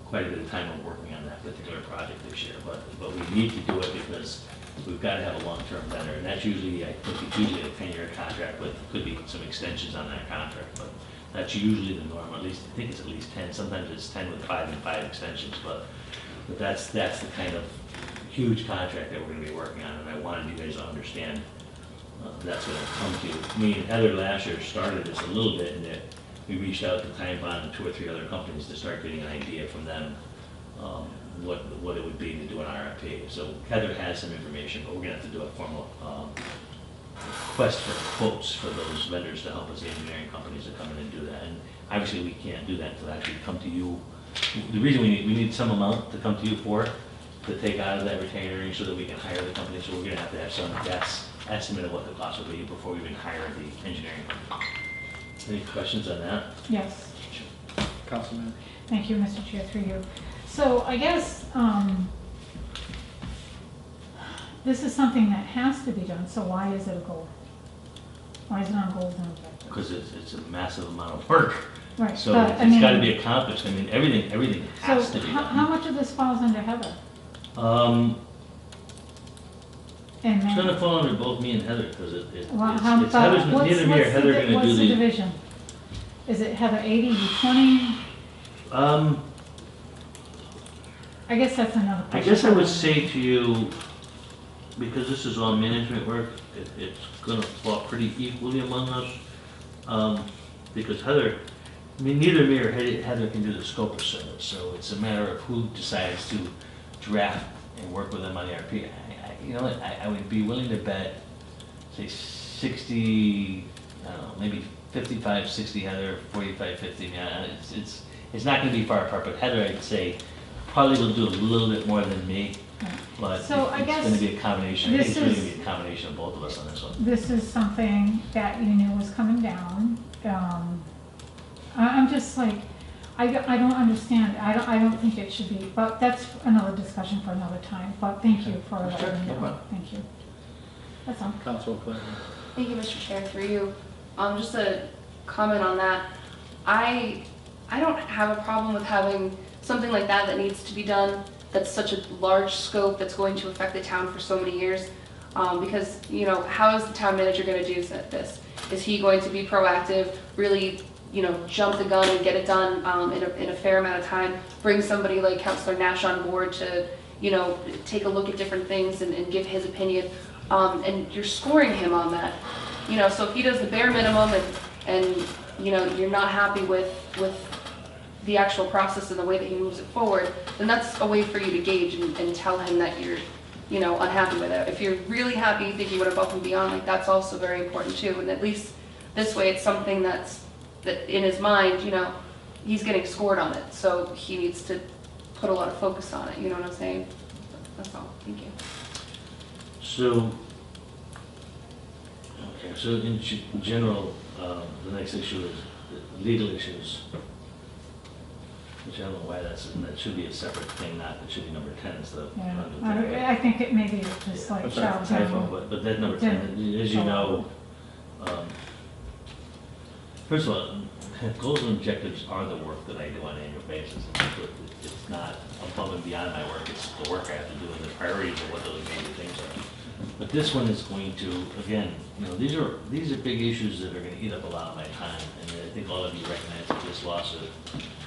quite a bit of time of working on that particular project this year. But we need to do it because we've got to have a long-term vendor, and that's usually, I think it's usually a 10-year contract, but could be some extensions on that contract, but that's usually the norm. At least, I think it's at least 10, sometimes it's 10 with 5 and 5 extensions, but that's the kind of huge contract that we're gonna be working on, and I wanted you guys to understand that's gonna come to you. Me and Heather last year started this a little bit, in that we reached out to Time Bond and 2 or 3 other companies to start getting an idea from them what it would be to do an RFP. So Heather has some information, but we're gonna have to do a formal request for quotes for those vendors to help us, the engineering companies, to come in and do that. And obviously, we can't do that until actually come to you. The reason we need some amount to come to you for, to take out of that retained earnings so that we can hire the company. So we're gonna have to have some estimate of what the cost will be before we even hire the engineering company. Any questions on that? Yes. Councilman? Thank you, Mr. Chair, through you. So I guess this is something that has to be done, so why is it a goal? Why is it on goals and objectives? Because it's a massive amount of work. Right, So but, it's gotta be accomplished. I mean, everything has to be done. How much of this falls under Heather? And It's then, gonna fall under both me and Heather, because it's well, how Heather's, about, neither me or Heather are gonna what's do the the. division? Is it Heather 80, you 20? I guess that's another I question. guess I would say to you, because this is all management work, it's gonna fall pretty equally among us. Because Heather, I mean, neither me or Heather can do the scope of service, so it's a matter of who decides to draft and work with them on the RFP. You know what, I would be willing to bet, say 60, I don't know, maybe 55, 60 Heather, 45, 50, yeah, it's not gonna be far apart, but Heather, I'd say, probably will do a little bit more than me, but So I it's guess gonna be a combination, I think this it's gonna is- be a combination of both of us on this one. This is something that you knew was coming down. I'm just like, I don't understand. I don't think it should be, but that's another discussion for another time. But thank you for Sure, letting me no know. problem. Thank you. That's all. Council Clinton? Thank you, Mr. Chair, through you. Just a comment on that. I don't have a problem with having something like that needs to be done, that's such a large scope that's going to affect the town for so many years. Because, you know, how is the town manager going to do this? Is he going to be proactive, really, you know, jump the gun and get it done in a fair amount of time? Bring somebody like Councilor Nash on board to, you know, take a look at different things and give his opinion. And you're scoring him on that. You know, so if he does the bare minimum and you know, you're not happy with the actual process and the way that he moves it forward, then that's a way for you to gauge and tell him that you know, unhappy with it. If you're really happy, you think you went above and beyond, like, that's also very important too. And at least this way, it's something that in his mind, you know, he's getting scored on it. So he needs to put a lot of focus on it, you know what I'm saying? That's all, thank you. So, okay, so in general, the next issue is the legal issues. Which I don't know why that should be a separate thing, not, it should be number 10 instead of Yeah, under 10. I think it maybe just like shall Typo, do. but that number 10, as you know, first of all, goals and objectives are the work that I do on an annual basis. It's not above and beyond my work, it's the work I have to do and the priorities of what those major things are. But this one is going to, again, you know, these are big issues that are going to eat up a lot of my time, and I think all of you recognize that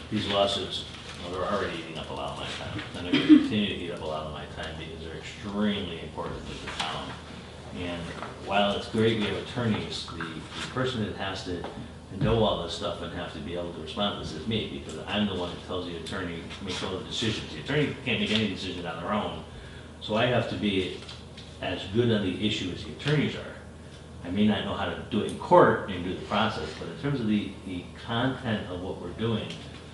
these lawsuits, well, they're already eating up a lot of my time, and they're going to continue to eat up a lot of my time because they're extremely important to the town. And while it's great we have attorneys, the person that has to know all this stuff and have to be able to respond to this is me, because I'm the one that tells the attorney to make all the decisions. The attorney can't make any decision on their own, so I have to be as good on the issue as the attorneys are. I may not know how to do it in court and do the process, but in terms of the content of what we're doing,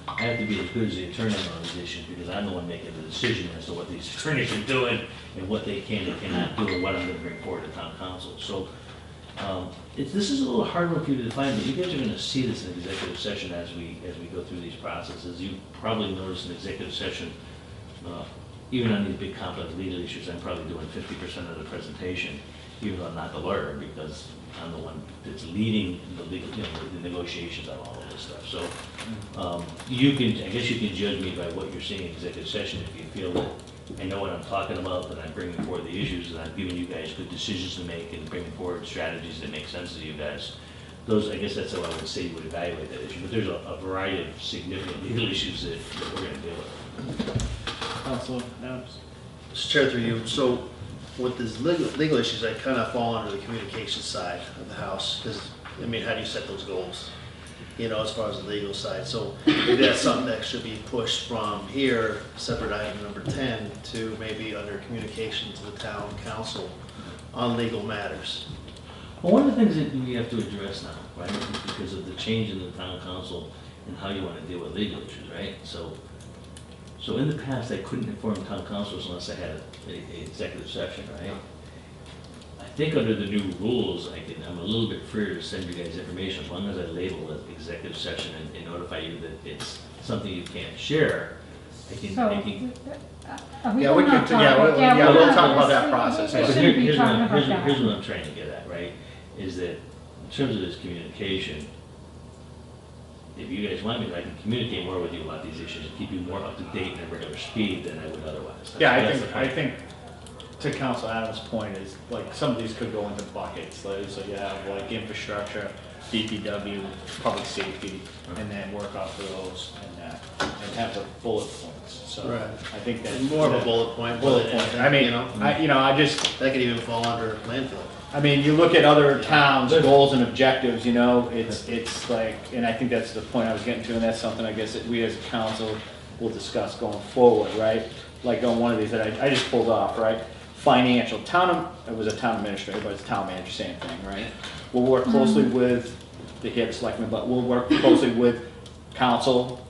I have to be as good as the attorney on these issues, because I'm the one making the decision as to what these attorneys are doing and what they can and cannot do and what I'm going to bring forward to town council. So this is a little hard one for you to define, but you guys are going to see this in executive session as we go through these processes. You probably noticed in executive session, even on these big complex legal issues, I'm probably doing 50% of the presentation, even though I'm not the lawyer, because I'm the one that's leading the legal, you know, the negotiations on all of this stuff. So I guess you can judge me by what you're seeing in executive session. If you feel that I know what I'm talking about, that I'm bringing forward the issues, and I'm giving you guys good decisions to make and bringing forward strategies that make sense to you guys. Those, I guess that's how I would say you would evaluate that issue. But there's a variety of significant legal issues that we're going to deal with. Counsel Adams. Mr. Chair, through you, so with these legal issues, I kind of fall under the communication side of the house, because, I mean, how do you set those goals? You know, as far as the legal side, so maybe that's something that should be pushed from here, separate item number 10, to maybe under communication to the town council on legal matters. Well, one of the things that we have to address now, right, is because of the change in the town council and how you want to deal with legal issues, right? So in the past, I couldn't inform town councils unless I had an executive session, right? I think under the new rules, I'm a little bit freer to send you guys information as long as I label it executive session and notify you that it's something you can't share. Are we Yeah, we gonna can, yeah, we'll gonna- talk about that process. We But shouldn't be here's talking about that. what I'm trying to get at, right? Is that in terms of this communication, if you guys want me, I can communicate more with you about these issues and keep you more up to date and at regular speed than I would otherwise. Yeah, That's the I point. think to Counsel Adams' point is, like, some of these could go into buckets. So you have like infrastructure, DPW, public safety, and then work off of those and have the bullet points. So Right. I think that's More of a bullet point. bullet but point. I mean, you know, I just, that could even fall under landfill. I mean, you look at other towns' goals and objectives, you know, it's like, and I think that's the point I was getting to, and that's something I guess that we as a council will discuss going forward, right? Like on one of these that I just pulled off, right? Financial, it was a town administrator, but it's town manager, same thing, right? We'll work closely with the head selectmen, but we'll work closely with council,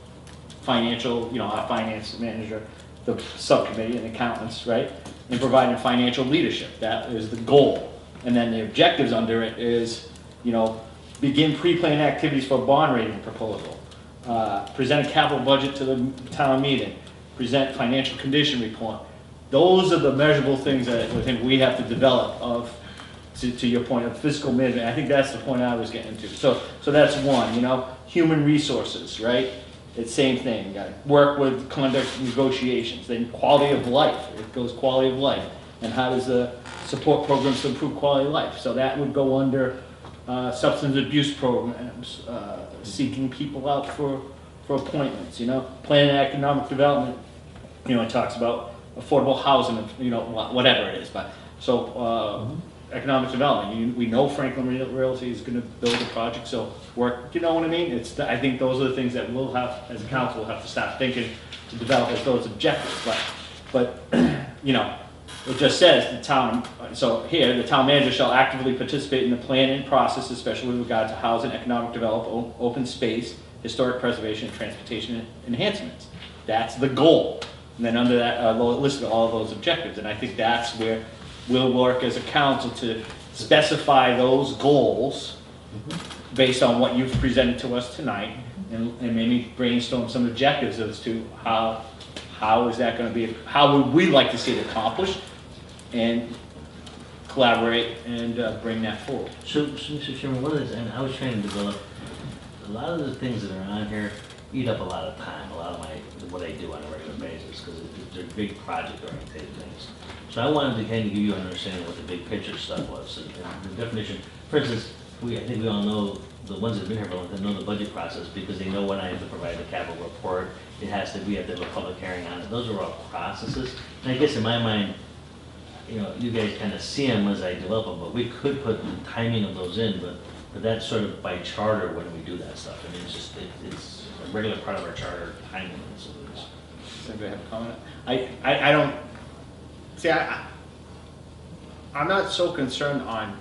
financial, you know, our finance manager, the subcommittee and accountants, right? And providing financial leadership, that is the goal. And then the objectives under it is, you know, begin pre-planned activities for bond rating proposal, present a capital budget to the town meeting, present financial condition report. Those are the measurable things that I think we have to develop to your point of fiscal management. I think that's the point I was getting to. So that's one, you know, human resources, right? It's same thing, you gotta work with conduct negotiations, then quality of life, it goes quality of life. And how does the support programs to improve quality of life? So that would go under substance abuse programs, seeking people out for appointments, you know, planning economic development, you know, it talks about affordable housing, you know, whatever it is, but, so, economic development, we know Franklin Realty is gonna build a project, so work, you know what I mean? I think those are the things that we'll have, as a council, we'll have to start thinking to develop as those objectives, but, you know, it just says the town, so here, the town manager shall actively participate in the planning process, especially with regard to housing, economic development, open space, historic preservation, and transportation enhancements. That's the goal. And then under that, listed all of those objectives. And I think that's where we'll work as a council to specify those goals based on what you've presented to us tonight, and maybe brainstorm some objectives as to how is that going to be, how would we like to see it accomplished, and collaborate and bring that forward. So, Mr. Chairman, one of the, and I was trying to develop, a lot of the things that are on here eat up a lot of time, a lot of what I do on a regular basis, because they're big project-oriented things. So I wanted to kind of give you an understanding of what the big picture stuff was, and the definition. For instance, I think we all know, the ones that have been here for a long time know the budget process, because they know when I have to provide the capital report, we have to have a public hearing on it. Those are all processes. And I guess in my mind, you guys kind of see them as I develop them, but we could put the timing of those in, but that's sort of by charter when we do that stuff. I mean, it's a regular part of our charter timing. So does anybody have a comment? I don't, see, I'm not so concerned on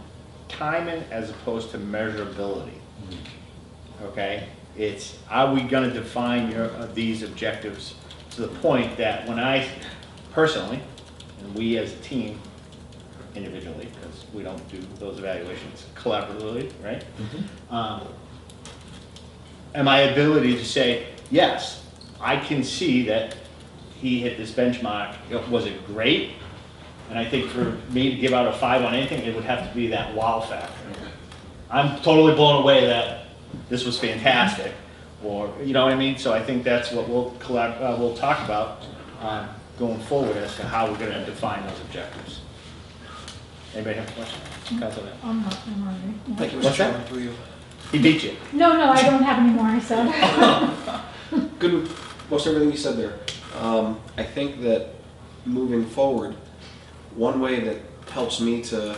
timing as opposed to measurability. Okay? It's, are we gonna define these objectives to the point that when I, personally, and we as a team, individually, because we don't do those evaluations collaboratively, right? And my ability to say, yes, I can see that he hit this benchmark. Was it great? And I think for me to give out a 5 on anything, it would have to be that wow factor. I'm totally blown away that this was fantastic, or, you know what I mean? So I think that's what we'll talk about going forward as to how we're gonna define those objectives. Anybody have a question? Counsel. I'm ready. Yeah. Thank you, Mr. What's that? Chairman, through you. He beat you. No, I don't have any more, I said. Good with most everything you said there. I think that moving forward, one way that helps me to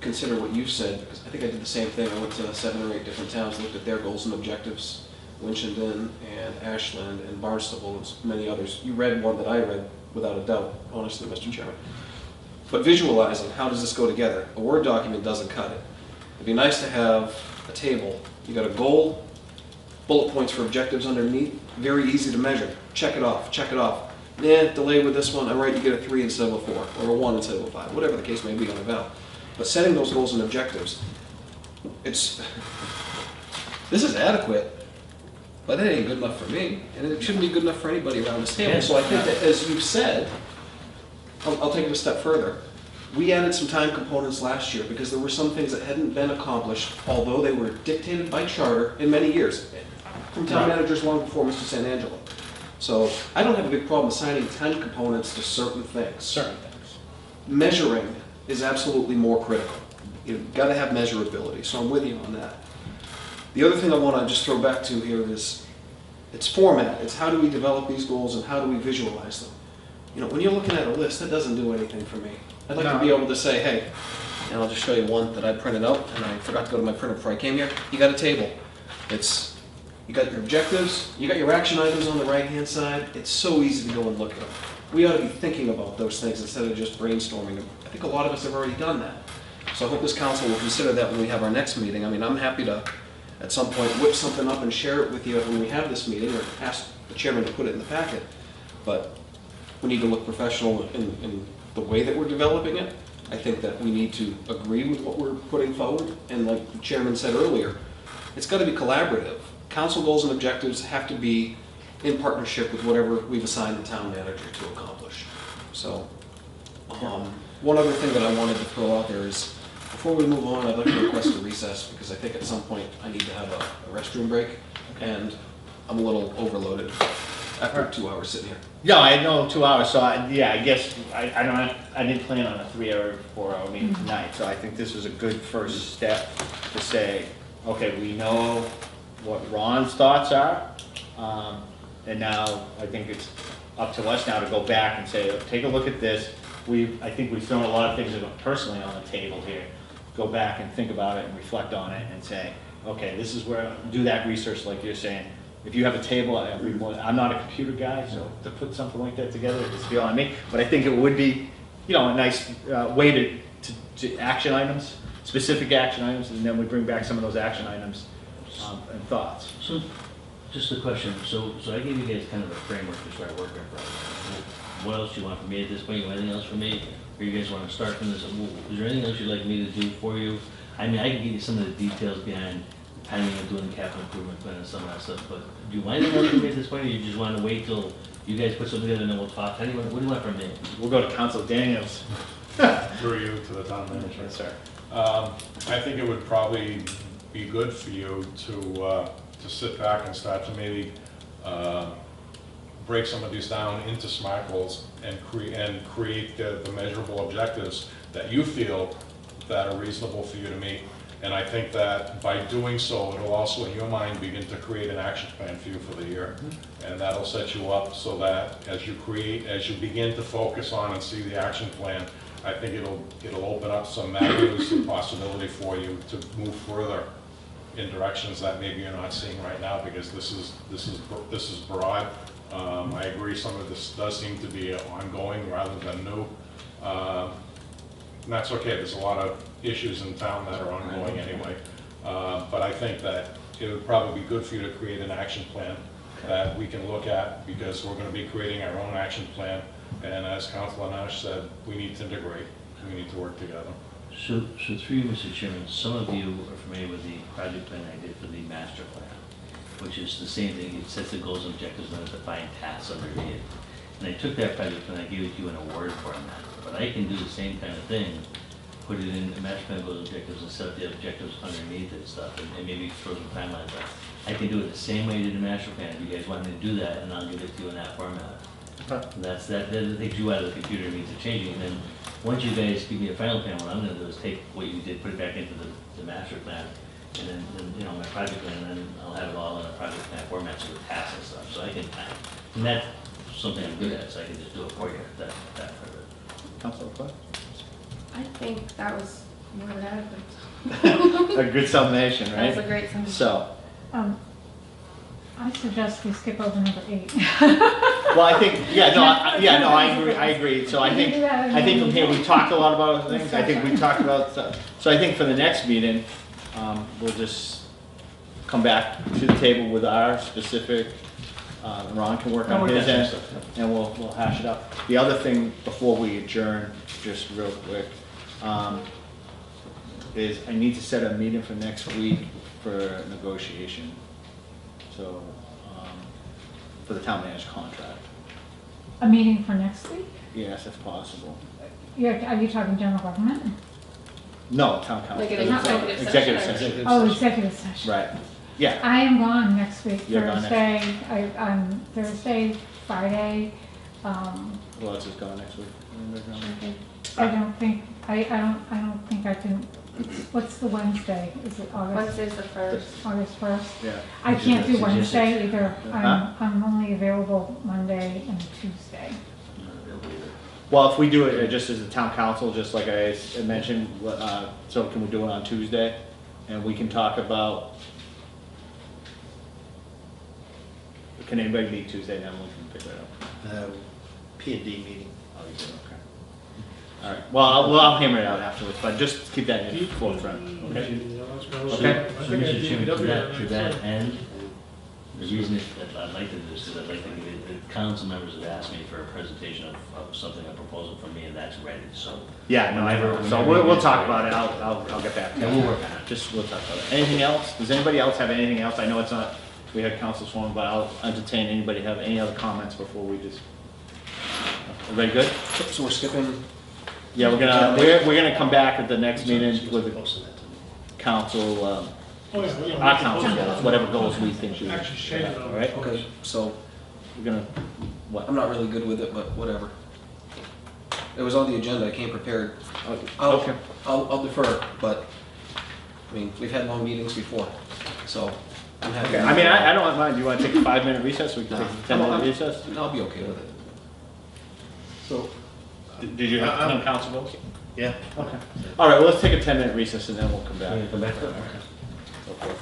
consider what you've said, because I think I did the same thing. I went to 7 or 8 different towns, looked at their goals and objectives, Winchendon and Ashland and Barnstable and many others. You read one that I read without a doubt, honestly, Mr. Chairman. But visualizing, how does this go together? A Word document doesn't cut it. It'd be nice to have a table. You got a goal, bullet points for objectives underneath, very easy to measure. Check it off, check it off. Delay with this one, all right, you get a 3 instead of a 4, or a 1 instead of a 5, whatever the case may be on a val. But setting those goals and objectives, this is adequate, but it ain't good enough for me, and it shouldn't be good enough for anybody around this table. So I think that, as you've said, I'll take it a step further. We added some time components last year because there were some things that hadn't been accomplished, although they were dictated by charter in many years, from town managers long before Mr. San Angelo. So I don't have a big problem assigning time components to certain things. Certain things. Measuring is absolutely more critical. You've got to have measurability, so I'm with you on that. The other thing I want to just throw back to here is its format. It's how do we develop these goals and how do we visualize them? When you're looking at a list, that doesn't do anything for me. I'd like to be able to say, hey, and I'll just show you one that I printed out, and I forgot to go to my printer before I came here. You got a table. You got your objectives, you got your action items on the right-hand side. It's so easy to go and look at them. We ought to be thinking about those things instead of just brainstorming them. I think a lot of us have already done that. So I hope this council will consider that when we have our next meeting. I mean, I'm happy to, at some point, whip something up and share it with you when we have this meeting, or ask the chairman to put it in the packet. But we need to look professional in the way that we're developing it. I think that we need to agree with what we're putting forward. And like the chairman said earlier, it's got to be collaborative. Council goals and objectives have to be in partnership with whatever we've assigned the town manager to accomplish. So, one other thing that I wanted to throw out there is, before we move on, I'd like to request a recess, because I think at some point I need to have a restroom break, and I'm a little overloaded after 2 hours sitting here. Yeah, I know 2 hours, so I guess I didn't plan on a 3-hour, 4-hour meeting tonight, so I think this was a good first step to say, okay, we know what Ron's thoughts are, and now I think it's up to us now to go back and say, take a look at this. I think we've thrown a lot of things personally on the table here. Go back and think about it and reflect on it and say, okay, this is where, do that research like you're saying. If you have a table, I'm not a computer guy, so to put something like that together, it's beyond me. But I think it would be a nice way to action items, specific action items, and then we bring back some of those action items and thoughts. So, just a question, so I gave you guys kind of a framework to start working from. What else do you want from me at this point? You want anything else from me? Or you guys want to start from this? Is there anything else you'd like me to do for you? I mean, I can give you some of the details behind the timing of doing the capital improvement plan and some of that stuff, but do you want anything else from me at this point, or you just want to wait till you guys put something together and then we'll talk? What do you want from me? We'll go to Counsel Daniels. Through you to the town manager. Yes, sir. I think it would probably be good for you to sit back and start to maybe break some of these down into SMART goals and create the measurable objectives that you feel that are reasonable for you to meet. And I think that by doing so, it'll also, in your mind, begin to create an action plan for you for the year. And that'll set you up so that as you begin to focus on and see the action plan, I think it'll open up some avenues and possibility for you to move further in directions that maybe you're not seeing right now, because this is broad. I agree, some of this does seem to be ongoing rather than new. And that's okay, there's a lot of issues in town that are ongoing anyway. But I think that it would probably be good for you to create an action plan that we can look at, because we're gonna be creating our own action plan. And as Councilor Nash said, we need to integrate, we need to work together. So through you, Mr. Chairman, some of you are familiar with the project plan I did for the master plan, which is the same thing. It sets the goals and objectives and defined tasks underneath it. And I took that project plan, I gave it to you in a Word format. But I can do the same kind of thing, put it in a master plan goals and objectives and set up the objectives underneath it and stuff, and maybe throw some timelines up. I can do it the same way you did the master plan. If you guys want me to do that, and I'll give it to you in that format. And that takes you out of the computer, means of changing. And then once you guys give me a final plan, what I'm going to do is take what you did, put it back into the master plan, and then my project plan, and then I'll have it all in a project plan format, so with tasks and stuff. So I can, and that's something I'm good at, so I can just do it for you. That part of it. Councilor Clark? I think that was more than adequate. A good summation, right? That's a great summation. So, I suggest we skip over number 8. well, I think, I agree. So I think from here, we talked a lot about other things. I think we talked about stuff. So I think for the next meeting, we'll just come back to the table with our specific, Ron can work on his end, and we'll hash it up. The other thing before we adjourn, just real quick, is I need to set a meeting for next week for negotiation. So, for the town manager's contract. A meeting for next week? Yes, if possible. Are you talking general government? No, town council. Like an executive Executive session? session. Oh, executive session. Right, yeah. I am gone next week, You're gone next Thursday, I'm Thursday, Friday, Who else is going next week? Anybody going? I don't think I can, what's the Wednesday? Is it August? Wednesday's the first. August 1st? Yeah. I can't do Wednesday either. Huh? I'm only available Monday and Tuesday. Well, if we do it just as a town council, just like I mentioned, so can we do it on Tuesday? And we can talk about, can anybody meet Tuesday, then we can pick that up. P&D meeting. Oh, you do, okay. All right, well, I'll hammer it out afterwards, but just keep that in the forefront, okay? Okay. So, Mr. Chairman, to that end, the reason that I'd like to do this is I'd like to give it, the council members have asked me for a presentation of something, a proposal from me, and that's ready, so. Yeah, no, I know, so we'll talk about it, I'll get back to you. Yeah, we'll work on it. Just, we'll talk about it. Anything else? Does anybody else have anything else? I know it's not, we had council's forum, but I'll entertain anybody have any other comments before we just, everybody good? So we're skipping, Yeah, we're gonna come back at the next meeting with the council, our council goals, whatever goals we think we have, all right? okay, so We're gonna, what? I'm not really good with it, but whatever. It was on the agenda, I came prepared. Okay. I'll defer, but, I mean, we've had long meetings before, so I'm happy. Okay, I mean, I don't mind, do you wanna take a 5-minute recess? We can take a 10-minute recess? I'll be okay with it. So, did you have town council goals? Yeah. Okay. All right, well, let's take a 10-minute recess and then we'll come back. Yeah, come back. Okay.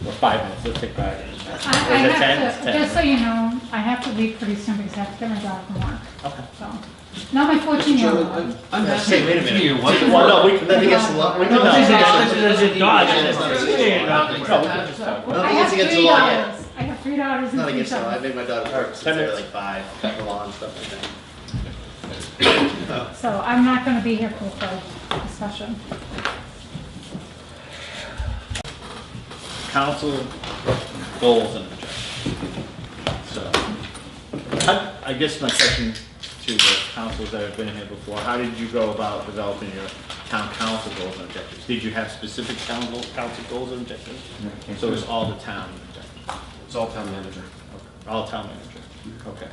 Well, 5 minutes, let's take 5 minutes. I Is it have 10? to, It's 10. just so you know, I have to leave pretty soon because I have to get my dog from work. Okay. So, not my 14-year-old. Chairman, I'm Yeah, happy. say, wait a minute. Your wife. Well, no, we can, Nothing against the law. we can, No, no, it's no, against no, the- It's a dog. Yeah, it's not against the law. we can just talk. No, I nothing have against the 3 law yet. daughters. I have 3 daughters It's and not 3 against the law. I sons. made my daughter work since 10 they were minutes. like 5, cut the lawn and stuff like that. So I'm not gonna be here for the full discussion. Council goals and objectives. So, I guess my question to the councils that have been here before, how did you go about developing your town council goals and objectives? Did you have specific council goals and objectives? So it's all the town objectives, It's all town manager. all town manager? Okay.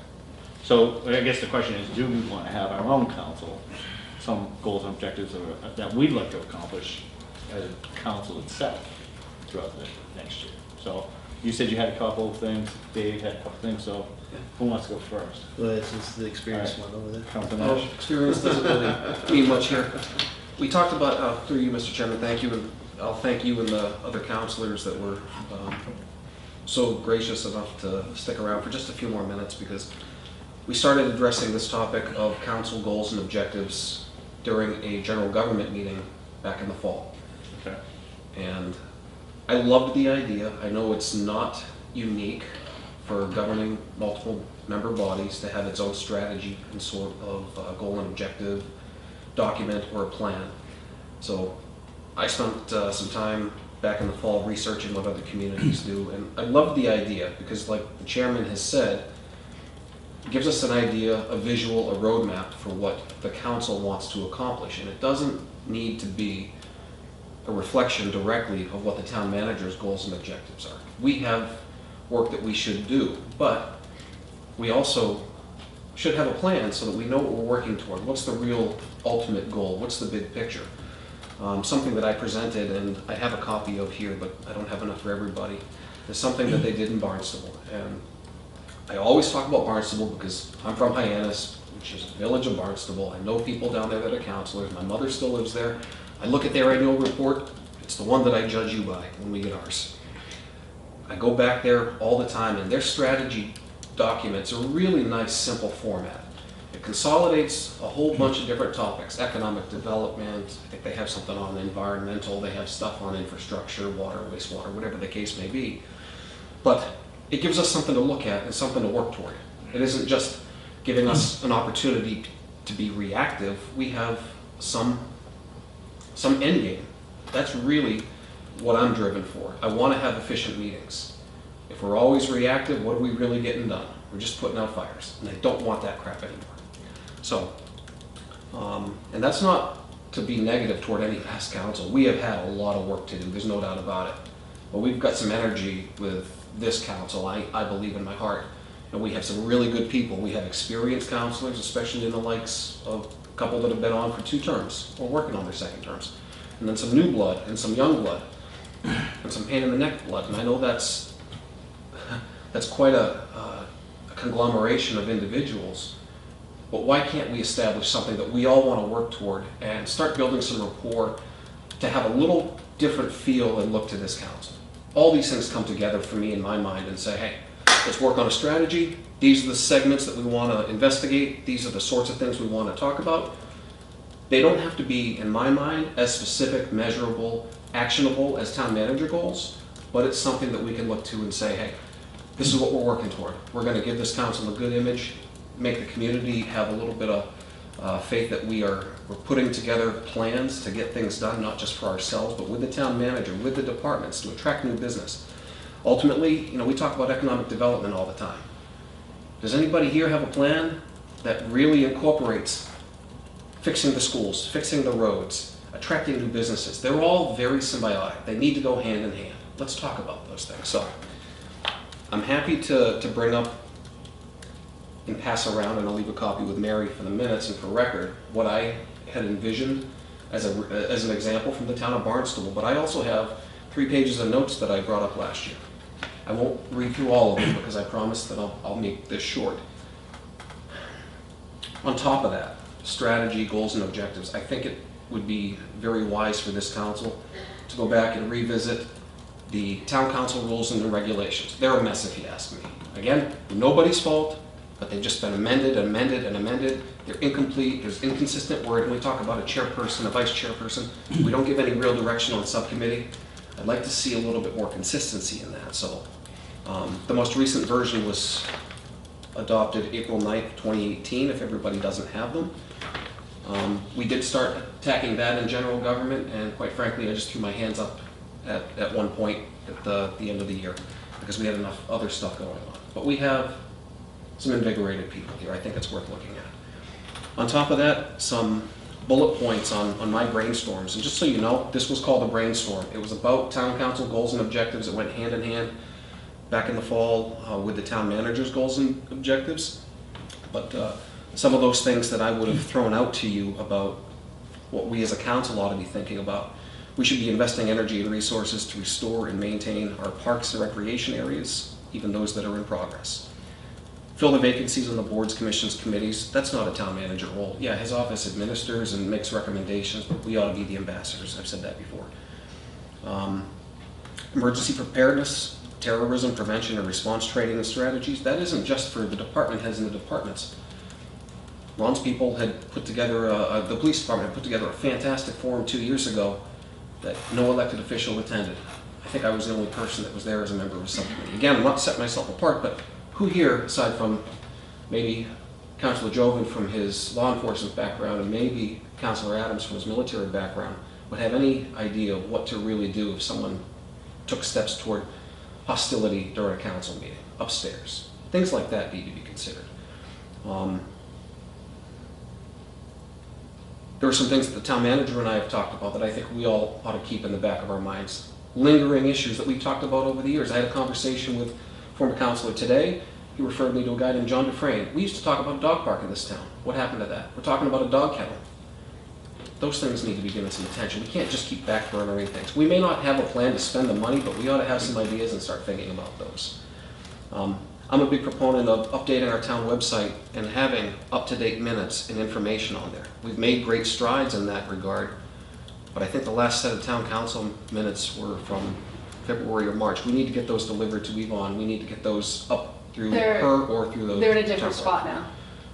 So I guess the question is, do we want to have our own council, some goals and objectives that we'd like to accomplish as a council itself throughout the next year? So you said you had a couple of things, Dave had a couple of things, so who wants to go first? Well, it's the experienced one over there. Councilman Oh, Nash? experience doesn't really mean much here. We talked about, through you, Mr. Chairman, thank you, and I'll thank you and the other counselors that were so gracious enough to stick around for just a few more minutes, because we started addressing this topic of council goals and objectives during a general government meeting back in the fall. Okay. And I loved the idea. I know it's not unique for governing multiple member bodies to have its own strategy and sort of goal and objective document or a plan. So I spent some time back in the fall researching what other communities do, and I loved the idea because, like the chairman has said, it gives us an idea, a visual, a roadmap for what the council wants to accomplish, and it doesn't need to be a reflection directly of what the town manager's goals and objectives are. We have work that we should do, but we also should have a plan so that we know what we're working toward. What's the real ultimate goal? What's the big picture? Something that I presented, and I have a copy of here, but I don't have enough for everybody, is something that they did in Barnstable. And I always talk about Barnstable because I'm from Hyannis, which is a village of Barnstable. I know people down there that are counselors. My mother still lives there. I look at their annual report. It's the one that I judge you by when we get ours. I go back there all the time, and their strategy documents a really nice, simple format. It consolidates a whole bunch of different topics: economic development, I think they have something on environmental, they have stuff on infrastructure, water, wastewater, whatever the case may be. But it gives us something to look at and something to work toward. It isn't just giving us an opportunity to be reactive. We have some end game. That's really what I'm driven for. I want to have efficient meetings. If we're always reactive, what are we really getting done? We're just putting out fires, and I don't want that crap anymore. So, and that's not to be negative toward any past council. We have had a lot of work to do, there's no doubt about it. But we've got some energy with this council, I believe in my heart. And we have some really good people. We have experienced counselors, especially in the likes of a couple that have been on for 2 terms, or working on their 2nd terms. And then some new blood, and some young blood, and some pain in the neck blood. And I know that's quite a conglomeration of individuals. But why can't we establish something that we all want to work toward and start building some rapport to have a little different feel and look to this council? All these things come together for me in my mind and say, hey, let's work on a strategy. These are the segments that we want to investigate. These are the sorts of things we want to talk about. They don't have to be, in my mind, as specific, measurable, actionable as town manager goals, but it's something that we can look to and say, hey, this is what we're working toward. We're going to give this council a good image, make the community have a little bit of faith that we're putting together plans to get things done, not just for ourselves, but with the town manager, with the departments, to attract new business. Ultimately, we talk about economic development all the time. Does anybody here have a plan that really incorporates fixing the schools, fixing the roads, attracting new businesses? They're all very symbiotic. They need to go hand in hand. Let's talk about those things. So I'm happy to bring up and pass around, and I'll leave a copy with Mary for the minutes and for record, what I had envisioned as an example from the town of Barnstable. But I also have 3 pages of notes that I brought up last year. I won't read through all of them because I promised that I'll make this short. On top of that, strategy, goals, and objectives, I think it would be very wise for this council to go back and revisit the town council rules and the regulations. They're a mess if you ask me. Again, nobody's fault. but they've just been amended, amended, and amended. They're incomplete, there's inconsistent word, and we talk about a chairperson, a vice chairperson. We don't give any real direction on the subcommittee. I'd like to see a little bit more consistency in that, so. The most recent version was adopted April 9th, 2018, if everybody doesn't have them. We did start attacking that in general government, and quite frankly, I just threw my hands up at one point at the end of the year, because we had enough other stuff going on. But we have some invigorated people here. I think it's worth looking at. On top of that, some bullet points on my brainstorms. And just so you know, this was called a brainstorm. It was about town council goals and objectives. It went hand in hand back in the fall with the town manager's goals and objectives. But some of those things that I would have thrown out to you about what we as a council ought to be thinking about. We should be investing energy and resources to restore and maintain our parks and recreation areas, even those that are in progress. Fill the vacancies on the boards, commissions, committees. That's not a town manager role. Yeah, his office administers and makes recommendations, but we ought to be the ambassadors. I've said that before. Emergency preparedness, terrorism prevention and response training and strategies. That isn't just for the department heads and the departments. Ron's people had put together, the police department had put together a fantastic forum 2 years ago that no elected official attended. I think I was the only person that was there as a member of a subcommittee. Again, I'm not setting myself apart, but who here, aside from maybe Councilor Jovan from his law enforcement background and maybe Councilor Adams from his military background, would have any idea of what to really do if someone took steps toward hostility during a council meeting, upstairs? Things like that need to be considered. There are some things that the town manager and I have talked about that I think we all ought to keep in the back of our minds. Lingering issues that we've talked about over the years. I had a conversation with former councilor today. He referred me to a guy named John Dufresne. We used to talk about a dog park in this town. What happened to that? We're talking about a dog kennel. Those things need to be given some attention. We can't just keep backburnering things. We may not have a plan to spend the money, but we ought to have some ideas and start thinking about those. I'm a big proponent of updating our town website and having up-to-date minutes and information on there. We've made great strides in that regard, but I think the last set of town council minutes were from February or March. We need to get those delivered to Yvonne. We need to get those up through her or through the... They're in a different spot now.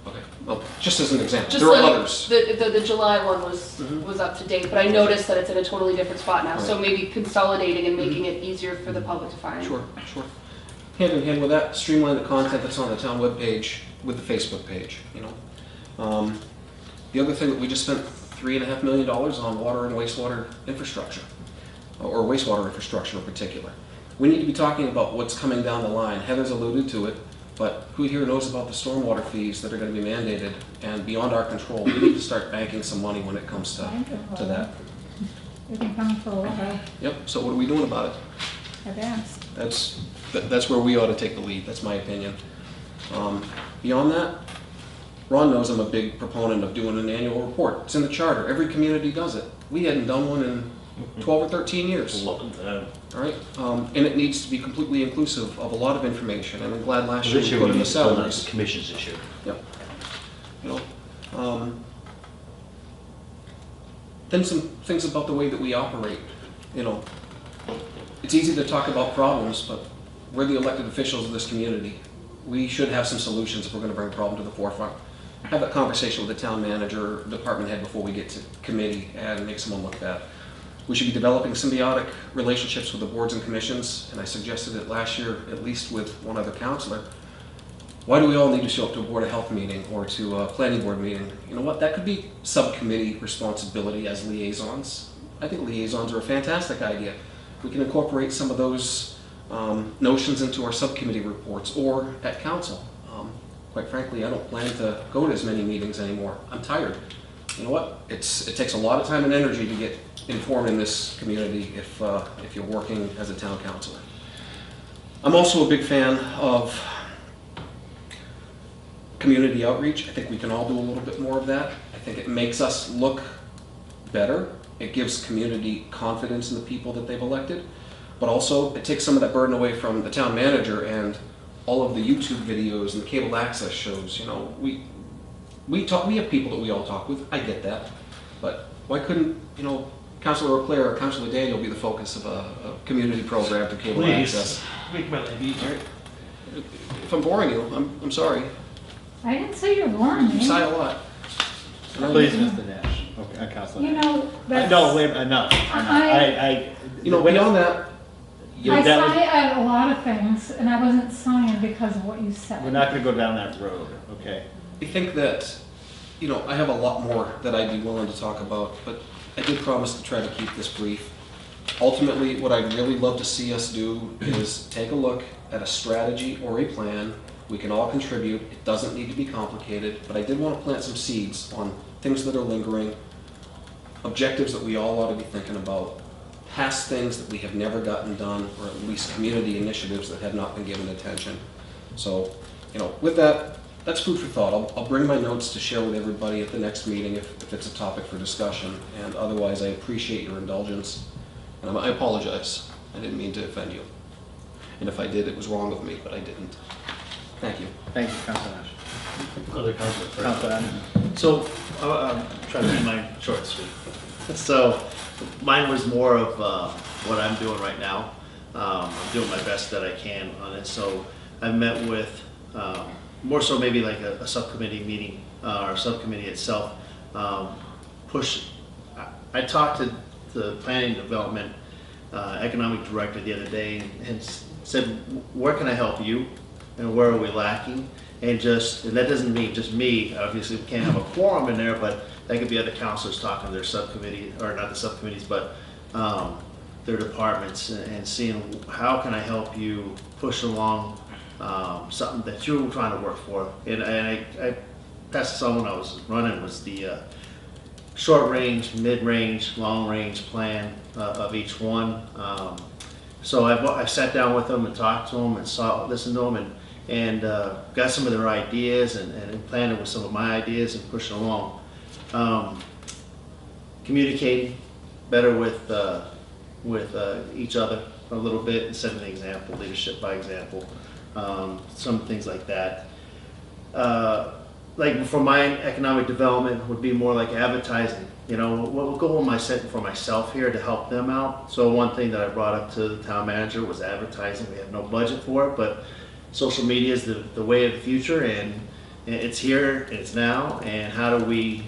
Okay, well, just as an example, Just there are like others. the July one was up to date, but I noticed that it's in a totally different spot now. So maybe consolidating and making it easier for the public to find. Sure. Hand in hand with that, streamline the content that's on the town webpage with the Facebook page, you know. The other thing that we just spent $3.5 million on water and wastewater infrastructure, or wastewater infrastructure in particular. We need to be talking about what's coming down the line. Heather's alluded to it, but who here knows about the stormwater fees that are going to be mandated and beyond our control? We need to start banking some money when it comes to that. We've been coming for a while. Yep, so what are we doing about it? I've asked. That's where we ought to take the lead. That's my opinion. Beyond that, Ron knows I'm a big proponent of doing an annual report. It's in the charter. Every community does it. We hadn't done one in 12 or 13 years. All right, and it needs to be completely inclusive of a lot of information. And I'm glad last year we put in the salaries. Commissions this year. Yep. You know, then some things about the way that we operate. You know, it's easy to talk about problems, but we're the elected officials of this community. We should have some solutions if we're going to bring a problem to the forefront. Have that conversation with the town manager, department head before we get to committee and make someone look bad. We should be developing symbiotic relationships with the boards and commissions, and I suggested it last year, at least with one other counselor. Why do we all need to show up to a Board of Health meeting or to a planning board meeting? You know what, that could be subcommittee responsibility as liaisons. I think liaisons are a fantastic idea. We can incorporate some of those notions into our subcommittee reports or at council. Quite frankly, I don't plan to go to as many meetings anymore. I'm tired. You know what? It takes a lot of time and energy to get informed in this community if you're working as a town councilor. I'm also a big fan of community outreach. I think we can all do a little bit more of that. I think it makes us look better. It gives community confidence in the people that they've elected. But also, it takes some of that burden away from the town manager and all of the YouTube videos and the cable access shows. You know, we have people that we all talk with. I get that, but why couldn't, you know, Councilor O'Clair or Councilor Daniel be the focus of a community program to cable access? Make my life easier. If I'm boring you, I'm sorry. I didn't say you're warning You me. sigh a lot. Please, Mr. Nash. Okay, Councilor. You know, that's. No, wait, enough. You know, beyond that, Yeah, I that was- sigh at a lot of things, and I wasn't sighing because of what you said. We're not gonna go down that road, okay? I think that, you know, I have a lot more that I'd be willing to talk about, but I did promise to try to keep this brief. Ultimately, what I'd really love to see us do is take a look at a strategy or a plan. We can all contribute. It doesn't need to be complicated, but I did want to plant some seeds on things that are lingering, objectives that we all ought to be thinking about, past things that we have never gotten done, or at least community initiatives that have not been given attention. So, you know, with that, that's food for thought. I'll bring my notes to share with everybody at the next meeting if it's a topic for discussion, and otherwise I appreciate your indulgence, and I apologize. I didn't mean to offend you. And if I did, it was wrong of me, but I didn't. Thank you. Thank you, Councilor Nash. Other councilors first. Councilor Adam. So, I'm trying to keep mine short and sweet. So, mine was more of what I'm doing right now. I'm doing my best that I can on it. So, I met with, more so maybe like a subcommittee meeting, or subcommittee itself. I talked to the planning development economic director the other day and said, where can I help you? And where are we lacking? And that doesn't mean just me. Obviously, we can't have a quorum in there, but that could be other councilors talking to their subcommittee, or not the subcommittees, but their departments, and seeing how can I help you push along something that you're trying to work for. And I passed this on when I was running, was the short range, mid range, long range plan of each one. So I sat down with them and talked to them and listened to them and got some of their ideas and planted with some of my ideas and pushing along. Communicating better with each other a little bit and setting an example, leadership by example, some things like that. Like for my economic development would be more like advertising. You know, what goal am I setting for myself here to help them out? So one thing that I brought up to the town manager was advertising. We have no budget for it, but social media is the way of the future, and it's here, it's now, and how do we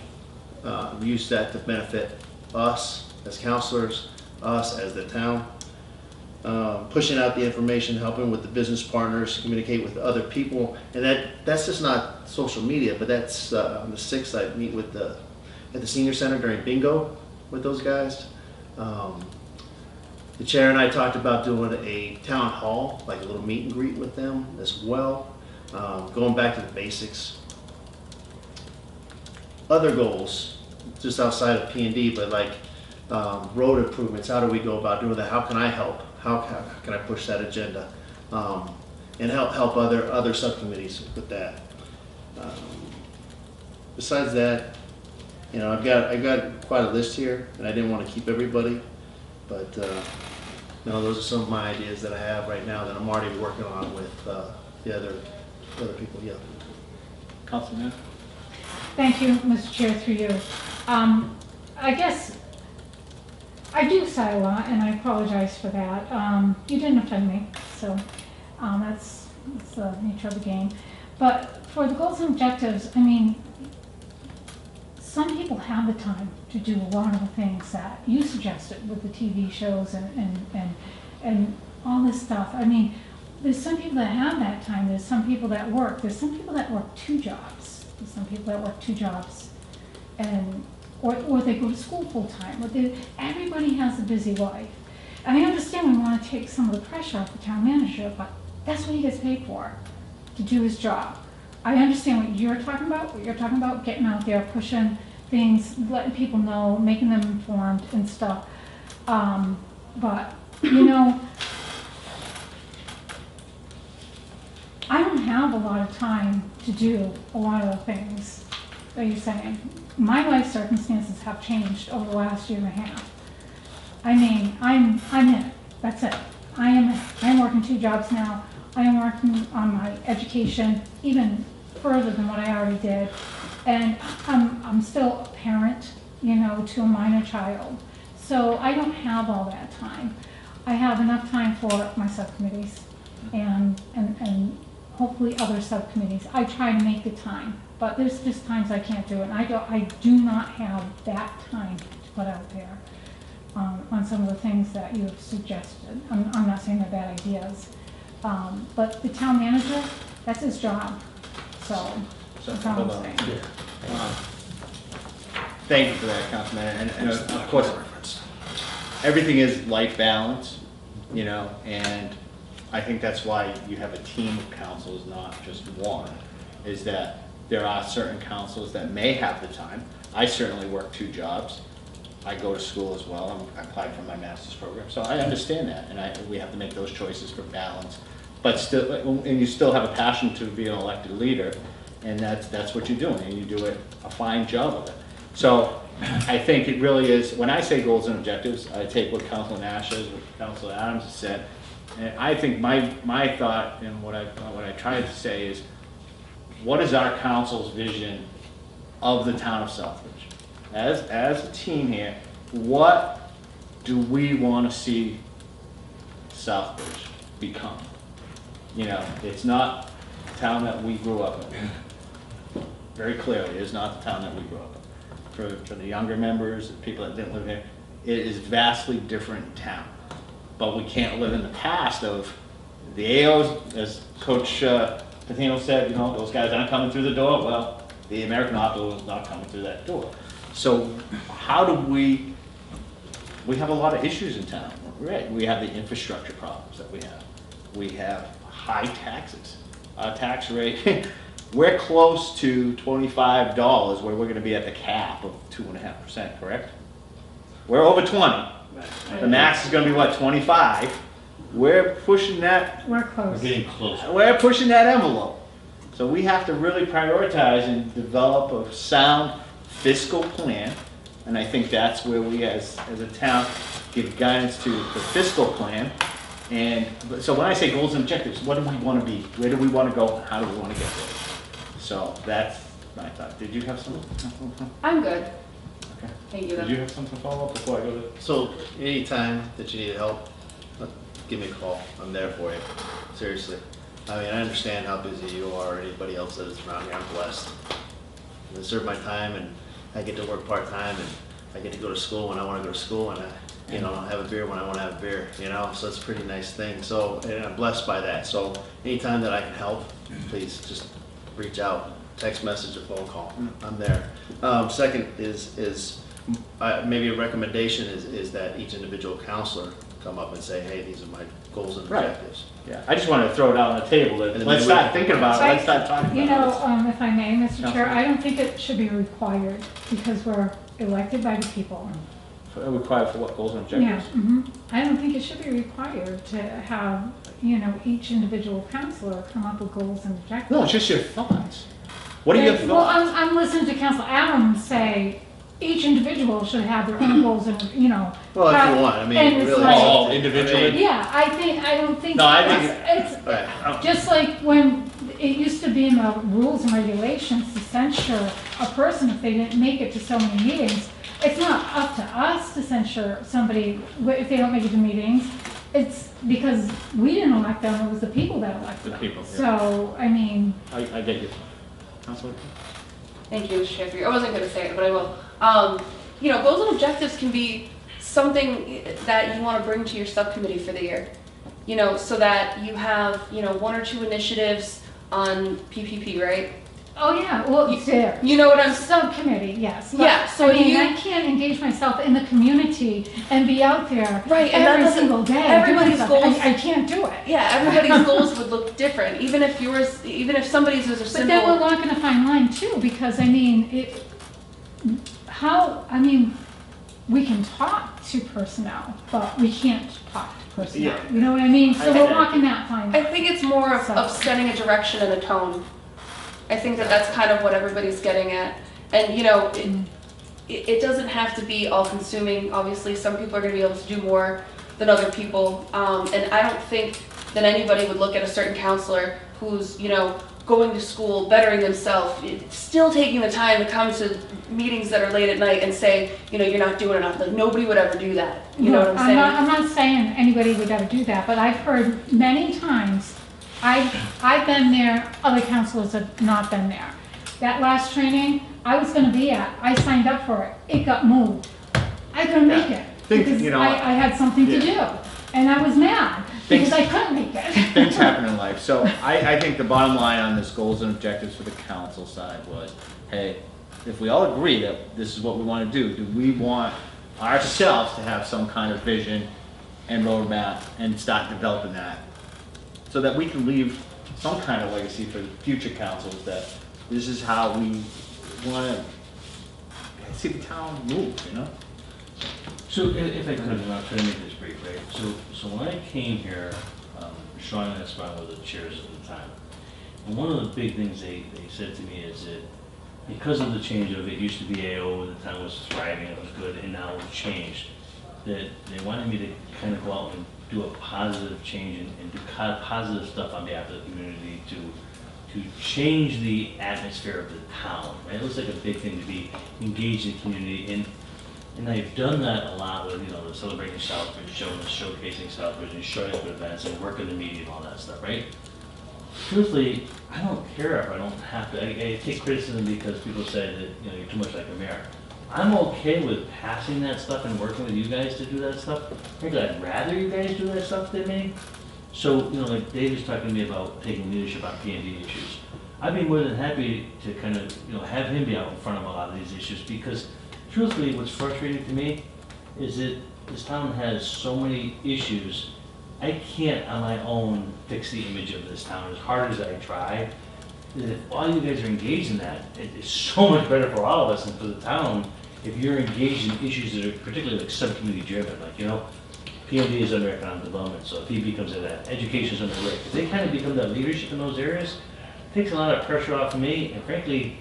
use that to benefit us as counselors, us as the town? Pushing out the information, helping with the business partners, communicate with other people, and that's just not social media, but that's on the 6th I meet with at the senior center during bingo with those guys. The chair and I talked about doing a town hall, like a little meet and greet with them as well, going back to the basics. Other goals, just outside of P&D, but like road improvements, how do we go about doing that? How can I help? How can I push that agenda? And help other subcommittees with that. Besides that, you know, I've got quite a list here, and I didn't want to keep everybody, but no, those are some of my ideas that I have right now that I'm already working on with the other people. Yeah. Councilor Nash. Thank you, Mr. Chair, through you. I guess I do sigh a lot, and I apologize for that. You didn't offend me, so that's the nature of the game. But for the goals and objectives, I mean, some people have the time to do a lot of the things that you suggested with the TV shows and all this stuff. I mean, there's some people that have that time. There's some people that work. There's some people that work 2 jobs. There's some people that work 2 jobs, or they go to school full time. Everybody has a busy life. And I understand we want to take some of the pressure off the town manager, but that's what he gets paid for, to do his job. I understand what you're talking about, getting out there, pushing things, letting people know, making them informed and stuff. But, you know, I don't have a lot of time to do a lot of the things that you're saying. My life circumstances have changed over the last year and a half. I mean, I'm in it. That's it. I'm working 2 jobs now. I am working on my education even further than what I already did. And I'm still a parent, you know, to a minor child. So I don't have all that time. I have enough time for my subcommittees and hopefully other subcommittees. I try to make the time, but there's just times I can't do it. And I do not have that time to put out there on some of the things that you have suggested. I'm not saying they're bad ideas, but the town manager, that's his job. So that's all I'm saying. Thank you for that, Councilman. And of course, everything is life balance, you know, and I think that's why you have a team of councils, not just one, is that there are certain councils that may have the time. I certainly work 2 jobs. I go to school as well. I applied for my master's program, so I understand that, and we have to make those choices for balance. But still, and you still have a passion to be an elected leader, and that's what you're doing, and you do a fine job of it. So I think it really is, when I say goals and objectives, I take what Councilor Nash says, what Councilor Adams has said, and I think my thought and what I tried to say is, what is our council's vision of the town of Southbridge? As a team here, what do we want to see Southbridge become? You know, it's not the town that we grew up in. Very clearly, it is not the town that we grew up in. For the younger members, the people that didn't live here, it is vastly different town. But we can't live in the past of the AOs, as Coach Patino said, you know, those guys aren't coming through the door. Well, the American Opera is not coming through that door. So how do we have a lot of issues in town, right? We have the infrastructure problems that we have. We have high taxes. Our tax rate, we're close to $25 where we're gonna be at the cap of 2.5%, correct? We're over 20. The max is gonna be what, 25? We're pushing that. We're close. We're getting closer. We're pushing that envelope. So we have to really prioritize and develop a sound fiscal plan. And I think that's where we as a town give guidance to the fiscal plan. And so when I say goals and objectives, what do we want to be? Where do we want to go? How do we want to get there? So that's my thought. Did you have something? I'm good. Okay. Thank you. Did you have something to follow up before I go to? So anytime that you need help, give me a call. I'm there for you. Seriously. I mean, I understand how busy you are or anybody else that is around here. I'm blessed. I serve my time and I get to work part-time and I get to go to school when I want to go to school and I, you know, have a beer when I want to have a beer, you know, so it's a pretty nice thing. So, and I'm blessed by that. So anytime that I can help, please just reach out, text message or phone call. I'm there. Second is maybe a recommendation is that each individual counselor come up and say, hey, these are my goals and Right. objectives. Yeah, I just wanted to throw it out on the table. And then Let's we- start thinking about it. Let's start talking about it. You know, if I may, Mr. Chair, Councilman. I don't think it should be required because we're elected by the people. Required for what, goals and Yeah, objectives? I don't think it should be required to have, you know, each individual counselor come up with goals and objectives. No, it's just your thoughts. What are your Well, thoughts? I'm listening to Council Adams say each individual should have their own goals and, you know. Well, if how- you want, I mean, and it's really. like- Oh, individually? Yeah, I don't think. No, I think- It's Right. just like when it used to be in the rules and regulations to censure a person if they didn't make it to so many meetings. It's not up to us to censure somebody if they don't make it to meetings. It's because we didn't elect them, it was the people that elected The them. people, yeah. So, I mean, I get you. Councilor? Thank you, Mr. Chair. I wasn't going to say it, but I will. You know, goals and objectives can be something that you want to bring to your subcommittee for the year. You know, so that you have, you know, 1 or 2 initiatives on PPP, right? oh yeah, well, it's there. You know what I'm Subcommittee, yes. But, Yeah, so I mean, you- I can't engage myself in the community and be out there Right, and that every doesn't- single day. everybody's doing something. goals- I can't do it. Yeah, everybody's goals would look different. Even if somebody's is a But then we're simple. walking a fine line too, because I mean, we can talk to personnel, but we can't talk to personnel. Yeah. You know what I mean? So I- we're walking that fine I line. think it's more of So- setting a direction and a tone. I think that's kind of what everybody's getting at. And, you know, it doesn't have to be all-consuming. Obviously, some people are going to be able to do more than other people. And I don't think that anybody would look at a certain counselor who's, you know, going to school, bettering themselves, still taking the time to come to meetings that are late at night and say, you know, you're not doing enough. Like, nobody would ever do that. You know what I'm saying? I'm not saying anybody would ever do that, but I've heard many times, I've I've been there, other counselors have not been there. That last training I was gonna be at, I signed up for it, it got moved. I couldn't make it, Think, because you know, I had something to do, and I was mad, because Things- I couldn't make it. Things happen in life, so I think the bottom line on this goals and objectives for the council side was, hey, if we all agree that this is what we wanna do we want ourselves to have some kind of vision and roadmap and start developing that? So that we can leave some kind of legacy for future councils, that this is how we wanna see the town move, you know? So if I could, and I'll try to make this brief, right? So when I came here, Sean and Espan were the chairs at the time. And one of the big things they said to me is that because of the change of, it used to be AO, and the town was thriving, it was good, and now it's changed, that they wanted me to kind of go out and do a positive change and do positive stuff on behalf of the community to change the atmosphere of the town, right? It was like a big thing to be engaged in the community, and I've done that a lot with, the Celebrating Southbridge, showcasing Southbridge, and showing up at events, and working the media and all that stuff, right? Truthfully, I don't care if I don't have to. I take criticism because people say that, you're too much like a mayor. I'm okay with passing that stuff and working with you guys to do that stuff. Frankly, I'd rather you guys do that stuff than me. So, like Dave was talking to me about taking leadership on P&D issues. I'd be more than happy to kind of, have him be out in front of a lot of these issues, because truthfully, what's frustrating to me is that this town has so many issues. I can't on my own fix the image of this town as hard as I try. That if all you guys are engaged in that, it's so much better for all of us and for the town if you're engaged in issues that are particularly like subcommittee driven, like, P&D is under economic development, so if he becomes that, education is under Rick. If they kind of become that leadership in those areas, it takes a lot of pressure off of me, and frankly,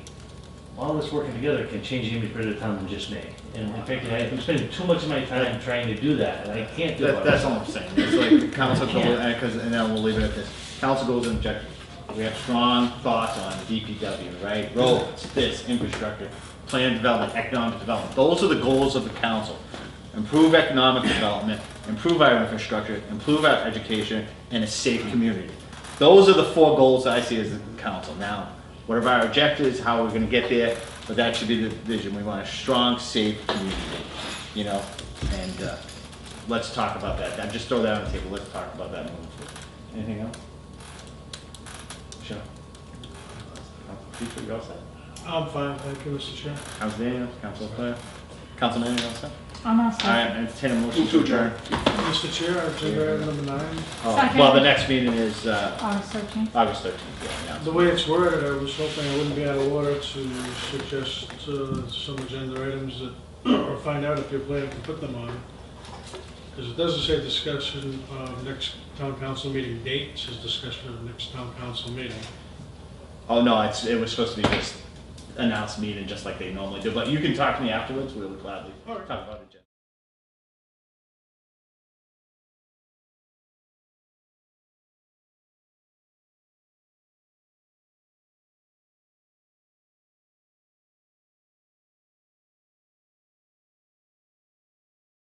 all of us working together can change the image better of the town than just me. And frankly, I'm spending too much of my time trying to do that, and I can't do it. That's all I'm saying. It's like the council goal, and then we'll leave it at this. Council goals and objectives. We have strong thoughts on DPW, right? Roads, this, infrastructure, plan development, economic development. Those are the goals of the council. Improve economic development, improve our infrastructure, improve our education, and a safe community. Those are the 4 goals I see as the council. Now, what are our objectives, how we're gonna get there, but that should be the vision. We want a strong, safe community, and let's talk about that. Now, just throw that on the table, let's talk about that moving forward. Anything else? Sure. You all set? I'm fine, thank you, Mr. Chair. Council Daniels, Council Clare, Councilman, you all set? I'm all All set. right, entertain a motion to adjourn. Mr. Chair, agenda item number 9. Oh, Second. well, the next meeting is August 13th. August 13th, yeah. The way it's worded, I was hoping I wouldn't be out of order to suggest some agenda items that, or find out if you're planning to put them on. Because it doesn't say discussion of next town council meeting date, it says discussion of next town council meeting. Oh, no, it was supposed to be just announced meeting, just like they normally do, but you can talk to me afterwards, we'll gladly All right. talk about it, Jeff.